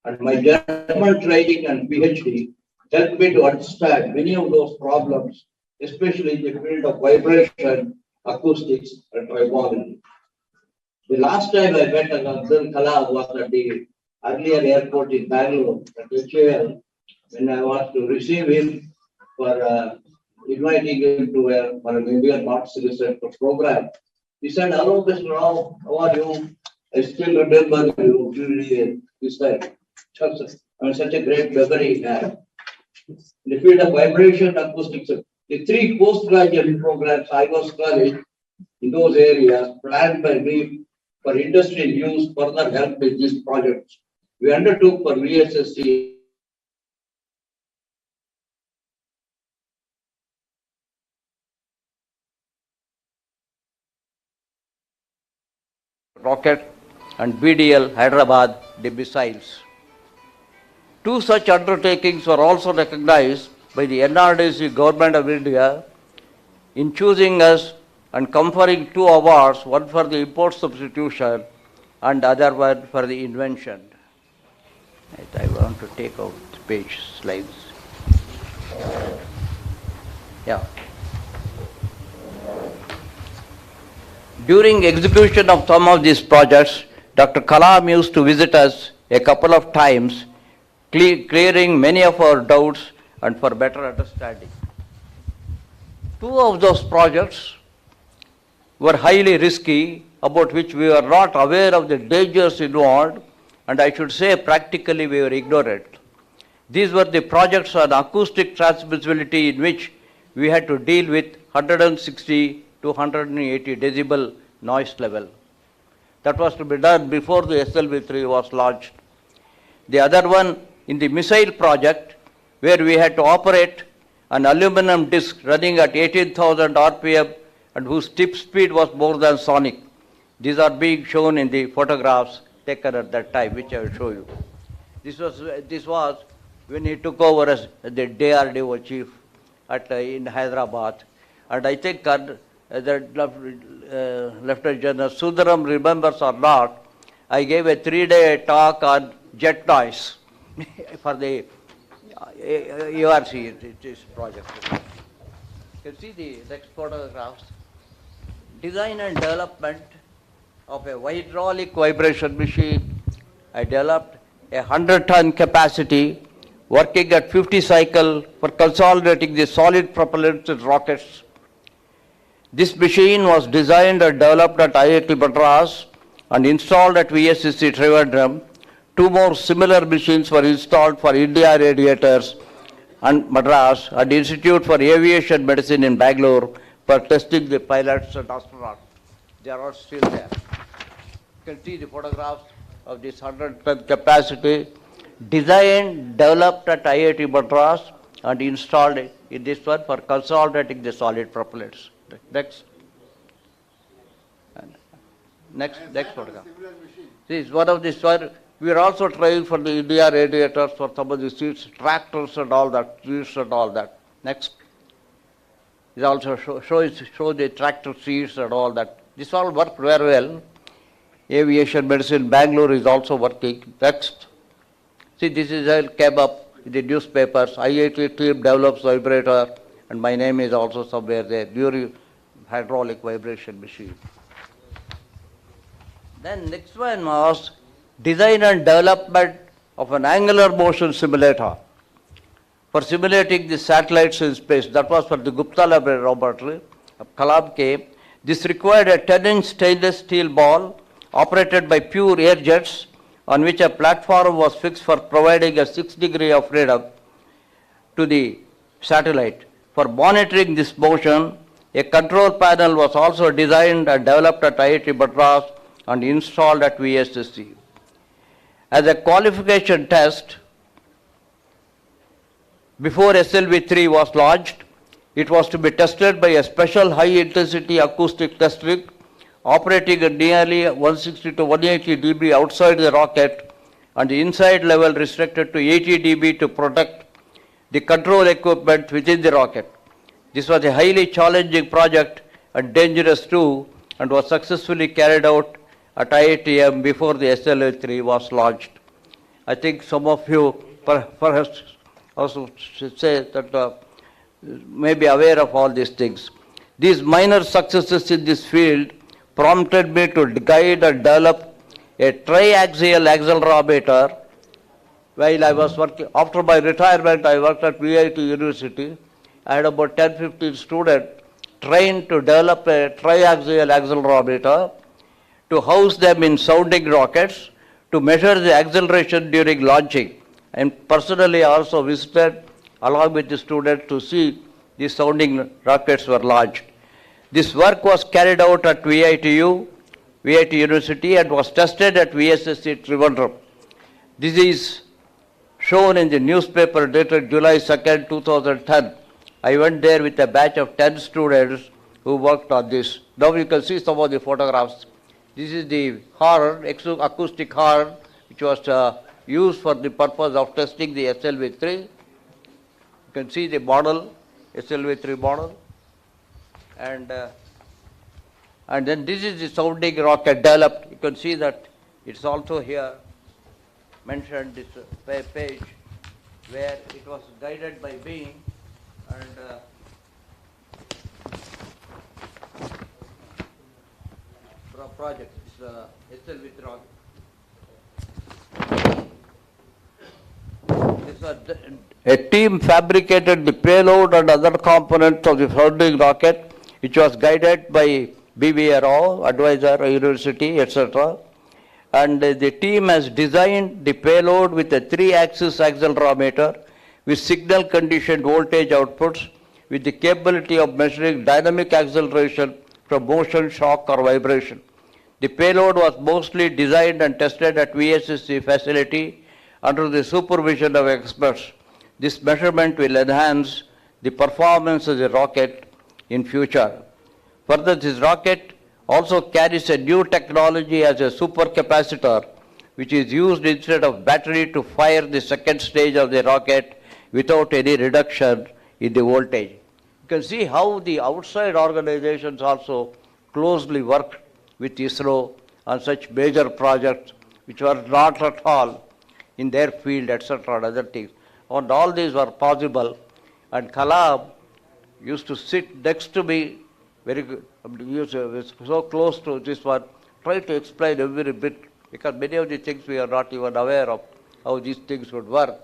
and my German training and PhD helped me to understand many of those problems, especially in the field of vibration, acoustics, and tribology. The last time I met Abdul Kalam was at the earlier airport in Bangalore, at HAL, when I was to receive him for inviting him to for an Indian Arts Research program. He said, "Hello, Mr. Rao, how are you? I still remember you." He said, "I'm such a great memory he had." In the field of vibration acoustics, the 3 postgraduate programs I was studying in those areas planned by me for industrial use further helped with these projects. We undertook for VSSC rocket and BDL Hyderabad, the missiles. 2 such undertakings were also recognized by the NRDC Government of India in choosing us and conferring 2 awards, one for the import substitution and other one for the invention. I want to take out the page slides. Yeah. During execution of some of these projects, Dr. Kalam used to visit us a couple of times, clearing many of our doubts and for better understanding. 2 of those projects were highly risky, about which we were not aware of the dangers involved, and I should say practically we were ignorant. These were the projects on acoustic transmissibility in which we had to deal with 160 to 180 decibel noise level. That was to be done before the SLV3 was launched. The other one in the missile project, where we had to operate an aluminum disc running at 18,000 RPM and whose tip speed was more than sonic. These are being shown in the photographs taken at that time, which I will show you. This was when he took over as the DRDO chief in Hyderabad. And I think that Lieutenant General Sundaram remembers or not, I gave a 3-day talk on jet noise for the URC, this project. You can see the next photographs. Design and development of a hydraulic vibration machine. I developed a 100-ton capacity working at 50 cycle for consolidating the solid propellants in rockets. This machine was designed and developed at IIT Madras and installed at VSSC Trivandrum. 2 more similar machines were installed for India Radiators and Madras and Institute for Aviation Medicine in Bangalore for testing the pilots and astronauts. They are all still there. You can see the photographs of this 100-ton capacity, designed, developed at IIT Madras and installed in this one for consolidating the solid propellants. Next. Next photograph. This is one of these. We are also trying for the India Radiators for some of the seats, tractors and all that, seats and all that. Next. It also show the tractor seats and all that. This all worked very well. Aviation Medicine Bangalore is also working. Next. See, this is all came up in the newspapers. IIT team develops vibrator, and my name is also somewhere there. During hydraulic vibration machine. Then next one was design and development of an angular motion simulator for simulating the satellites in space. That was for the Gupta laboratory. Kalam came. This required a 10-inch stainless steel ball operated by pure air jets on which a platform was fixed for providing a 6 degree of freedom to the satellite. For monitoring this motion, A control panel was also designed and developed at IIT Madras and installed at VSSC. As a qualification test, before SLV3 was launched, it was to be tested by a special high-intensity acoustic test rig operating at nearly 160 to 180 dB outside the rocket and the inside level restricted to 80 dB to protect the control equipment within the rocket. This was a highly challenging project and dangerous too, and was successfully carried out at IITM before the SLV3 was launched. I think some of you perhaps also should say that may be aware of all these things. These minor successes in this field prompted me to guide and develop a triaxial accelerometer. While I was working, after my retirement, I worked at VIT University. I had about 10-15 students trained to develop a triaxial accelerometer to house them in sounding rockets to measure the acceleration during launching. And personally, I also visited along with the students to see the sounding rockets were launched. This work was carried out at VIT University, and was tested at VSSC Trivandrum. This is shown in the newspaper dated July 2nd, 2010. I went there with a batch of 10 students who worked on this. Now you can see some of the photographs. This is the horn, acoustic horn, which was used for the purpose of testing the SLV3. You can see the model, SLV3 model. And then this is the sounding rocket developed. You can see that it's also here mentioned, this page, where it was guided by me, and project, SLV3 rocket. A team fabricated the payload and other components of the sounding rocket, which was guided by BBRO, advisor, university, etc. And the team has designed the payload with a 3-axis accelerometer with signal conditioned voltage outputs with the capability of measuring dynamic acceleration from motion, shock, or vibration. The payload was mostly designed and tested at VSSC facility under the supervision of experts. This measurement will enhance the performance of the rocket in future. Further, this rocket also carries a new technology as a supercapacitor, which is used instead of battery to fire the second stage of the rocket without any reduction in the voltage. You can see how the outside organizations also closely work with ISRO on such major projects which were not at all in their field, etc. and other things. And all these were possible. And Kalam used to sit next to me, very good, he was so close to this one, try to explain every bit, because many of the things we are not even aware of, how these things would work.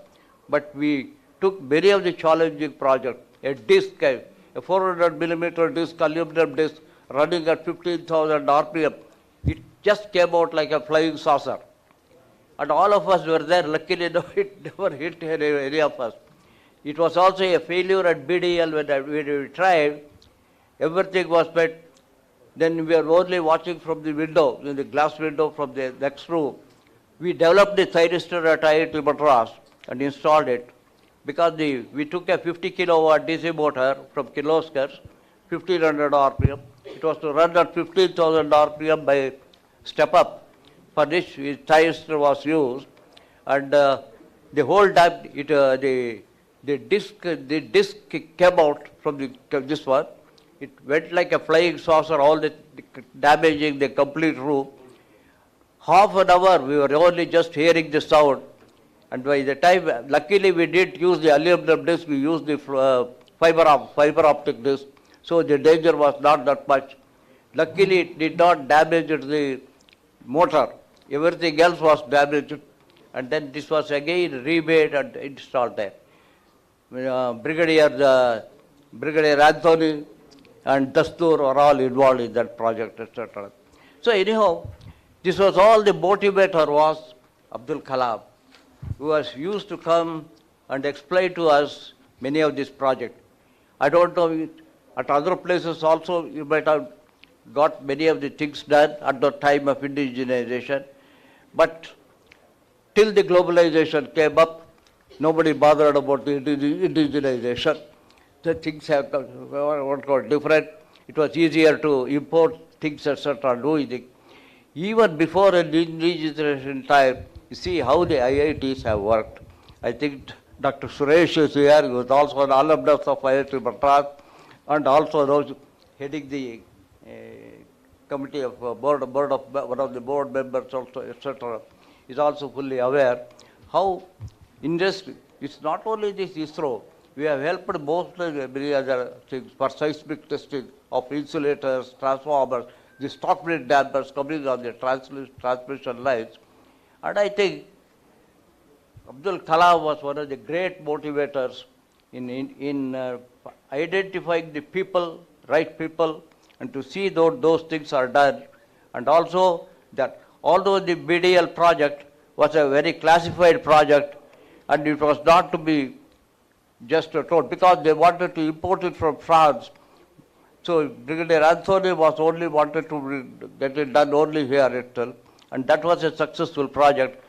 But we took many of the challenging projects, a disc, a 400 millimeter disc, aluminum disc, running at 15,000 RPM. It just came out like a flying saucer. And all of us were there. Luckily, it never hit any of us. It was also a failure at BDL when we tried. Everything was met. Then we were only watching from the window, in the glass window from the next room. We developed the thyristor at IIT Madras and installed it, because we took a 50 kilowatt DC motor from Kirloskar, 1500 RPM. It was to run at 15,000 RPM by step up. For this, thyristor was used, and the whole time the disc came out from this one. It went like a flying saucer, damaging the complete room. Half an hour we were only just hearing the sound, and by the time, luckily we didn't use the aluminum disc, we used the fiber optic disc, so the danger was not that much. Luckily it did not damage the motor. Everything else was damaged, and then this was again remade and installed there. Brigadier Anthony and Dastur are all involved in that project, etc. So anyhow, this was all the motivator was Abdul Kalam, who was used to come and explain to us many of these projects. I don't know, At other places also, you might have got many of the things done at the time of indigenization. But till the globalization came up, nobody bothered about the indigenization. The things have got different. It was easier to import things, etc. doing. Even before indigenization time, you see how the IITs have worked. I think Dr. Suresh is here, who was also an alumnus of IIT Bharat, and also those heading the committee of board of one of the board members also, etc. is also fully aware how industry, it's not only this ISRO, we have helped most many other things for seismic testing of insulators, transformers, the stockbridge dampers coming on the transmission lines. And I think Abdul Kalam was one of the great motivators in identifying the people, right people, and to see those things are done. And also that although the BDL project was a very classified project, and it was not to be just told, because they wanted to import it from France. So Brigadier Anthony was only wanted to get it done only here itself, and that was a successful project.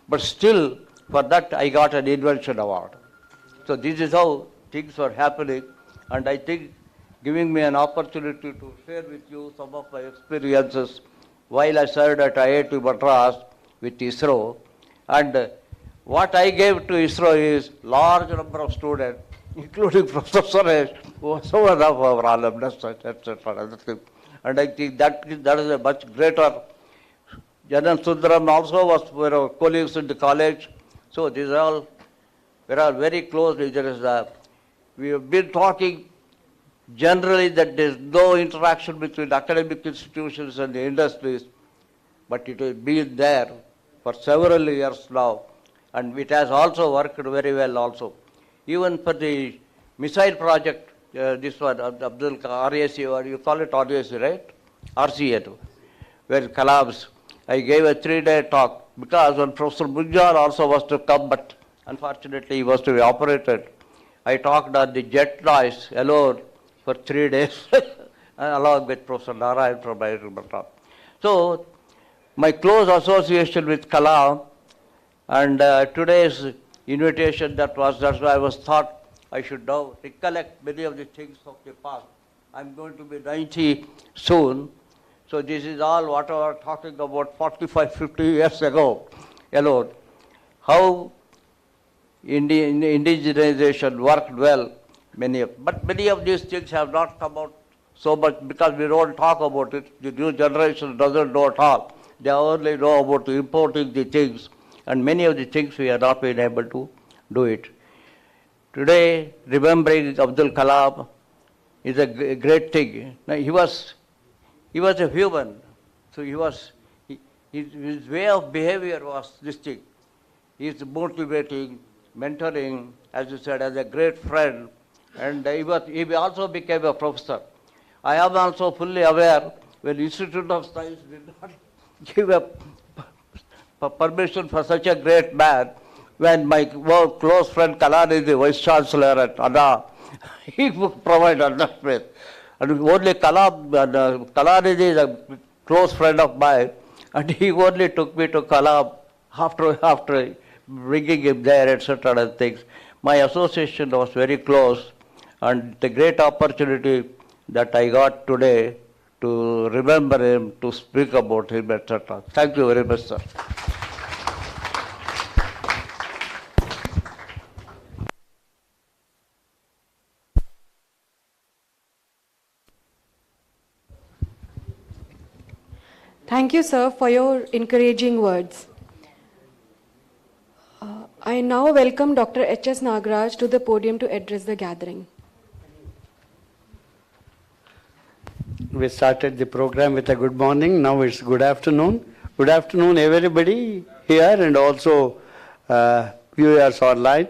But still, for that I got an invention award. So this is how things were happening, and I think giving me an opportunity to share with you some of my experiences while I served at IIT Madras with ISRO. And what I gave to ISRO is large number of students, including Professor Suresh, who was one of our alumnus, etc. And I think that is a much greater. Kiran Sundaram also was one of our colleagues in the college. So these are all, we are very close. We have been talking generally that there is no interaction between academic institutions and the industries, but it has been there for several years now, and it has also worked very well also. Even for the missile project, this one, Abdul RAC, or you call it RAC, right? RCA, where Kalam's, I gave a 3-day talk, because when Professor Bunjar also was to come, but unfortunately he was to be operated. I talked on the jet noise alone for 3 days, along with Professor Narayan from IIT. So, my close association with Kalam, and today's invitation that's why I was thought I should now recollect many of the things of the past. I'm going to be 90 soon, so this is all what I was talking about 45, 50 years ago alone. How indigenization worked well, but many of these things have not come out so much because we don't talk about it. The new generation doesn't know at all. They only know about importing the things, and many of the things we have not been able to do it. Today, remembering Abdul Kalam is a great thing. Now, he was a human, so his way of behavior was this thing. He is motivating, mentoring, as you said, as a great friend, and he also became a professor. I am also fully aware when Institute of Science did not give a permission for such a great man, when my close friend Kalan is the Vice Chancellor at ANA, he provided that space. And only Kalan is a close friend of mine, and he only took me to Kalam after bringing him there, etc. and things. My association was very close, and the great opportunity that I got today to remember him, to speak about him, etc. Thank you very much, sir. Thank you, sir, for your encouraging words. I now welcome Dr. H.S. Nagaraj to the podium to address the gathering. We started the program with a good morning. Now it's good afternoon. Good afternoon, everybody here and also viewers online.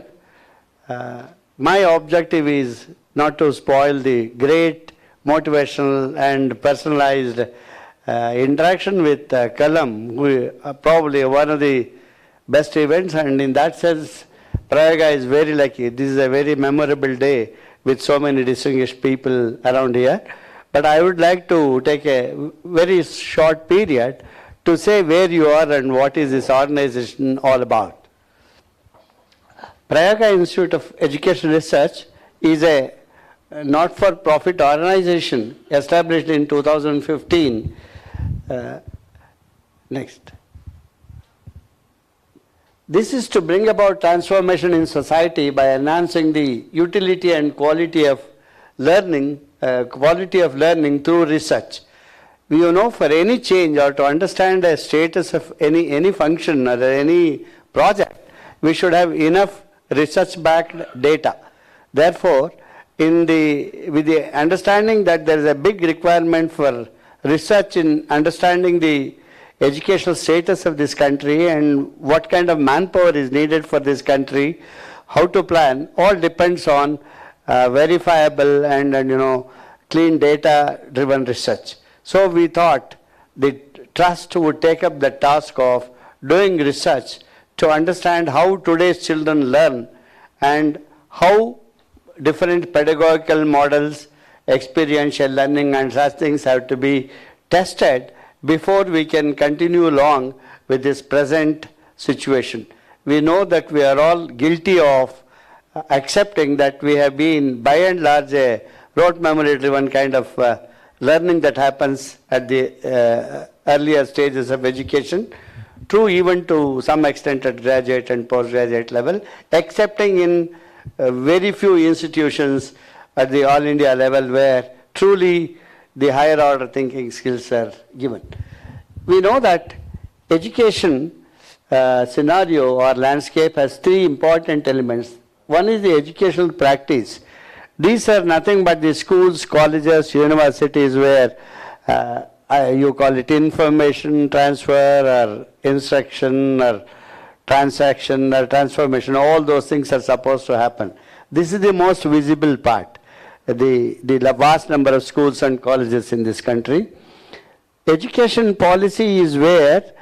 My objective is not to spoil the great motivational and personalized interaction with Kalam, who probably one of the best events, and in that sense, Prayoga is very lucky. This is a very memorable day with so many distinguished people around here. But I would like to take a very short period to say where you are and what is this organization all about. Prayoga Institute of Education Research is a not-for-profit organization established in 2015. Next. This is to bring about transformation in society by enhancing the utility and quality of learning through research. You know, for any change or to understand the status of any function or any project, we should have enough research-backed data. Therefore, with the understanding that there is a big requirement for research in understanding the educational status of this country and what kind of manpower is needed for this country, how to plan, all depends on verifiable and clean data-driven research. So we thought the trust would take up the task of doing research to understand how today's children learn and how different pedagogical models, experiential learning and such things have to be tested before we can continue along with this present situation. We know that we are all guilty of accepting that we have been by and large a rote memory driven kind of learning that happens at the earlier stages of education, true even to some extent at graduate and postgraduate level, excepting in very few institutions at the all India level where truly the higher order thinking skills are given. We know that education scenario or landscape has three important elements. One is the educational practice. These are nothing but the schools, colleges, universities where you call it information transfer or instruction or transaction or transformation. All those things are supposed to happen. This is the most visible part. The vast number of schools and colleges in this country. Education policy is where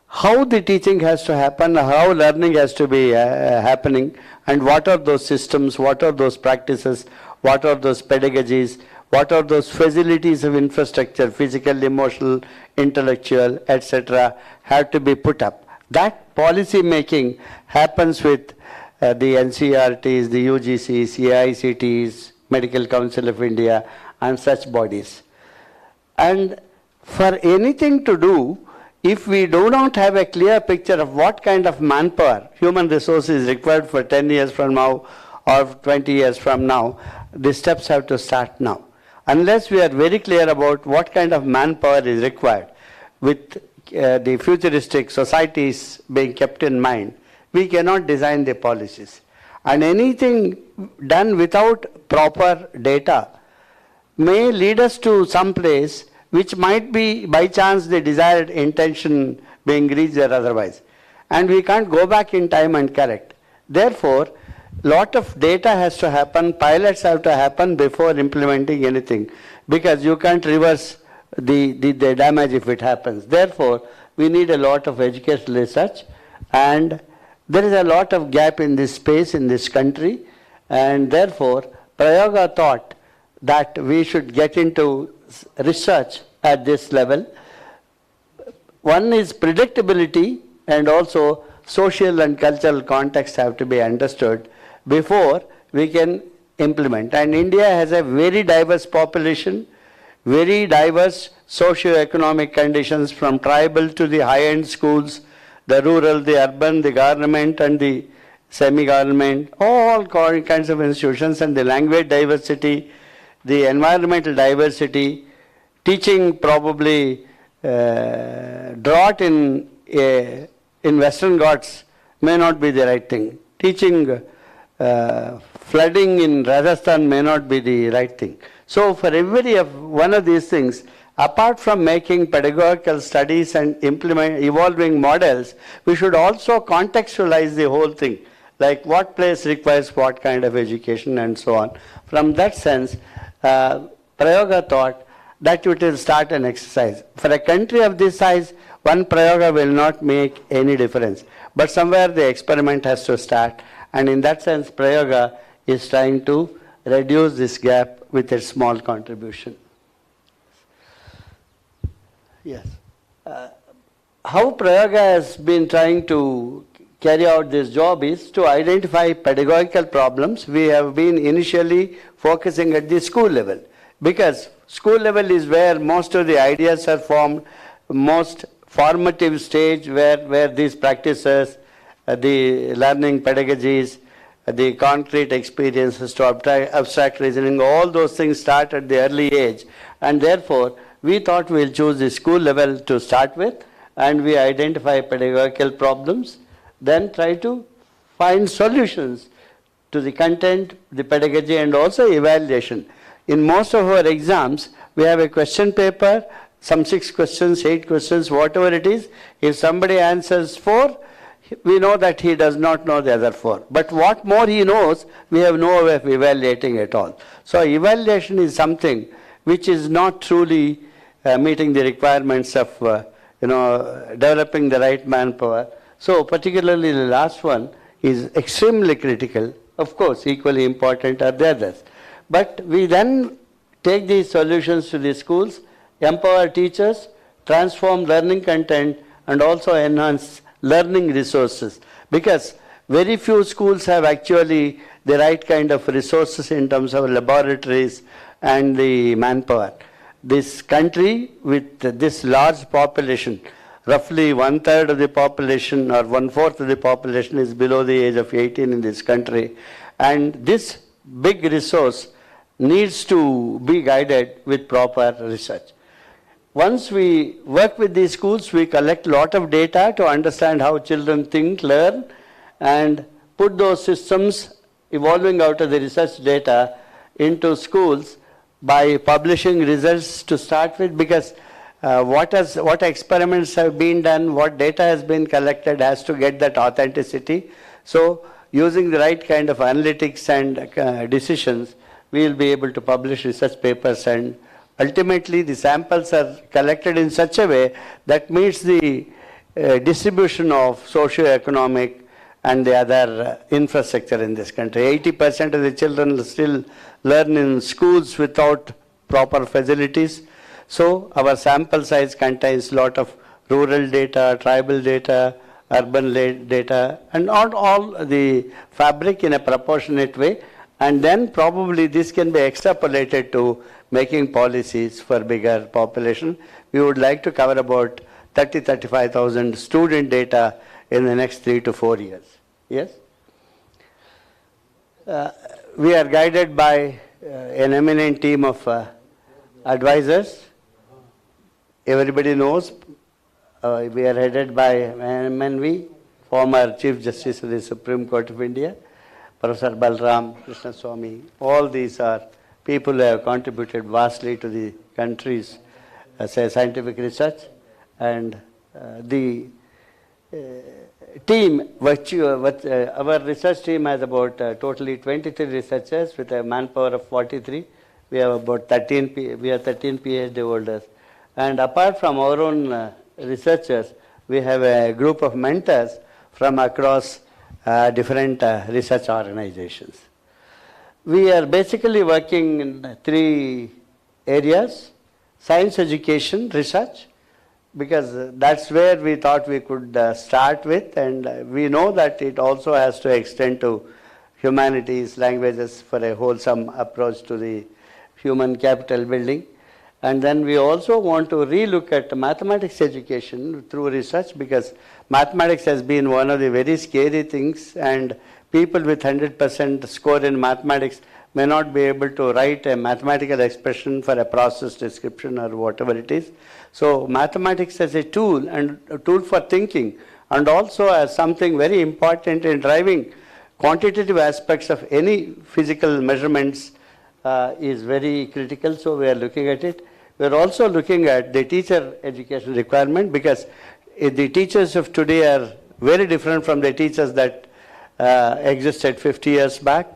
how the teaching has to happen, how learning has to be happening, and what are those systems, what are those practices, what are those pedagogies, what are those facilities of infrastructure, physical, emotional, intellectual, etc., have to be put up. That policy making happens with the NCRTs, the UGCs, AICTs, Medical Council of India, and such bodies. And for anything to do, if we do not have a clear picture of what kind of manpower, human resources is required for 10 years from now or 20 years from now, the steps have to start now. Unless we are very clear about what kind of manpower is required, with the futuristic societies being kept in mind, we cannot design the policies. And anything done without proper data may lead us to some place which might be by chance the desired intention being reached or otherwise. And we can't go back in time and correct. Therefore, lot of data has to happen, pilots have to happen before implementing anything, because you can't reverse the damage if it happens. Therefore, we need a lot of educational research, and there is a lot of gap in this space in this country, and therefore Prayoga thought that we should get into research at this level. One is predictability, and also social and cultural context have to be understood before we can implement. And India has a very diverse population, very diverse socio-economic conditions, from tribal to the high-end schools, the rural, the urban, the government and the semi-government, all kinds of institutions, and the language diversity, the environmental diversity, teaching probably drought in Western Ghats may not be the right thing. Teaching flooding in Rajasthan may not be the right thing. So for every one of these things, apart from making pedagogical studies and evolving models, we should also contextualize the whole thing, like what place requires what kind of education and so on. From that sense, Prayoga thought that it will start an exercise. For a country of this size, one Prayoga will not make any difference. But somewhere the experiment has to start, and in that sense Prayoga is trying to reduce this gap with a small contribution. Yes. How Prayoga has been trying to carry out this job is to identify pedagogical problems. We have been initially focusing at the school level, because school level is where most of the ideas are formed, most formative stage where these practices, the learning pedagogies, the concrete experiences to abstract reasoning, all those things start at the early age. And therefore, we thought we'll choose the school level to start with, and we identify pedagogical problems, then try to find solutions to the content, the pedagogy, and also evaluation. In most of our exams, we have a question paper, some 6 questions, 8 questions, whatever it is. If somebody answers 4, we know that he does not know the other 4. But what more he knows, we have no way of evaluating at all. So evaluation is something which is not truly meeting the requirements of developing the right manpower. So particularly the last one is extremely critical. Of course, equally important are the others. But we then take these solutions to the schools, empower teachers, transform learning content, and also enhance learning resources. Because very few schools have actually the right kind of resources in terms of laboratories and the manpower. This country with this large population, roughly 1/3 of the population or 1/4 of the population is below the age of 18 in this country. And this big resource needs to be guided with proper research. Once we work with these schools, we collect a lot of data to understand how children think, learn, and put those systems evolving out of the research data into schools by publishing results to start with, because what experiments have been done, what data has been collected has to get that authenticity. So using the right kind of analytics and decisions, we will be able to publish research papers, and ultimately the samples are collected in such a way that meets the distribution of socio-economic and the other infrastructure in this country. 80% of the children still learn in schools without proper facilities. So our sample size contains a lot of rural data, tribal data, urban data, and not all the fabric in a proportionate way. And then probably this can be extrapolated to making policies for bigger population. We would like to cover about 30,000-35,000 student data in the next 3 to 4 years. Yes? We are guided by an eminent team of advisors. Everybody knows we are headed by MNV, former Chief Justice of the Supreme Court of India, Professor Balram Krishnaswamy. All these are people who have contributed vastly to the country's scientific research. And the team, our research team has about totally 23 researchers with a manpower of 43. We have about 13 PhD holders. And apart from our own researchers, we have a group of mentors from across different research organizations. We are basically working in 3 areas: science education, research, because that's where we thought we could start with, and we know that it also has to extend to humanities, languages, for a wholesome approach to the human capital building. And then we also want to relook at mathematics education through research, because mathematics has been one of the very scary things, and people with 100% score in mathematics may not be able to write a mathematical expression for a process description or whatever it is. So mathematics as a tool, and a tool for thinking, and also as something very important in driving quantitative aspects of any physical measurements is very critical. So we are looking at it. We are also looking at the teacher education requirement, because the teachers of today are very different from the teachers that existed 50 years back.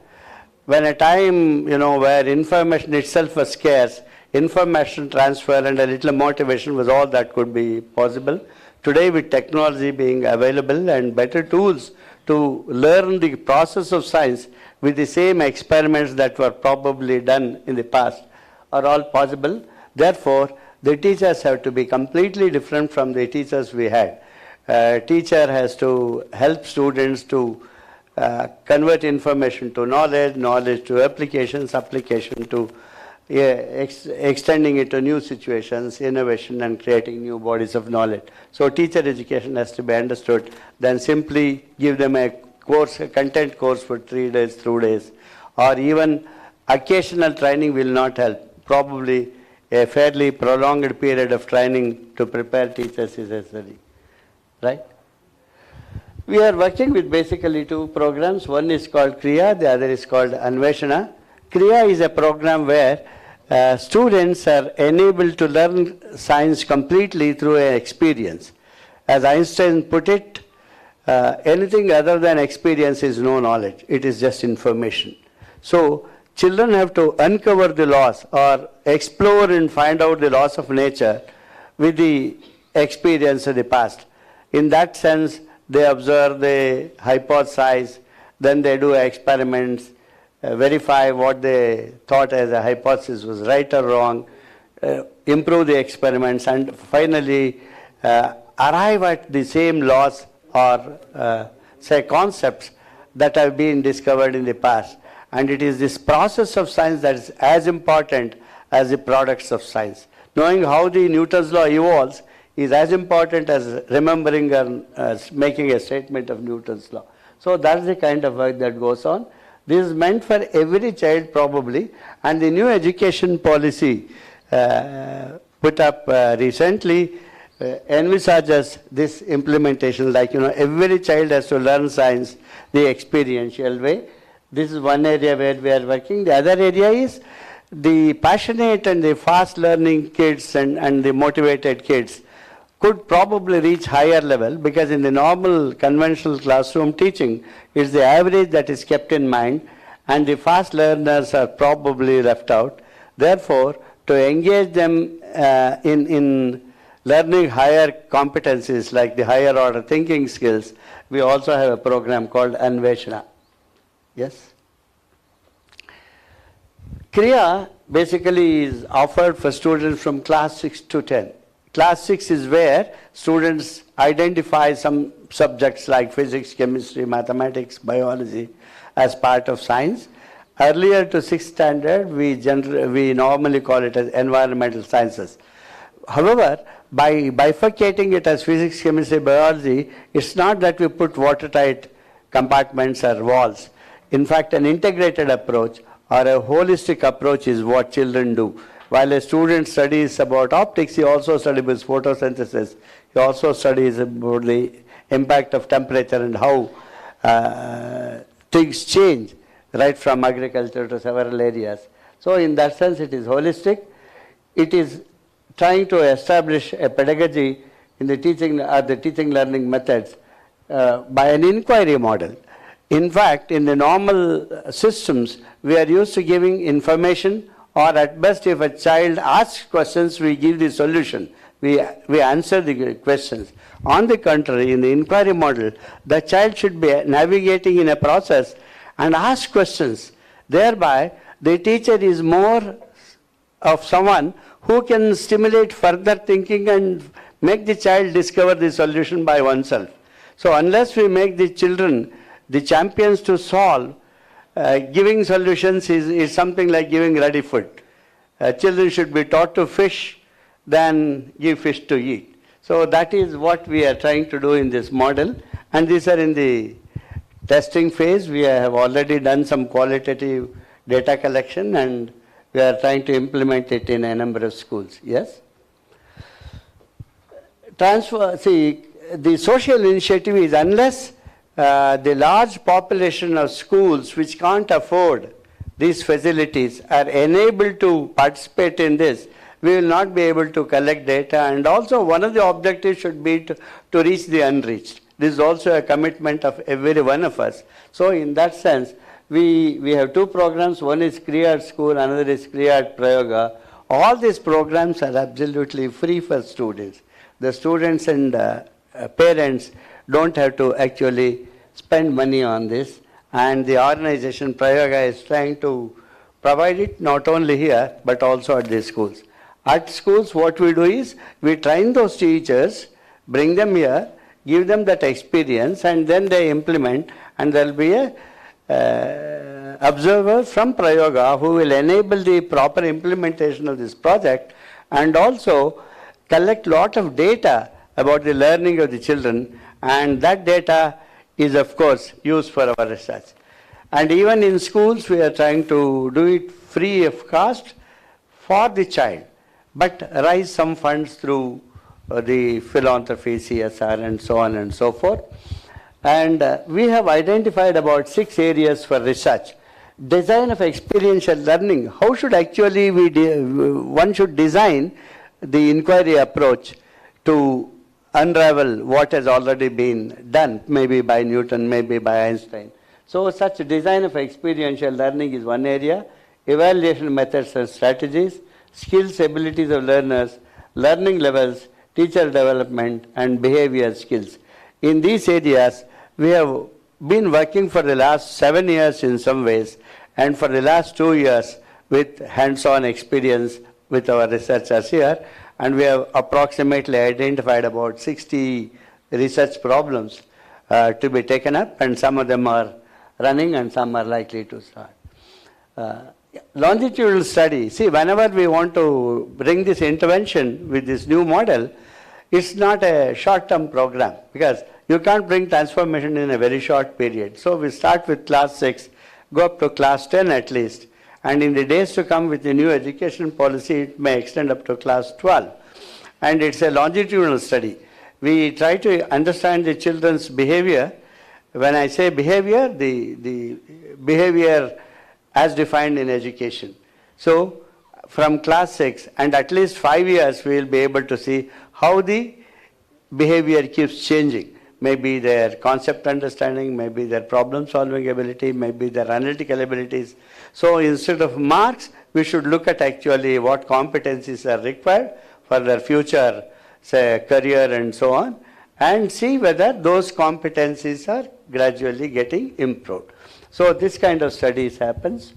When a time, where information itself was scarce, information transfer and a little motivation was all that could be possible. Today, with technology being available and better tools to learn the process of science, with the same experiments that were probably done in the past are all possible. Therefore, the teachers have to be completely different from the teachers we had. Teacher has to help students to convert information to knowledge, knowledge to applications, application to extending it to new situations, innovation, and creating new bodies of knowledge. So teacher education has to be understood, then simply give them a course, a content course for 3 days, 2 days, or even occasional training will not help. Probably a fairly prolonged period of training to prepare teachers is necessary, right? We are working with basically 2 programs. One is called Kriya, the other is called Anveshana. Kriya is a program where students are enabled to learn science completely through an experience. As Einstein put it, anything other than experience is no knowledge. It is just information. So children have to uncover the laws or explore and find out the laws of nature with the experience of the past. In that sense, they observe, they hypothesize, then they do experiments, verify what they thought as a hypothesis was right or wrong, improve the experiments, and finally arrive at the same laws or say concepts that have been discovered in the past. And it is this process of science that is as important as the products of science. Knowing how the Newton's law evolves is as important as remembering and making a statement of Newton's law. So that's the kind of work that goes on. This is meant for every child probably, and the new education policy put up recently envisages this implementation, like, every child has to learn science the experiential way. This is one area where we are working. The other area is the passionate and the fast learning kids and the motivated kids could probably reach higher level, because in the normal conventional classroom teaching, it's the average that is kept in mind, and the fast learners are probably left out. Therefore, to engage them in learning higher competencies like the higher order thinking skills, we also have a program called Anveshana. Yes? Kriya basically is offered for students from class 6 to 10. Class 6 is where students identify some subjects like physics, chemistry, mathematics, biology as part of science. Earlier to 6th standard, we normally call it as environmental sciences. However, by bifurcating it as physics, chemistry, biology, it's not that we put watertight compartments or walls. In fact, an integrated approach or a holistic approach is what children do. While a student studies about optics, he also studies photosynthesis. He also studies about the impact of temperature and how things change right from agriculture to several areas. So in that sense, it is holistic. It is trying to establish a pedagogy in the teaching learning methods by an inquiry model. In fact, in the normal systems, we are used to giving information, or at best, if a child asks questions, we give the solution. We answer the questions. On the contrary, in the inquiry model, the child should be navigating in a process and ask questions. Thereby, the teacher is more of someone who can stimulate further thinking and make the child discover the solution by oneself. So unless we make the children the champions to solve, giving solutions is something like giving ready food. Children should be taught to fish than give fish to eat. So that is what we are trying to do in this model, and these are in the testing phase. We have already done some qualitative data collection, and we are trying to implement it in a number of schools. Yes? The social initiative is, unless the large population of schools which can't afford these facilities are enabled to participate in this, we will not be able to collect data. And also, one of the objectives should be to reach the unreached. This is also a commitment of every one of us. So in that sense, we have 2 programs. One is Kriya at School, another is Kriya at Prayoga. All these programs are absolutely free for students. The students and parents don't have to actually spend money on this, and the organization Prayoga is trying to provide it not only here but also at the schools. At schools, what we do is we train those teachers, bring them here, give them that experience, and then they implement, and there will be a observer from Prayoga who will enable the proper implementation of this project and also collect lot of data about the learning of the children, and that data is of course used for our research. And even in schools we are trying to do it free of cost for the child, but raise some funds through the philanthropy, CSR and so on and so forth. And we have identified about 6 areas for research. Design of experiential learning. How should actually one should design the inquiry approach to unravel what has already been done, maybe by Newton, maybe by Einstein. So such design of experiential learning is one area. Evaluation methods and strategies, skills, abilities of learners, learning levels, teacher development and behavior skills. In these areas, we have been working for the last 7 years in some ways, and for the last 2 years with hands-on experience with our researchers here, and we have approximately identified about 60 research problems to be taken up, and some of them are running and some are likely to start. Longitudinal study. See, whenever we want to bring this intervention with this new model, it's not a short-term program because you can't bring transformation in a very short period. So we start with class 6, go up to class 10 at least, and in the days to come with the new education policy, it may extend up to class 12. And it's a longitudinal study. We try to understand the children's behavior. When I say behavior, the behavior as defined in education. So from class 6 and at least 5 years, we will be able to see how the behavior keeps changing. Maybe their concept understanding, maybe their problem solving ability, maybe their analytical abilities. So instead of marks, we should look at actually what competencies are required for their future, say, career and so on, and see whether those competencies are gradually getting improved. So this kind of studies happens,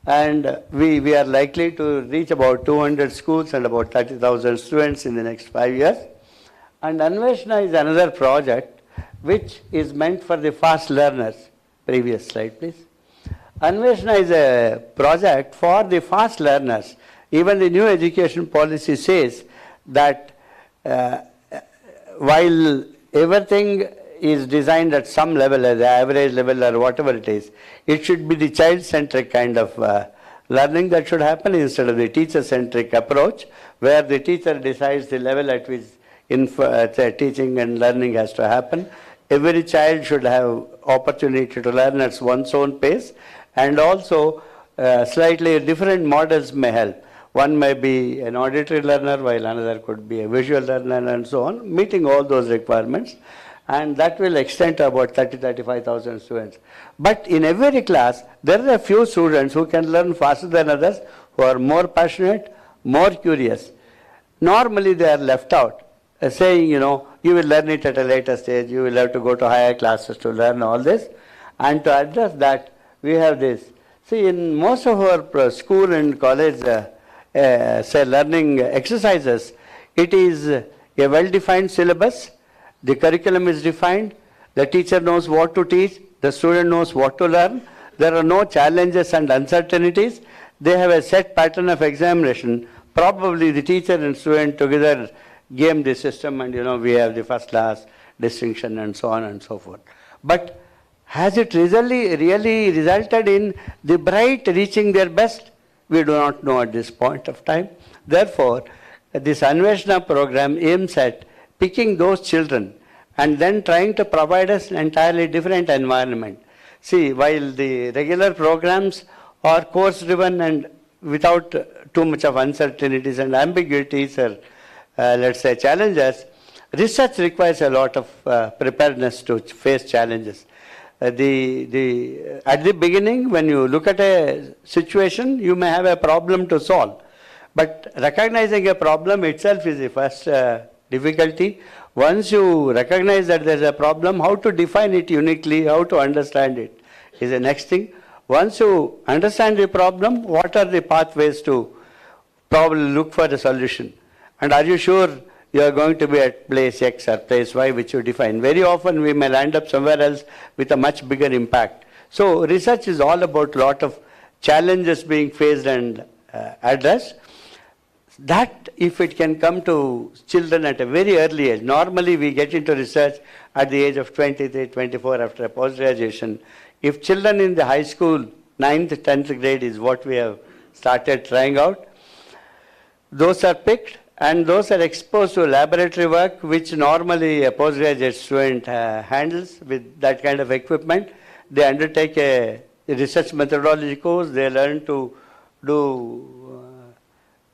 and we are likely to reach about 200 schools and about 30,000 students in the next 5 years. And Anveshna is another project which is meant for the fast learners. Previous slide, please. Anveshna is a project for the fast learners. Even the new education policy says that while everything is designed at some level, at the average level or whatever it is, it should be the child-centric kind of learning that should happen instead of the teacher-centric approach, where the teacher decides the level at which teaching and learning has to happen. Every child should have opportunity to learn at one's own pace, and also slightly different models may help. One may be an auditory learner, while another could be a visual learner and so on, meeting all those requirements. And that will extend to about 35,000 students. But in every class, there are a few students who can learn faster than others, who are more passionate, more curious. Normally they are left out, saying, you will learn it at a later stage, you will have to go to higher classes to learn all this. And to address that, we have this. See, in most of our school and college, say learning exercises, it is a well-defined syllabus. The curriculum is defined, the teacher knows what to teach, the student knows what to learn, there are no challenges and uncertainties, they have a set pattern of examination. Probably the teacher and student together game the system, and we have the first class, distinction and so on and so forth. But has it really resulted in the bright reaching their best? We do not know at this point of time. Therefore, this Anveshna program aims at picking those children and then trying to provide us an entirely different environment. See, while the regular programs are course-driven and without too much of uncertainties and ambiguities or, let's say, challenges, research requires a lot of preparedness to face challenges. At the beginning, when you look at a situation, you may have a problem to solve. But recognizing a problem itself is the first difficulty. Once you recognize that there's a problem, how to define it uniquely, how to understand it is the next thing. Once you understand the problem, what are the pathways to probably look for a solution? And are you sure you are going to be at place X or place Y, which you define? Very often we may land up somewhere else with a much bigger impact. So research is all about a lot of challenges being faced and addressed. That, if it can come to children at a very early age, normally we get into research at the age of 23, 24 after a post-graduation. If children in the high school, 9th, 10th grade is what we have started trying out, those are picked and those are exposed to laboratory work, which normally a postgraduate student handles with that kind of equipment. They undertake a research methodology course, they learn to do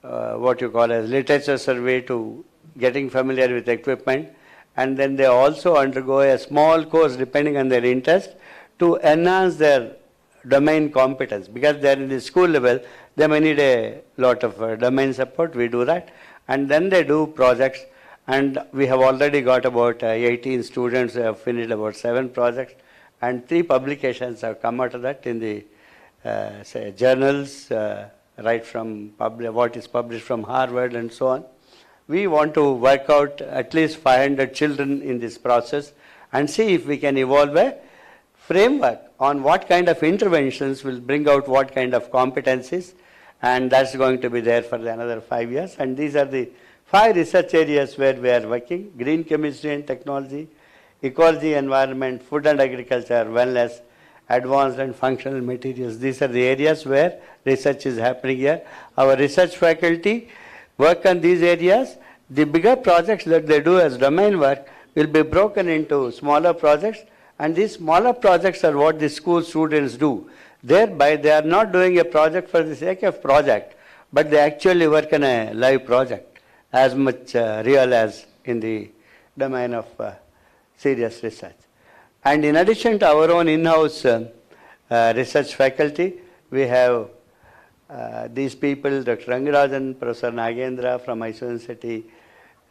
what you call as literature survey to getting familiar with equipment, and then they also undergo a small course depending on their interest to enhance their domain competence, because they are in the school level, they may need a lot of domain support, we do that, and then they do projects, and we have already got about 18 students who have finished about 7 projects, and 3 publications have come out of that in the say journals, right from what is published from Harvard and so on. We want to work out at least 500 children in this process and see if we can evolve a framework on what kind of interventions will bring out what kind of competencies, and that's going to be there for another 5 years. And these are the 5 research areas where we are working: green chemistry and technology, ecology, environment, food and agriculture, wellness, advanced and functional materials. These are the areas where research is happening here. Our research faculty work on these areas. The bigger projects that they do as domain work will be broken into smaller projects, and these smaller projects are what the school students do. Thereby they are not doing a project for the sake of project, but they actually work on a live project, as much real as in the domain of serious research. And in addition to our own in-house research faculty, we have these people: Dr. Rangarajan, Professor Nagendra from Mysore University,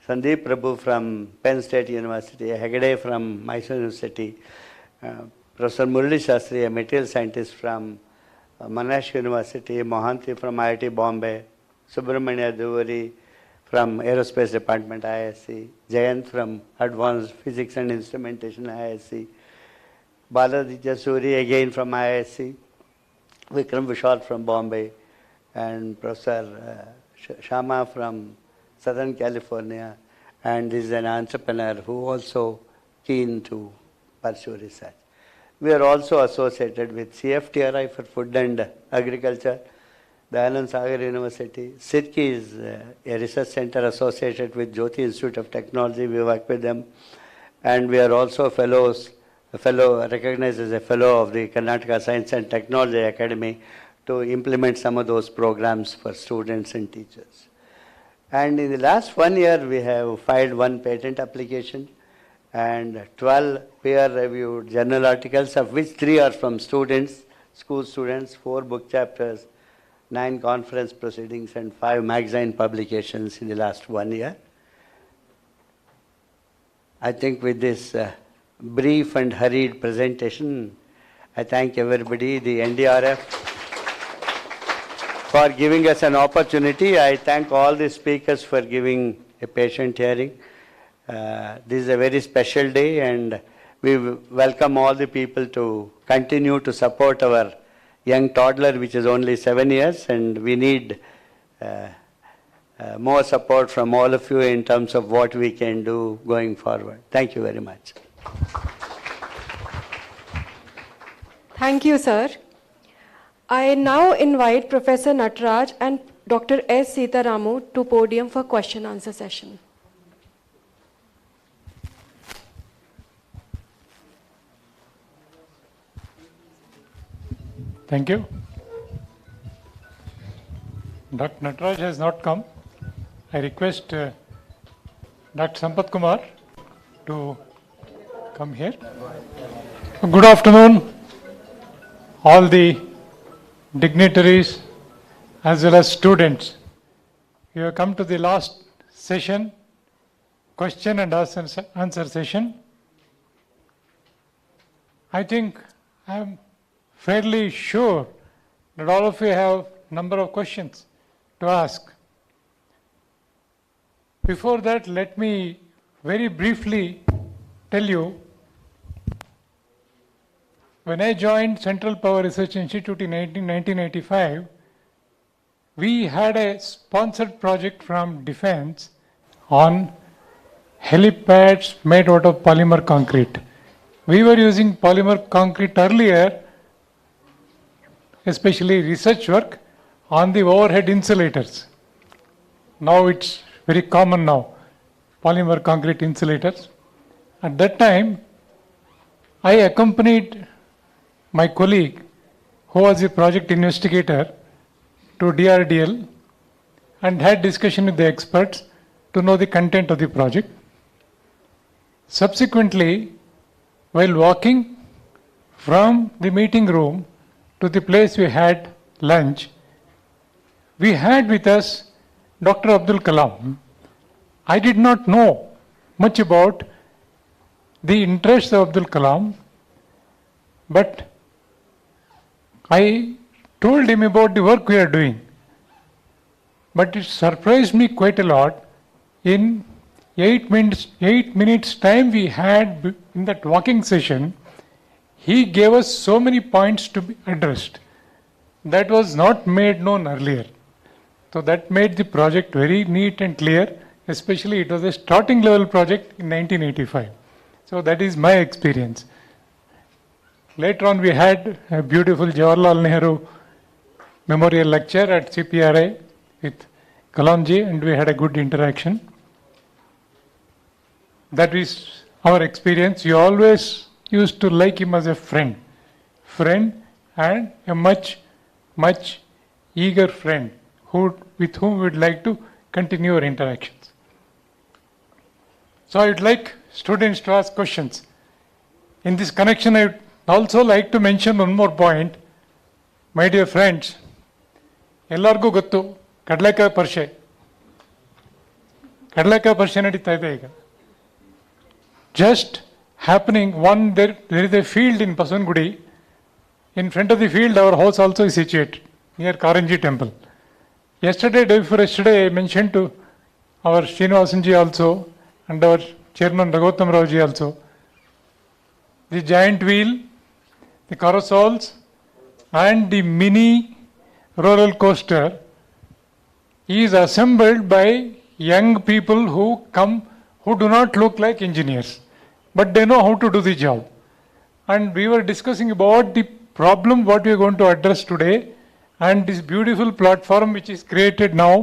Sandeep Prabhu from Penn State University, Hegde from Mysore University, Professor Murali Shastri, a material scientist from Monash University, Mohanty from IIT Bombay, Subramanyam from Aerospace Department, ISC, Jayant from Advanced Physics and Instrumentation, ISC, Baladitya Suri again from ISC, Vikram Vishal from Bombay, and Professor Shama from Southern California, and is an entrepreneur who also keen to pursue research. We are also associated with CFTRI for Food and Agriculture, Dayanand Sagar University. SIRKI is a research center associated with Jyoti Institute of Technology. We work with them, and we are also recognized as a fellow of the Karnataka Science and Technology Academy to implement some of those programs for students and teachers. And in the last 1 year, we have filed 1 patent application and 12 peer-reviewed journal articles, of which 3 are from students, school students, 4 book chapters, 9 conference proceedings, and 5 magazine publications in the last 1 year. I think with this brief and hurried presentation, I thank everybody, the NDRF, for giving us an opportunity. I thank all the speakers for giving a patient hearing. This is a very special day, and we welcome all the people to continue to support our young toddler, which is only 7 years, and we need more support from all of you in terms of what we can do going forward. Thank you very much. Thank you, sir. I now invite Professor Nataraj and Dr. S. Sitaramu to podium for question-answer session. Thank you. Dr. Nataraj has not come. I request Dr. Sampath Kumar to come here. Good afternoon, all the dignitaries as well as students. You have come to the last session, question and answer session. I think I am fairly sure that all of you have a number of questions to ask. Before that, let me very briefly tell you, when I joined Central Power Research Institute in 1985, we had a sponsored project from Defense on helipads made out of polymer concrete. We were using polymer concrete earlier, especially research work on the overhead insulators. Now it's very common now, polymer concrete insulators. At that time, I accompanied my colleague, who was a project investigator, to DRDL and had discussion with the experts to know the content of the project. Subsequently, while walking from the meeting room to the place we had lunch, we had with us Dr. Abdul Kalam. I did not know much about the interests of Abdul Kalam, but I told him about the work we are doing. But it surprised me quite a lot. In 8 minutes time we had in that walking session, he gave us so many points to be addressed. That was not made known earlier. So that made the project very neat and clear, especially it was a starting level project in 1985. So that is my experience. Later on we had a beautiful Jawaharlal Nehru Memorial Lecture at CPRI with Kalamji, and we had a good interaction. That is our experience. We always used to like him as a friend and a much eager friend with whom we would like to continue our interactions. So I would like students to ask questions. In this connection, I would also like to mention one more point. My dear friends, ಎಲ್ಲರಿಗೂ ಗೊತ್ತು ಕಡಲೆಕಾಯಿ ಪರಿಷೆ ನಡೀತಾ ಇದೆ ಈಗ. Just happening, there is a field in Pasangudi. In front of the field, our house also is situated near Karanji temple. Day before yesterday, I mentioned to our Srinivasanji also and our chairman Raghutam Raoji also, the giant wheel, the carousels and the mini roller coaster is assembled by young people who do not look like engineers, but they know how to do the job. And we were discussing about the problem what we are going to address today, and this beautiful platform which is created now.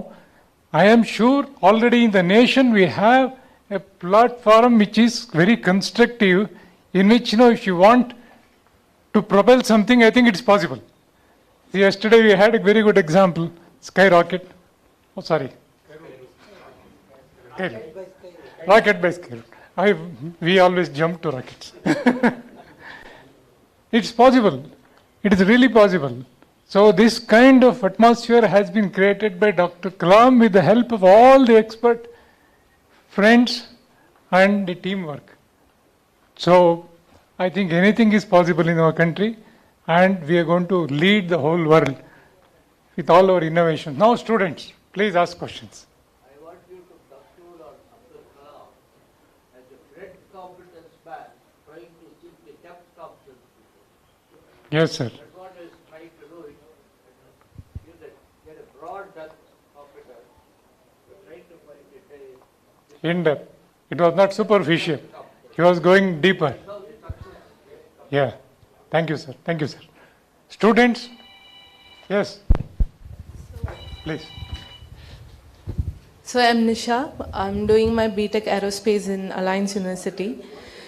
I am sure already in the nation we have a platform which is very constructive, in which, if you want to propel something, I think it's possible. Yesterday we had a very good example, skyrocket. Oh, sorry. Rocket by skyrocket. We always jump to rockets. It's possible. It is really possible. So this kind of atmosphere has been created by Dr. Kalam with the help of all the expert friends and the teamwork. So I think anything is possible in our country, and we are going to lead the whole world with all our innovations. Now students, please ask questions. I want you to conclude on Abdul Kalam as a great competence man trying to see the depth of the people. Yes, sir. That's what I was trying to do. Get a broad depth of it. We're trying to find it In depth. It was not superficial. He was going deeper. Yeah. Thank you, sir. Thank you, sir. Students? Yes. Please. So I'm Nisha. I'm doing my BTech Aerospace in Alliance University.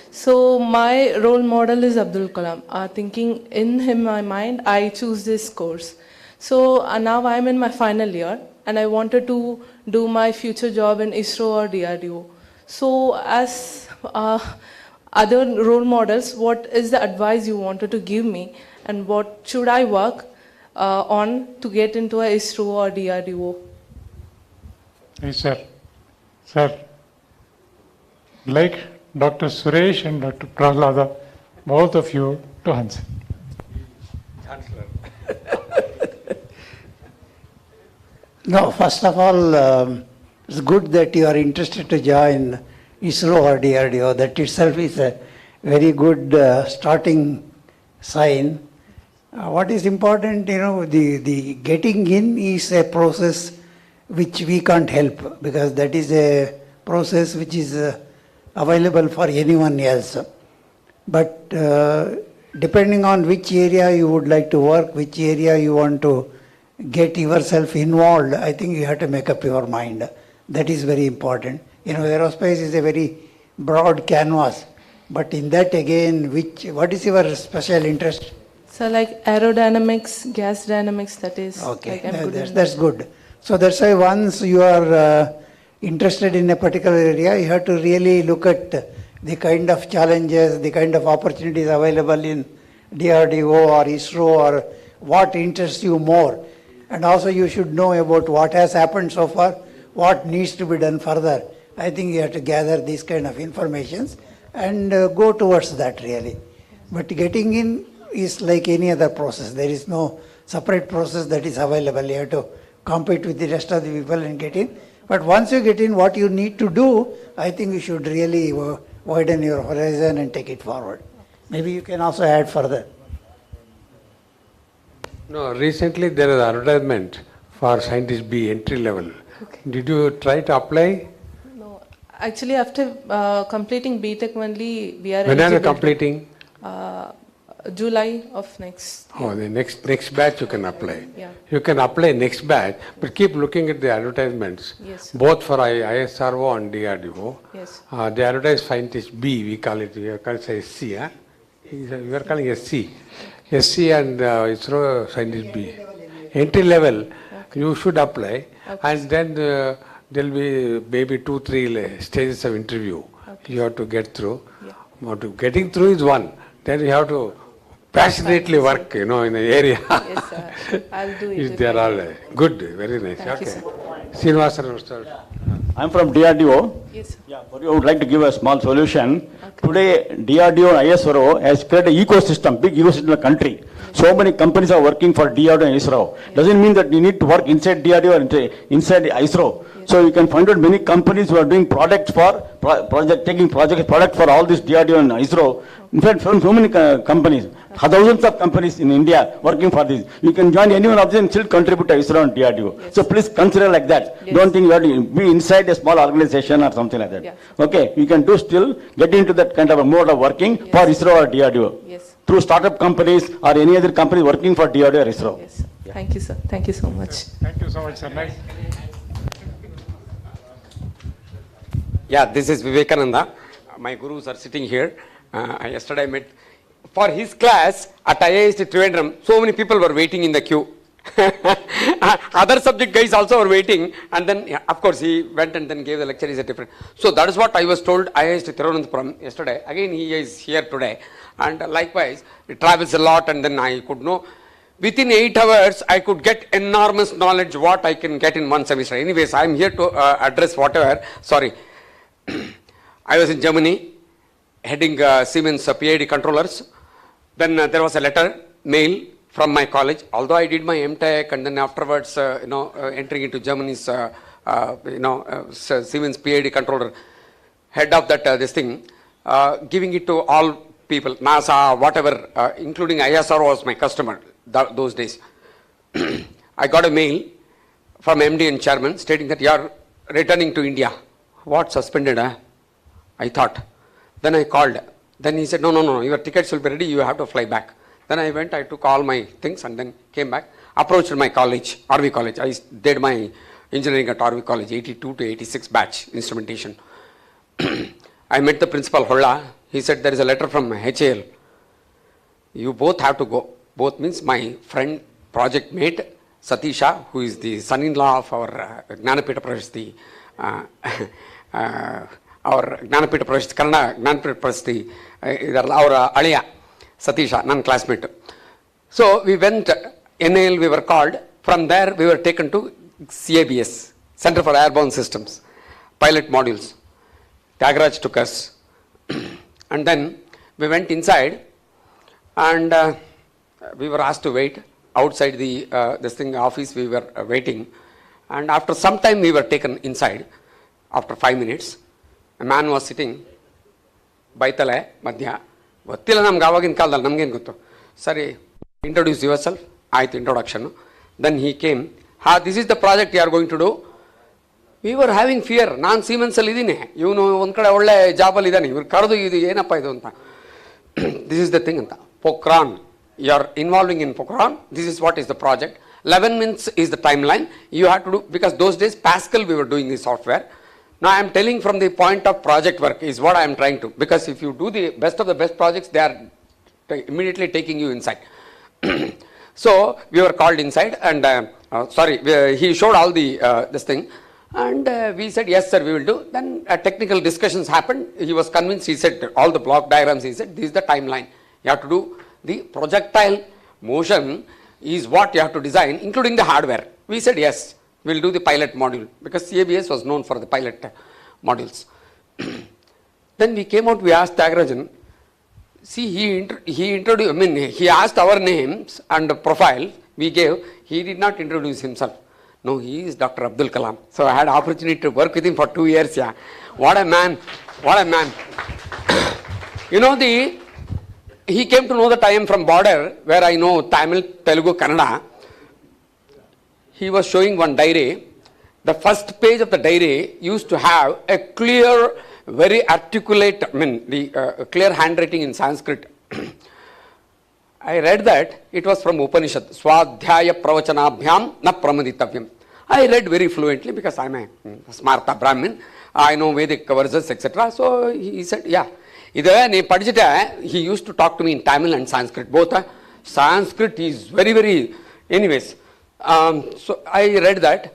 So my role model is Abdul Kalam. Thinking in my mind, I choose this course. So now I'm in my final year, and I wanted to do my future job in ISRO or DRDO. So as other role models, what is the advice you wanted to give me, and what should I work on to get into a ISRO or DRDO? Yes, sir. Sir, like Dr. Suresh and Dr. Prahlada, both of you to answer. No, first of all, it's good that you are interested to join ISRO or DRDO. That itself is a very good starting sign. What is important, the getting in is a process which we can't help, because that is a process which is available for anyone else. But depending on which area you would like to work, which area you want to get yourself involved, I think you have to make up your mind. That is very important. Aerospace is a very broad canvas, but in that again, what is your special interest? So like aerodynamics, gas dynamics, that is. Okay, like I'm good that's good. So that's why once you are interested in a particular area, you have to really look at the kind of challenges, the kind of opportunities available in DRDO or ISRO, or what interests you more. And also you should know about what has happened so far, what needs to be done further. I think you have to gather these kind of informations and go towards that really. But getting in is like any other process. There is no separate process that is available. You have to compete with the rest of the people and get in. But once you get in, what you need to do, I think you should really widen your horizon and take it forward. Maybe you can also add further. No, recently there is advertisement for Scientist B entry level. Okay. Did you try to apply? No, actually after completing BTech only we are When are you eligible completing? July of next. Oh, the next batch you can apply. Yeah. You can apply next batch, but keep looking at the advertisements. Yes. Both for ISRO and DRDO. Yes. They advertise Scientist B, we call it SC. Huh? We are calling SC. SC and ISRO Scientist B. Entry level, you should apply, and then there will be maybe 2-3 stages of interview. You have to get through. Getting through is one. Then you have to passionately work, in an area. Yes, sir. I'll do it. They are all good, very nice. Thank you, Okay. sir. Srinivasan, I'm from DRDO. Yes, sir. Yeah, for you, I would like to give a small solution. Today, DRDO and ISRO has created an ecosystem, big ecosystem in the country. So many companies are working for DRDO and ISRO. Doesn't mean that you need to work inside DRDO or inside ISRO. So you can find out many companies who are doing products for product for all this DRDO and ISRO. In fact, so many companies, thousands of companies in India working for this. You can join any one of them and still contribute to ISRO and DRDO. Yes. So please consider like that. Yes. Don't think you have to be inside a small organization or something like that. Yeah. Okay, you can do still get into that kind of a mode of working for ISRO or DRDO. Yes. Through startup companies or any other company working for DRDO or ISRO. Yes. Yeah. Thank you, sir. Thank you so much. Thank you so much, sir. Nice. Yeah, this is Vivekananda. My gurus are sitting here. Yesterday I met for his class at IIST Trivandrum. So many people were waiting in the queue. Other subject guys also were waiting, and then of course he went and then gave the lecture. Is a different. So that is what I was told. IIST Thiruvananthapuram yesterday. Again he is here today, and likewise he travels a lot, and then I could know. Within 8 hours, I could get enormous knowledge what I can get in one semester. Anyways, I am here to address whatever. Sorry. I was in Germany heading Siemens PID controllers. Then there was a letter, mail from my college. Although I did my MTech and then afterwards, entering into Germany's, Siemens PID controller, head of that this thing, giving it to all people, NASA, whatever, including ISRO was my customer those days. I got a mail from MD and chairman stating that you are returning to India. What, suspended? I thought. Then I called. Then he said, no, your tickets will be ready, you have to fly back. Then I went, I took all my things and then came back, approached my college, RV college. I did my engineering at RV college, 82 to 86 batch, instrumentation. I met the principal, Holla. He said, there is a letter from HAL. You both have to go. Both means my friend, project mate, Satisha, who is the son-in-law of our Gnanapita Prashasti, our Gnanapita Prashasti, Kannada Gnanapita Prashasti, our Aliya, Satisha, non-classmate. So we went, NAL we were called, from there we were taken to CABS, Center for Airborne Systems, pilot modules. Tyagaraja took us, and then we went inside, and we were asked to wait outside the this thing office. We were waiting, and after some time we were taken inside. After 5 minutes, a man was sitting. Baitale madhya. Gottilla namge avagin kaladalli namge ಏನು ಗೊತ್ತು. Sir, introduce yourself. ಆಯ್ತು introduction. Then he came. This is the project you are going to do. We were having fear. ನಾನು Siemens ಅಲ್ಲಿ ಇದ್ದೀನಿ. ಇವನು ಒಂದು ಕಡೆ ಒಳ್ಳೆ ಜಾಬ್ ಅಲ್ಲಿ ಇದ್ದಾನೆ. ಇವರು ಕರೆದು ಇದು ಏನಪ್ಪ ಇದು ಅಂತ. This is the thing ಅಂತ. Pokhran. You are involving in Pokhran. This is what is the project. 11 minutes is the timeline. You have to do, because those days Pascal we were doing the software. Now I am telling from the point of project work is what I am trying to, because if you do the best of the best projects, they are immediately taking you inside. So we were called inside, and he showed all the this thing, and we said yes sir, we will do. Then technical discussions happened. He was convinced. He said all the block diagrams. He said this is the timeline. You have to do the projectile motion is what you have to design, including the hardware. We said yes. We'll do the pilot module, because CABS was known for the pilot modules. Then we came out, we asked Tyagarajan. See, he introduced, he asked our names and profile we gave. He did not introduce himself. No, he is Dr. Abdul Kalam. So I had opportunity to work with him for 2 years. Yeah, what a man! What a man! You know, he came to know that I am from border, where I know Tamil, Telugu, Kannada. He was showing one diary. The first page of the diary used to have a clear, very articulate, the clear handwriting in Sanskrit. I read that. It was from Upanishad. Swadhyaya pravachanabhyam na pramaditavyam. I read very fluently because I am a smarta Brahmin. I know Vedic verses, etc. So he said, yeah. He used to talk to me in Tamil and Sanskrit. Both. Sanskrit is very, very, anyways. So I read that.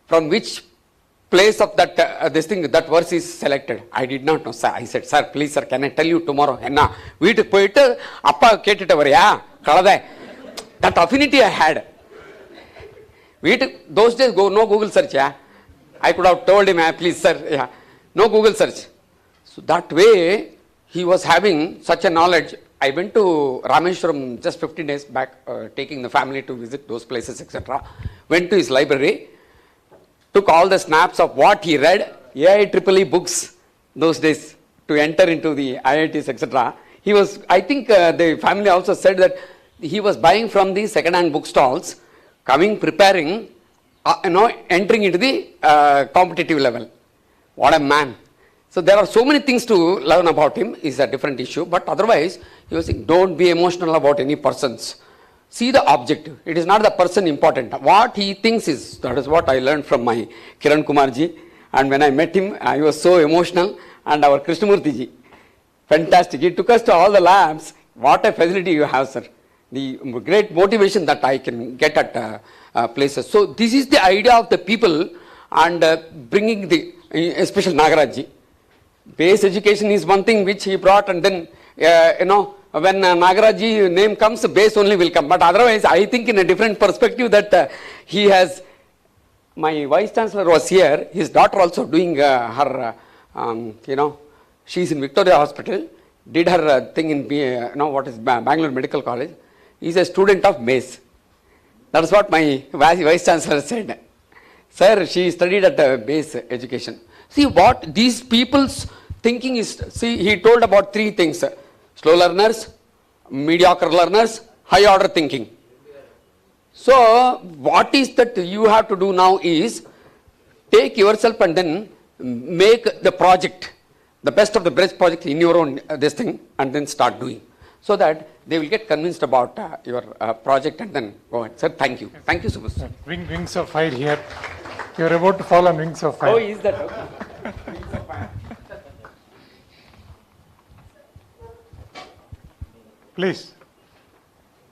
From which place of that that verse is selected? I did not know, sir. I said, sir, please, sir, can I tell you tomorrow? Enna, veetukku poyittu appa kettitavariya kalade. That affinity I had. Those days no Google search. Yeah, I could have told him, please, sir. Yeah, no Google search. So that way he was having such a knowledge. I went to Rameshwaram just 15 days back, taking the family to visit those places, etc. Went to his library, took all the snaps of what he read, IEEE books those days, to enter into the IITs, etc. He was, I think the family also said that he was buying from the second-hand book-stalls, coming, preparing, entering into the competitive level. What a man. So there are so many things to learn about him. Is a different issue, but otherwise he was saying, don't be emotional about any persons. See the objective. It is not the person important. What he thinks is, that is what I learned from my Kiran Kumar ji. And when I met him, I was so emotional. And our Krishnamurti ji, fantastic. He took us to all the labs. What a facility you have, sir. The great motivation that I can get at places. So this is the idea of the people, and bringing the, especially Nagaraj ji. Base education is one thing which he brought, and then when Nagaraji name comes, base only will come. But otherwise, I think in a different perspective that he has. My vice chancellor was here. His daughter also doing her, she's in Victoria Hospital. Did her thing in what is Bangalore Medical College. He's a student of BASE. That's what my vice chancellor said. Sir, she studied at BASE education. See what these people's thinking is. See, he told about 3 things: slow learners, mediocre learners, high order thinking. So what is that you have to do now is take yourself and then make the project, the best of the best project in your own this thing, and then start doing, so that they will get convinced about your project, and then go ahead. Sir, thank you. Thank you so much. Wings of fire here. You are about to fall on wings of fire. Oh, is that okay? Wings of fire. Please.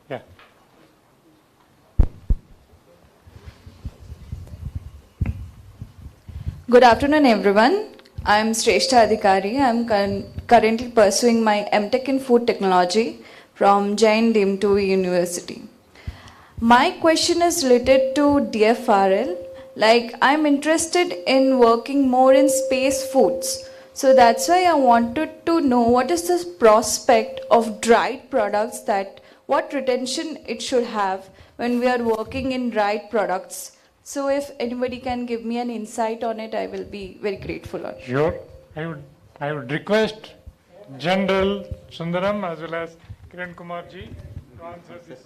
Yeah. Good afternoon, everyone. I am Shrestha Adhikari. I am currently pursuing my MTech in Food Technology from Jain Dimtu University. My question is related to DFRL. Like, I'm interested in working more in space foods. So that's why I wanted to know what is the prospect of dried products, that what retention it should have when we are working in dried products. So if anybody can give me an insight on it, I will be very grateful. Sure. I would request General Sundaram as well as Kiran Kumar ji to answer this.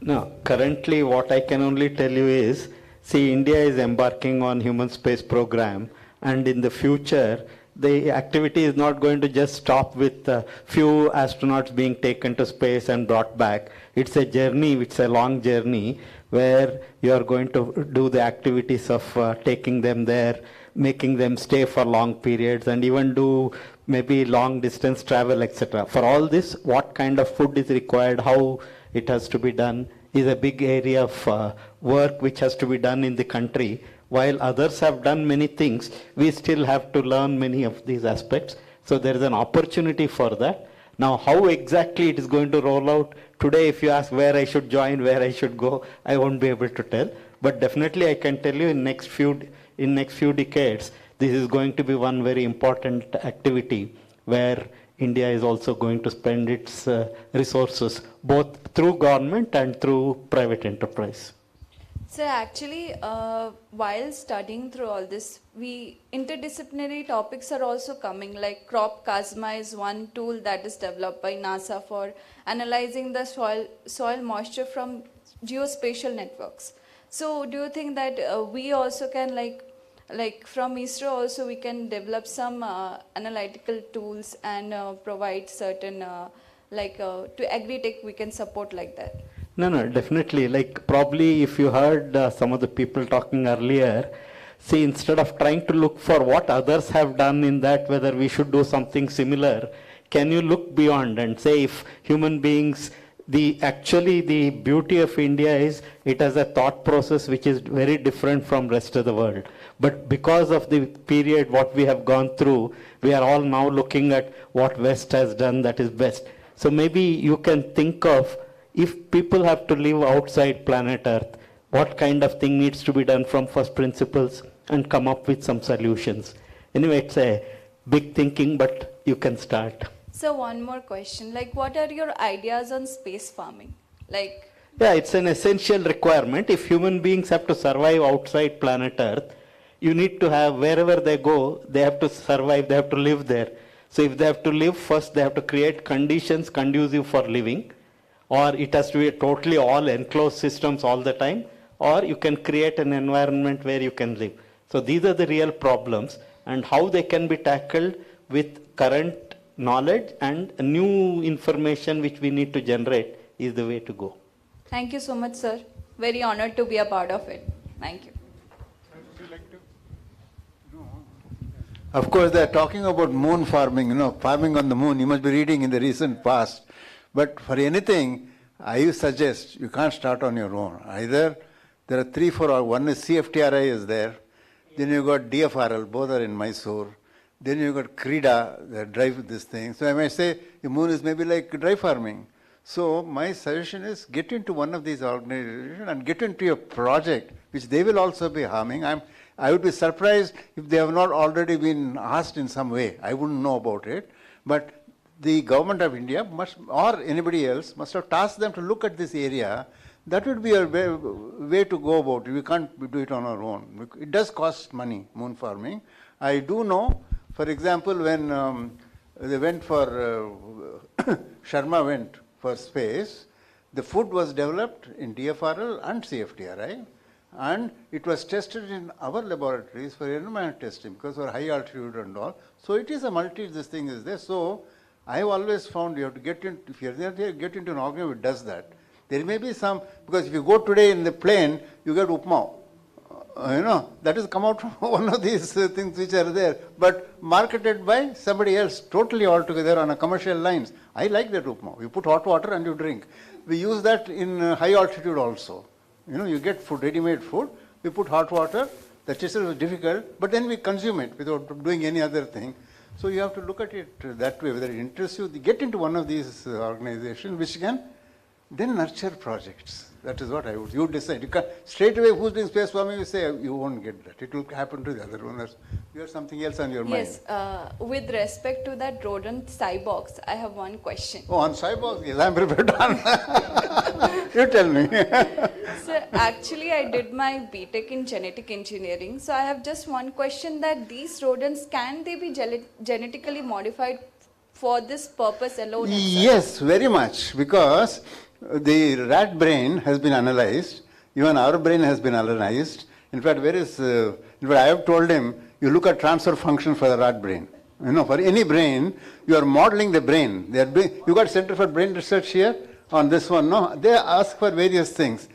No, currently what I can only tell you is, see, India is embarking on human space program, and in the future, the activity is not going to just stop with a few astronauts being taken to space and brought back. It's a journey, it's a long journey where you are going to do the activities of taking them there, making them stay for long periods, and even do maybe long distance travel, etc. For all this, what kind of food is required, how it has to be done, is a big area of work which has to be done in the country. While others have done many things, we still have to learn many of these aspects. So there is an opportunity for that. Now, how exactly it is going to roll out, today if you ask where I should join, where I should go, I won't be able to tell. But definitely I can tell you in next few decades, this is going to be one very important activity where India is also going to spend its resources, both through government and through private enterprise. So actually, while studying through all this, interdisciplinary topics are also coming, like crop Casma is one tool that is developed by NASA for analyzing the soil moisture from geospatial networks. So do you think that we also can, like from ISRO also, we can develop some analytical tools and provide certain, to agri-tech we can support like that? No, definitely. Like probably if you heard some of the people talking earlier, see, instead of trying to look for what others have done in that, whether we should do something similar, can you look beyond and say if human beings, actually the beauty of India is it has a thought process which is very different from rest of the world. But because of the period what we have gone through, we are all now looking at what West has done that is best. So maybe you can think of, if people have to live outside planet Earth, what kind of thing needs to be done from first principles and come up with some solutions. Anyway, it's a big thinking, but you can start. So one more question, what are your ideas on space farming? Yeah, it's an essential requirement. If human beings have to survive outside planet Earth, you need to have, wherever they go, they have to survive, they have to live there. So if they have to live, first they have to create conditions conducive for living, or it has to be totally all enclosed systems all the time, or you can create an environment where you can live. So these are the real problems, and how they can be tackled with current knowledge and new information which we need to generate is the way to go. Thank you so much, sir. Very honored to be a part of it. Thank you. Of course, they are talking about moon farming, farming on the moon. You must be reading in the recent past. But for anything, I suggest you can't start on your own. Either there are 3, 4, one is CFTRI is there, then you got DFRL, both are in Mysore, then you got CREDA that drive this thing. So I might say the moon is maybe like dry farming. So my suggestion is get into one of these organizations and get into a project which they will also be harming. I would be surprised if they have not already been asked in some way. I wouldn't know about it. But the government of India must, or anybody else, must have tasked them to look at this area. That would be a way to go about it. We can't do it on our own. It does cost money, moon farming. I do know, for example, when they went for, Sharma went for space, the food was developed in DFRL and CFTRI, and it was tested in our laboratories for environment testing because of high altitude and all. So it is this thing is there. So I have always found you have to get in, if you're there, get into an organization which does that. There may be some, because if you go today in the plane, you get upma. That has come out from one of these things which are there, but marketed by somebody else, totally altogether on a commercial lines. I like that upma. You put hot water and you drink. We use that in high altitude also. You get food, ready-made food, we put hot water, that itself is difficult, but then we consume it without doing any other thing. So you have to look at it that way, whether it interests you. Get into one of these organizations which can then nurture projects. That is what I would. You decide. You can't, straight away, who's doing space farming, you say, you won't get that. It will happen to the other owners. You have something else on your mind. Yes, with respect to that rodent cyborgs, I have one question. Oh, on cyborgs? Yes, I'm prepared to answer. You tell me. So actually, I did my BTech in genetic engineering. So I have just one question, that these rodents, can they be genetically modified for this purpose alone? Yes, very much, because the rat brain has been analyzed, even our brain has been analyzed. In fact, I have told him, you look at transfer function for the rat brain. You know, for any brain, you are modeling the brain. You got Center for Brain Research here on this one, no? They ask for various things.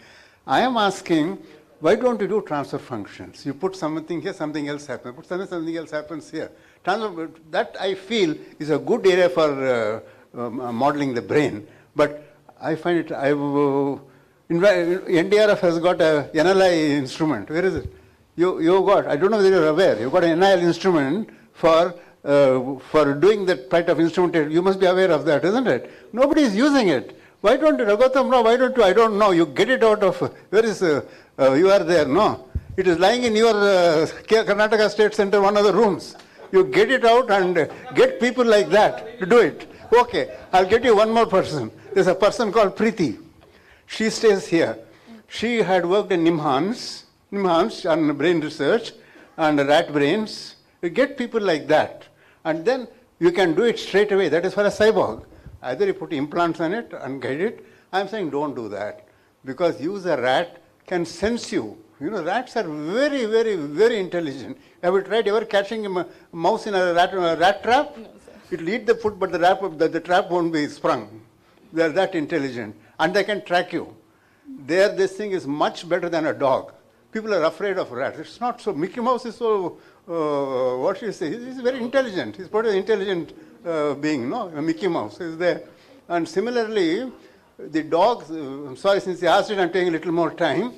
I am asking, why don't you do transfer functions? You put something here, something else happens. Put something else happens here. That I feel is a good area for modeling the brain. But I find it, NDRF has got a NLI instrument. Where is it? You got, I don't know whether you're aware, you got an NIL instrument for doing that type of instrumentation. You must be aware of that, isn't it? Nobody is using it. Why don't you, Raghutam, no, why don't you, I don't know, you get it out of, where is, you are there, no? It is lying in your Karnataka State Center, one of the rooms. You get it out and get people like that to do it. Okay, I'll get you one more person. There's a person called Preeti. She stays here. She had worked in Nimhans on brain research and rat brains. You get people like that. And then you can do it straight away. That is for a cyborg. Either you put implants on it and guide it. I'm saying don't do that. Because use a rat can sense you. You know, rats are very, very, very intelligent. Have you tried ever catching a mouse in a rat trap? No, it will eat the food, but the trap won't be sprung. They are that intelligent. And they can track you. This thing is much better than a dog. People are afraid of rats. It's not so. Mickey Mouse is so, what should you say? He's very intelligent. He's quite an intelligent being, no? Mickey Mouse is there. And similarly, the dogs, I'm sorry, since you asked it, I'm taking a little more time.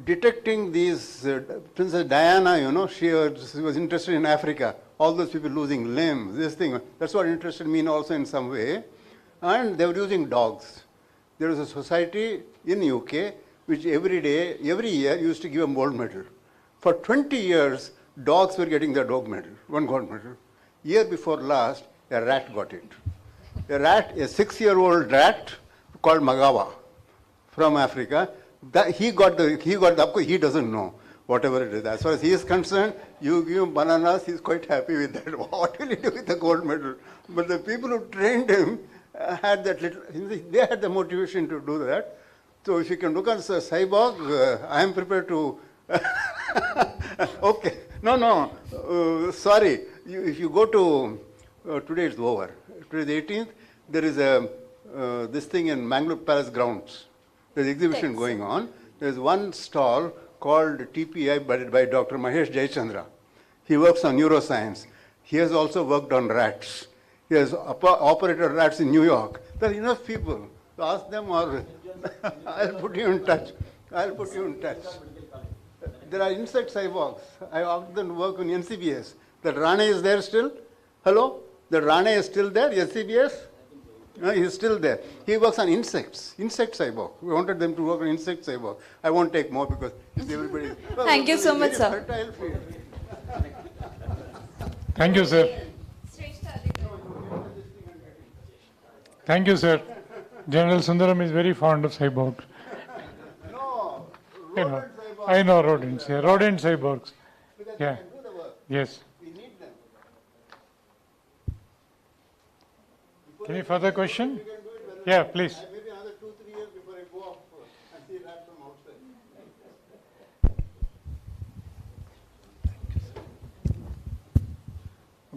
Detecting these, Princess Diana, you know, she was interested in Africa. All those people losing limbs, this thing. That's what interested me also in some way. And they were using dogs. There was a society in UK which every year used to give a gold medal. For 20 years, dogs were getting the dog medal, one gold medal. Year before last, a rat got it. A 6-year-old rat called Magawa from Africa. He doesn't know whatever it is. As far as he is concerned, you give him bananas, he's quite happy with that. What will he do with the gold medal? But the people who trained him had that little, they had the motivation to do that. So if you can look at the cyborg, I am prepared to, okay. No, sorry. If you go to, today it's over. Today the 18th, there is this thing in Mangalore Palace grounds. There's exhibition going on. There's one stall called TPI by Dr. Mahesh Jayachandra. He works on neuroscience. He has also worked on rats. He has operated rats in New York. There are enough people. So ask them, or I'll put you in touch. There are insect cyborgs. I often work on NCBS. That Rane is there still? Hello? The Rane is still there, NCBS? No, he's still there. He works on insects, insect cyborg. We wanted them to work on insect cyborg. I won't take more because everybody... Thank you so much, sir. Thank you, sir. Thank you, sir. General Sundaram is very fond of cyborgs. No, I know rodents, yeah, rodent cyborgs. Yeah, yes. Any further question? Yeah, please. Maybe another 2-3 years before I go off and see rats from outside.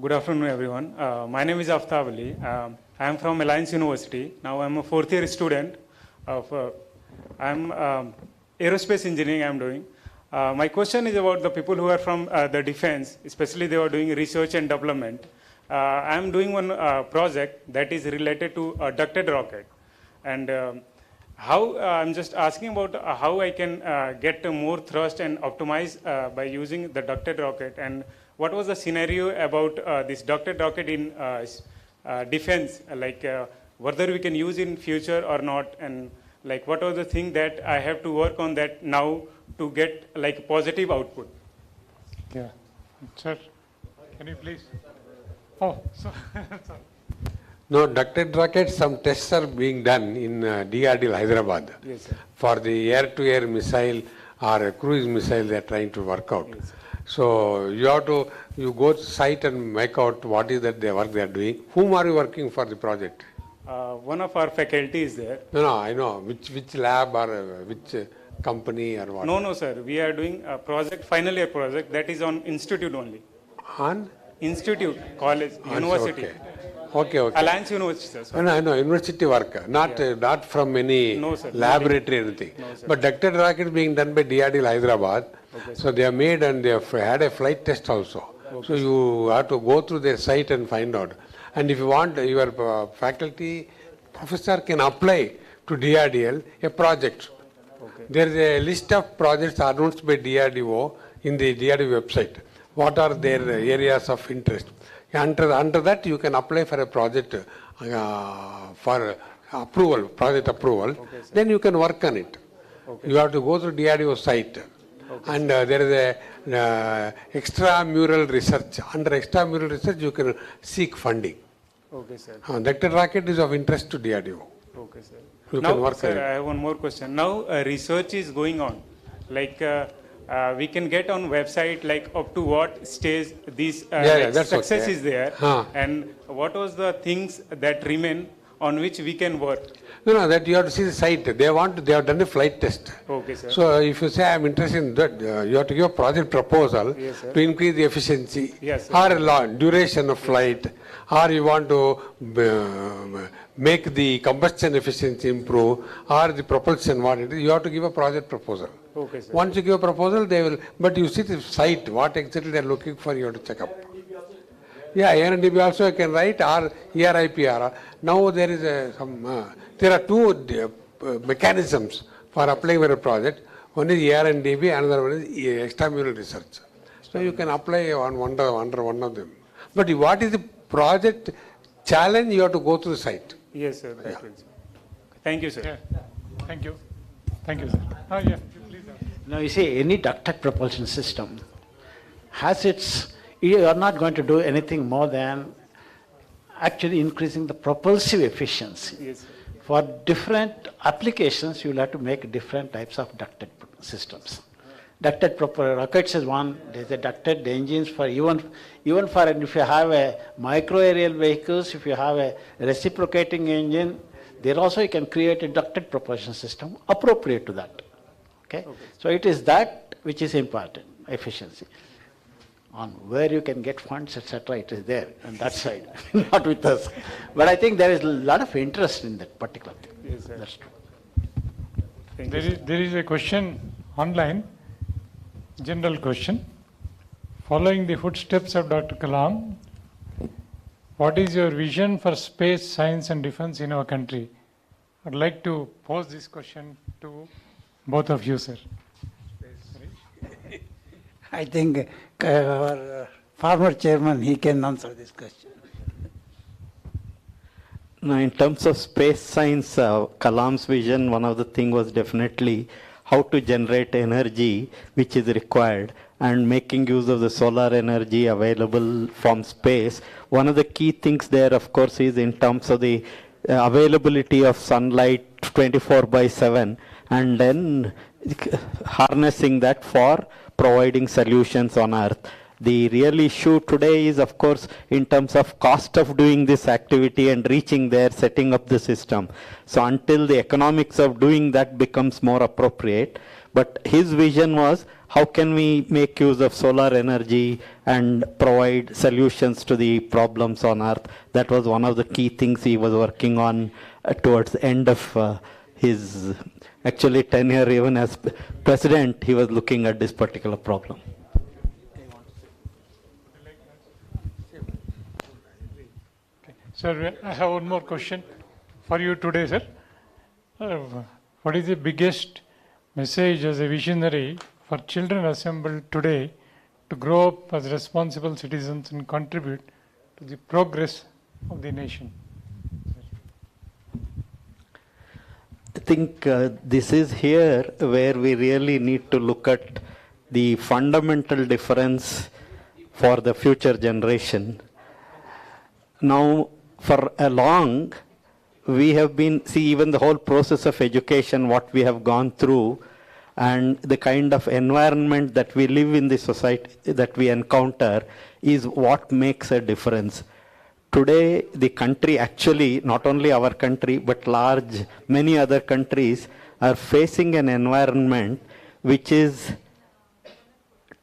Good afternoon, everyone. My name is Aftab Ali. I am from Alliance University. Now I am a 4th year student of, I am aerospace engineering I am doing. My question is about the people who are from the defense, especially they are doing research and development. I am doing one project that is related to a ducted rocket. And I'm just asking about how I can get more thrust and optimize by using the ducted rocket. And what was the scenario about this ducted rocket in defense, like whether we can use in future or not, and Like what was the thing that I have to work on that now to get like positive output? Yeah. Sir, can you please? Oh, so, sorry. No, ducted rockets, some tests are being done in DRDO Hyderabad. Yes, sir. For the air-to-air missile or a cruise missile they are trying to work out. Yes, so you go to site and make out what is that work they are doing. Whom are you working for the project? One of our faculty is there. No, I know. Which lab or which company or what? No, sir. We are doing a project, final year project, that is on institute only. On? Institute, college, university. Okay. Alliance University, sir. No, I know, university work, not from any laboratory or anything. No, sir. But ducted rocket being done by DRDO Hyderabad, so they have made and they have had a flight test also. So you have to go through their site and find out. And if you want, your faculty professor can apply to DRDL a project. There is a list of projects announced by DRDO in the DRDO website. What are their areas of interest? Under that, you can apply for a project for approval, project approval. Then you can work on it. You have to go to DRDO site. And there is a extramural research. Under extramural research, you can seek funding. Okay, sir. Ducted rocket is of interest to DRDO. Okay, sir. You now, can work sir, on it. I have one more question. Now, research is going on. Like, we can get on website, like, up to what stage this that's success okay. is there. And what was the things that remain on which we can work? No, that you have to see the site. They have done a flight test. Okay, sir. So if you say I am interested in that, you have to give a project proposal to increase the efficiency or a duration of flight, or you want to make the combustion efficiency improve, or the propulsion, what it is, you have to give a project proposal. Okay, sir. Once you give a proposal, they will, but you see the site, what exactly they are looking for, you have to check up. Yeah, ANDB also you can write, or ERIPR. Now there is there are two mechanisms for applying for a project. One is ANDB, another one is extramural research. So you can apply under one of them. But what is the project challenge, you have to go to the site. Yes, sir. That will. Thank you, sir. Yeah. Thank you. Thank you, sir. Yeah. Please. Now you see, any ducted propulsion system has its, you are not going to do anything more than actually increasing the propulsive efficiency. Yes, sir. For different applications, you will have to make different types of ducted systems. Ducted rockets is one. There's a ducted engines for even for, and if you have a micro aerial vehicles, if you have a reciprocating engine, there also you can create a ducted propulsion system appropriate to that. Okay? So it is that which is important, efficiency. On where you can get funds, etc., it is there on that side, not with us. But I think there is a lot of interest in that particular thing. Yes, sir. That's true. There is a question online, general question. Following the footsteps of Dr. Kalam, what is your vision for space, science and defense in our country? I'd like to pose this question to both of you, sir. I think our former chairman, he can answer this question. Now, in terms of space science, Kalam's vision, one of the things was definitely how to generate energy which is required and making use of the solar energy available from space. One of the key things there, of course, is in terms of the availability of sunlight 24/7 and then harnessing that for providing solutions on Earth. The real issue today is, of course, in terms of cost of doing this activity and reaching there, setting up the system. So until the economics of doing that becomes more appropriate, but his vision was how can we make use of solar energy and provide solutions to the problems on Earth. That was one of the key things he was working on towards the end of his actually tenure. Even as president, he was looking at this particular problem. Sir, I have one more question for you today, sir. What is the biggest message as a visionary for children assembled today to grow up as responsible citizens and contribute to the progress of the nation? think this is here where we really need to look at the fundamental difference for the future generation. Now, for a long, we have been, see even the whole process of education, what we have gone through, and the kind of environment that we live in the society that we encounter is what makes a difference. Today, the country actually, not only our country, but many other countries are facing an environment which is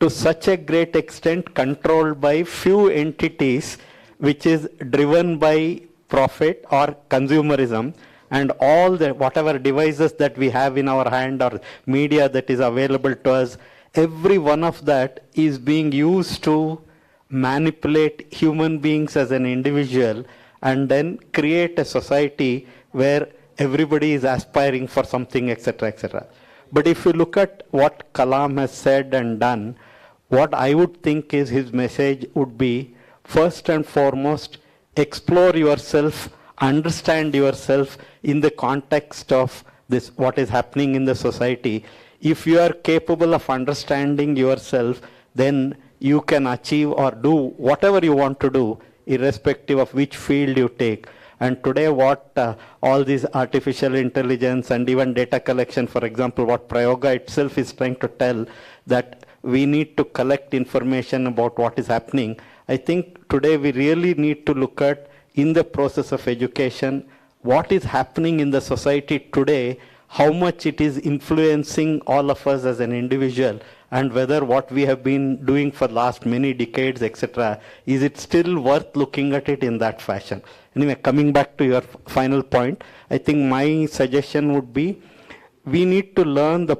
to such a great extent controlled by few entities, which is driven by profit or consumerism, and all the whatever devices that we have in our hand or media that is available to us, every one of that is being used to manipulate human beings as an individual and then create a society where everybody is aspiring for something, etc., etc. But if you look at what Kalam has said and done, what I would think is his message would be, first and foremost, explore yourself, understand yourself in the context of this, what is happening in the society. If you are capable of understanding yourself, then you can achieve or do whatever you want to do, irrespective of which field you take. And today what all these artificial intelligence and even data collection, for example, what Prayoga itself is trying to tell, that we need to collect information about what is happening. I think today we really need to look at, in the process of education, what is happening in the society today, how much it is influencing all of us as an individual, and whether what we have been doing for last many decades, etc., is it still worth looking at it in that fashion? Anyway, coming back to your final point, I think my suggestion would be, we need to learn the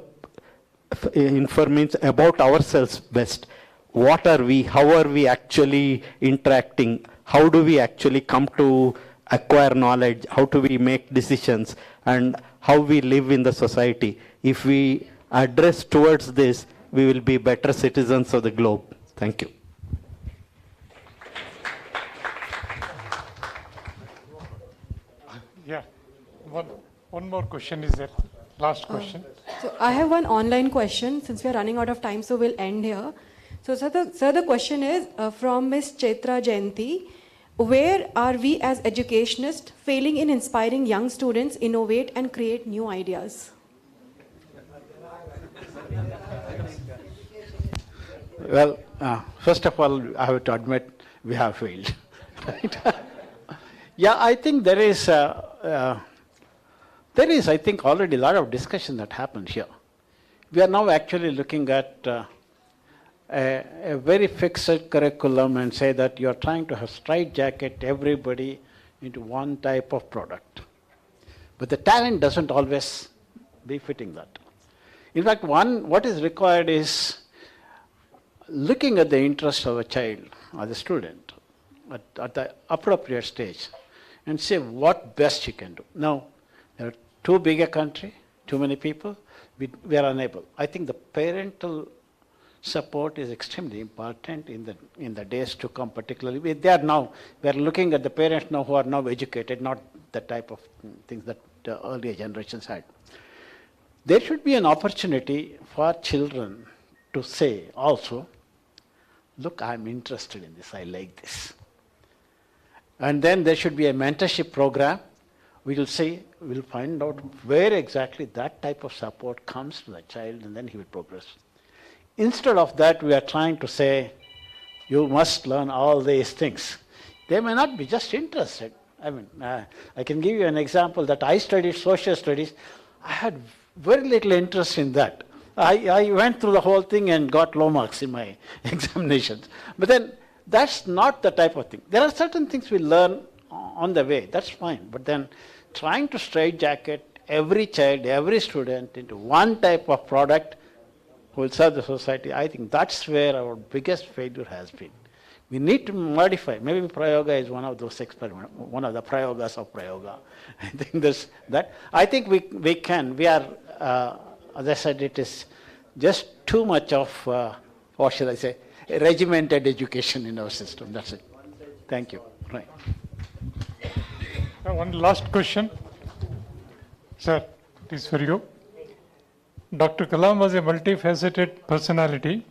information about ourselves best. What are we? How are we actually interacting? How do we actually come to acquire knowledge? How do we make decisions? And how we live in the society? If we address towards this, we will be better citizens of the globe. Thank you. Yeah, one more question is there. Last question. So I have one online question, since we are running out of time, so we'll end here. So sir, the question is from Ms. Chetra Jayanti. Where are we as educationists failing in inspiring young students innovate and create new ideas? Well, first of all, I have to admit we have failed. Right? Yeah, I think there is, I think, already a lot of discussion that happened here. We are now actually looking at a very fixed curriculum and say that you are trying to have straitjacket everybody into one type of product. But the talent doesn't always be fitting that. In fact, what is required is looking at the interest of a child or the student at the appropriate stage and say what best you can do. Now, there are too big a country, too many people, we are unable. I think the parental support is extremely important in the days to come, particularly. We are looking at the parents now who are now educated, not the type of things that the earlier generations had. There should be an opportunity for children to say also, look, I'm interested in this, I like this. And then there should be a mentorship program. We'll find out where exactly that type of support comes to the child, and then he will progress. Instead of that, we are trying to say, you must learn all these things. They may not be just interested. I mean, I can give you an example that I studied social studies. I had very little interest in that. I went through the whole thing and got low marks in my examinations. But then that's not the type of thing. There are certain things we learn on the way. That's fine. But then trying to straitjacket every child, every student into one type of product who will serve the society, I think that's where our biggest failure has been. We need to modify. Maybe Prayoga is one of those experiments, one of the Prayogas of Prayoga. I think there's that. I think we can. We are, as I said, it is just too much of, what shall I say, regimented education in our system. That's it. Thank you. Right. One last question. Sir. It is for you. Dr. Kalam was a multifaceted personality.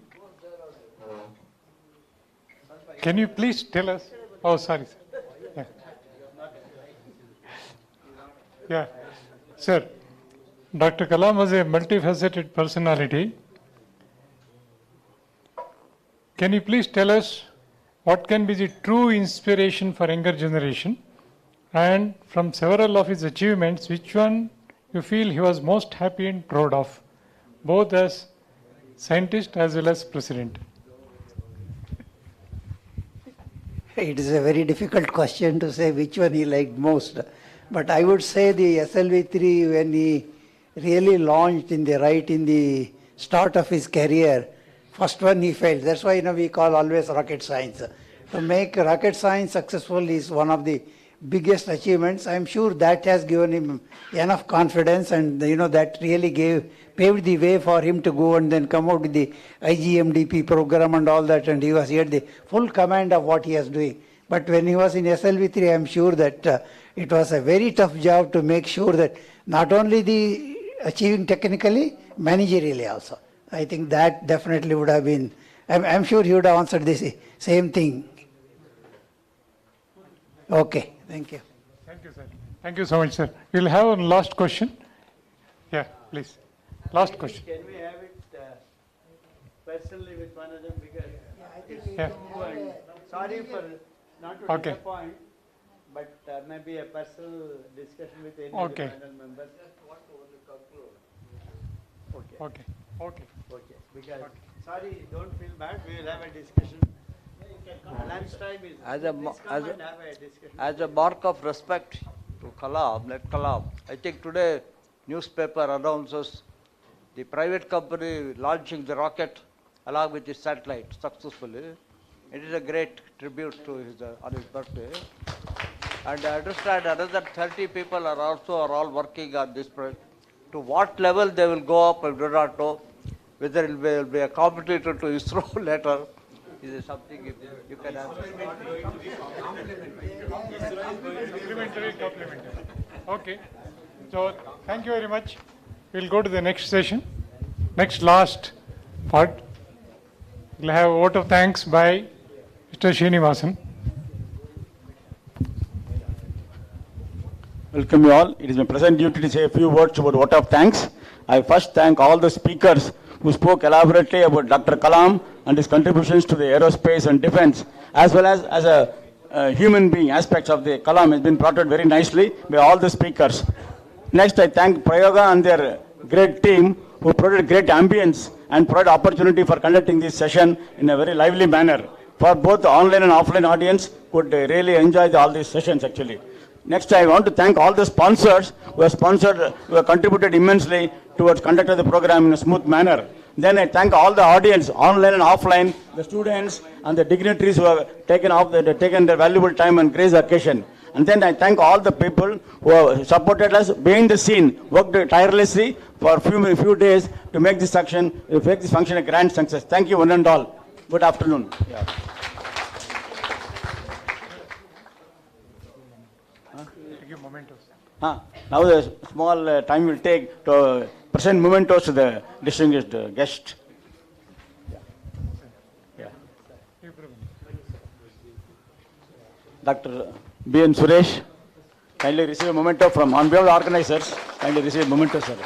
Can you please tell us? Oh, sorry. Yeah. Yeah. Sir, Dr. Kalam was a multifaceted personality. Can you please tell us what can be the true inspiration for younger generation? And from several of his achievements, which one you feel he was most happy and proud of, both as scientist as well as president? It is a very difficult question to say which one he liked most. But I would say the SLV3, when he really launched in the start of his career, first one he failed. That's why we call always rocket science. To make rocket science successful is one of the biggest achievements. I'm sure that has given him enough confidence, and that really paved the way for him to go and then come out with the IGMDP program and all that, and he had the full command of what he was doing. But when he was in SLV3, I'm sure that it was a very tough job to make sure that not only the achieving technically, managerially also. I think that definitely would have been, I'm sure he would have answered this same thing. Okay, thank you. Thank you, sir. Thank you so much, sir. We'll have one last question. Yeah, please. Last question. Can we have it personally with one of them? Because Yeah. sorry for not to Okay. disappoint, but maybe a personal discussion with any Okay. of the panel members. Okay. Okay. Okay. Okay. Because, sorry, don't feel bad. We will have a discussion. Lunchtime is. As a, Please come and have a discussion. as a mark of respect to Kalam, let Kalam, I think today newspaper announces the private company launching the rocket along with the satellite successfully. It is a great tribute to his on his birthday. And I understand another 30 people are all working on this project. To what level they will go up, I do not know. Whether it will be a competitor to ISRO later, is something you can answer. Complimentary. Okay. So thank you very much. We'll go to the next session. Last part. We'll have a vote of thanks by Mr. Srinivasan. Welcome you all. It is my present duty to say a few words about vote of thanks. I first thank all the speakers who spoke elaborately about Dr. Kalam and his contributions to the aerospace and defense, as well as a human being aspects of the Kalam has been brought out very nicely by all the speakers. Next, I thank Prayoga and their great team who provided great ambience and provided opportunity for conducting this session in a very lively manner. For both the online and offline audience could really enjoy all these sessions actually. Next, I want to thank all the sponsors who have contributed immensely towards conducting the program in a smooth manner. Then I thank all the audience, online and offline, the students and the dignitaries who have taken their valuable time and grace occasion. And then I thank all the people who have supported us behind the scene, worked tirelessly for a few days to make this function a grand success. Thank you one and all. Good afternoon. Yeah. Now the small time will take to present mementos to the distinguished guest. Yeah. Dr. B.N. Suresh, kindly receive a memento from, on behalf of the organizers, kindly receive a memento, sir.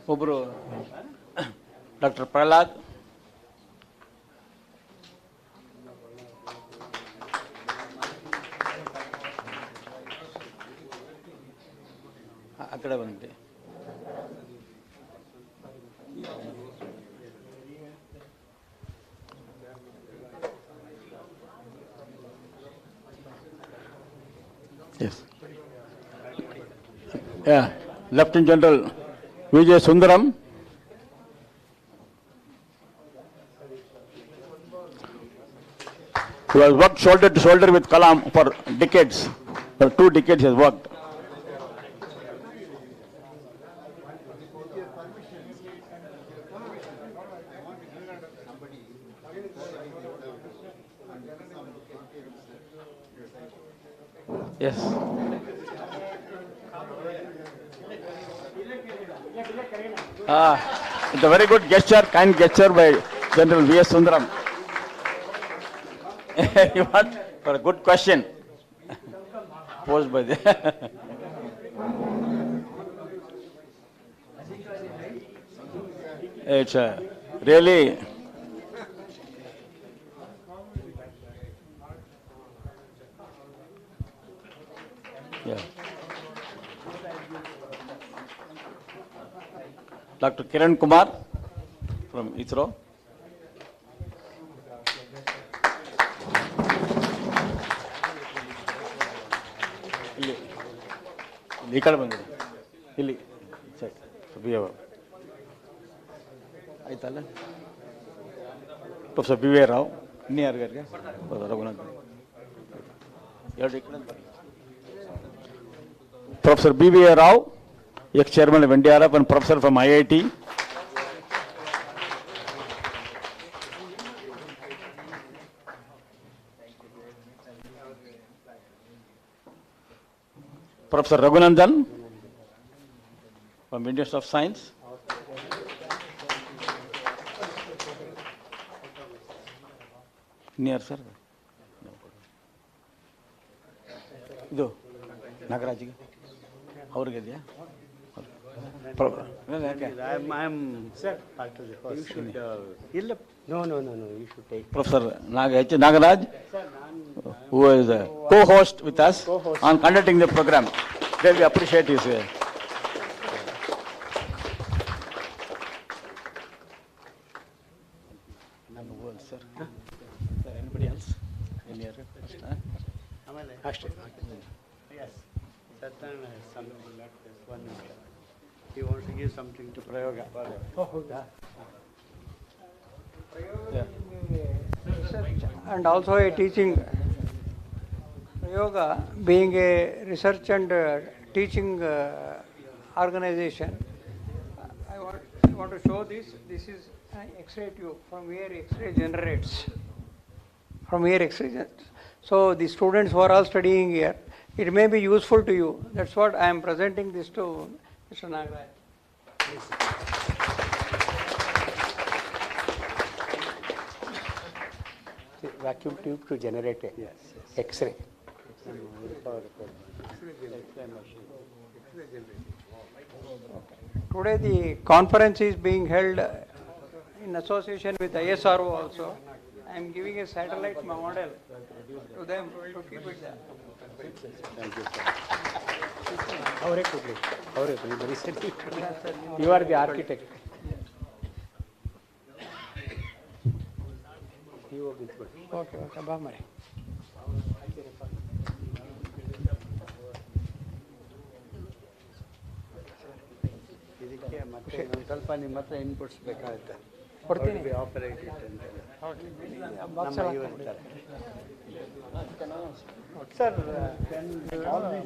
Obro, Dr. Prahlad. అక్కడ ఉంది. Yes. Yeah, Lieutenant General Vijay Sundaram. Who has worked shoulder to shoulder with Kalam for decades. For 2 decades he has worked. Yes. It's a very good gesture, kind gesture by General Vijay Sundaram. You want for a good question posed by the it's really yeah. Dr. Kiran Kumar from ISRO. ಈ ಕಡೆ ಬಂದಿದೆ ಇಲ್ಲಿ ಸರಿ ಆಯ್ತಲ್ಲ professor B V Rao ಇನ್ನೂ ಯಾರಿಗಾರಿಗೆ ರಘುನಾಥ್ ಎರಡು ಈ ಕಡೆ professor B V Rao ex-chairman of NDRF and professor from IIT. Professor Raghunandan from Institute of Science. Near sir. ಇದು ನಾಗರಾಜ್ಗೆ ಅವ್ರಿಗೆ ಇದೆಯಾ Professor Nagaraj, who is a co-host with us on conducting the program. Really appreciate his sir. Anybody else? Any other? Yes. Ratna has something like this. 1 minute. He wants to give something to Prayoga. And also a teaching. Prayoga being a research and teaching organization, I want to show this. This is an X-ray tube from where X-ray generates. From here X-ray generates. So the students who are all studying here, it may be useful to you. That's what I am presenting this to Mr. Nagaraj. Vacuum tube to generate a X-ray. Today the conference is being held in association with ISRO also. I am giving a satellite model to them to keep it there. Thank you, sir. You are the architect. Okay, bye, Mari. ಇದಕ್ಕೆ ಮತ್ತೆ ಸ್ವಲ್ಪ ನಿಮ್ಮ ಹತ್ರ inputs ಬೇಕಾಗುತ್ತೆ ಕೊಡ್ತೀನಿ operate sir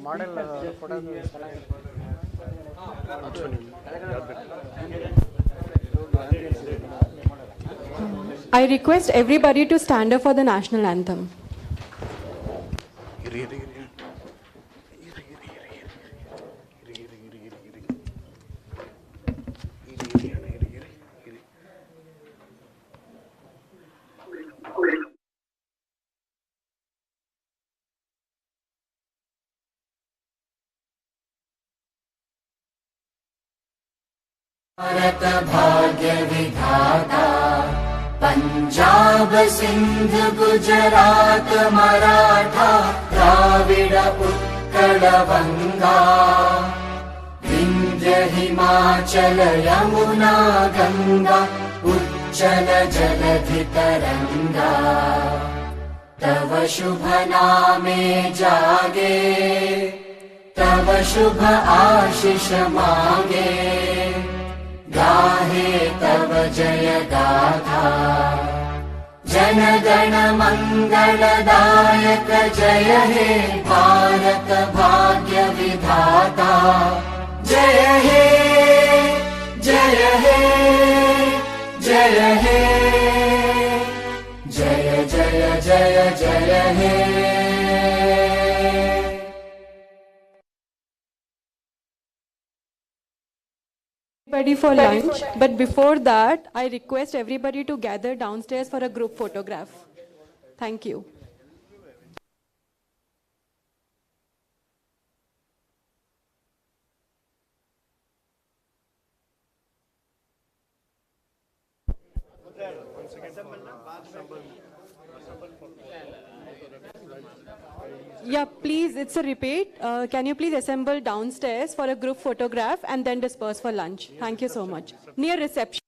model I request everybody to stand up for the national anthem. Bharat भाग्य विधाता पंजाब सिंध गुजरात मराठा द्राविड उत्कल बंगा विंध्य हिमाचल यमुना गंगा उच्चल जलधि तरंगा तव शुभ नामे जागे तव शुभ आशीष मांगे गाहे तव जय गाथा जनगण मंगलदायक जय हे भारत भाग्य विधाता जय हे जय हे जय हे जय जय जय जय हे Ready for lunch, but before that, I request everybody to gather downstairs for a group photograph. Thank you. Yeah, please, it's a repeat. Can you please assemble downstairs for a group photograph and then disperse for lunch? Thank you so much. Near reception.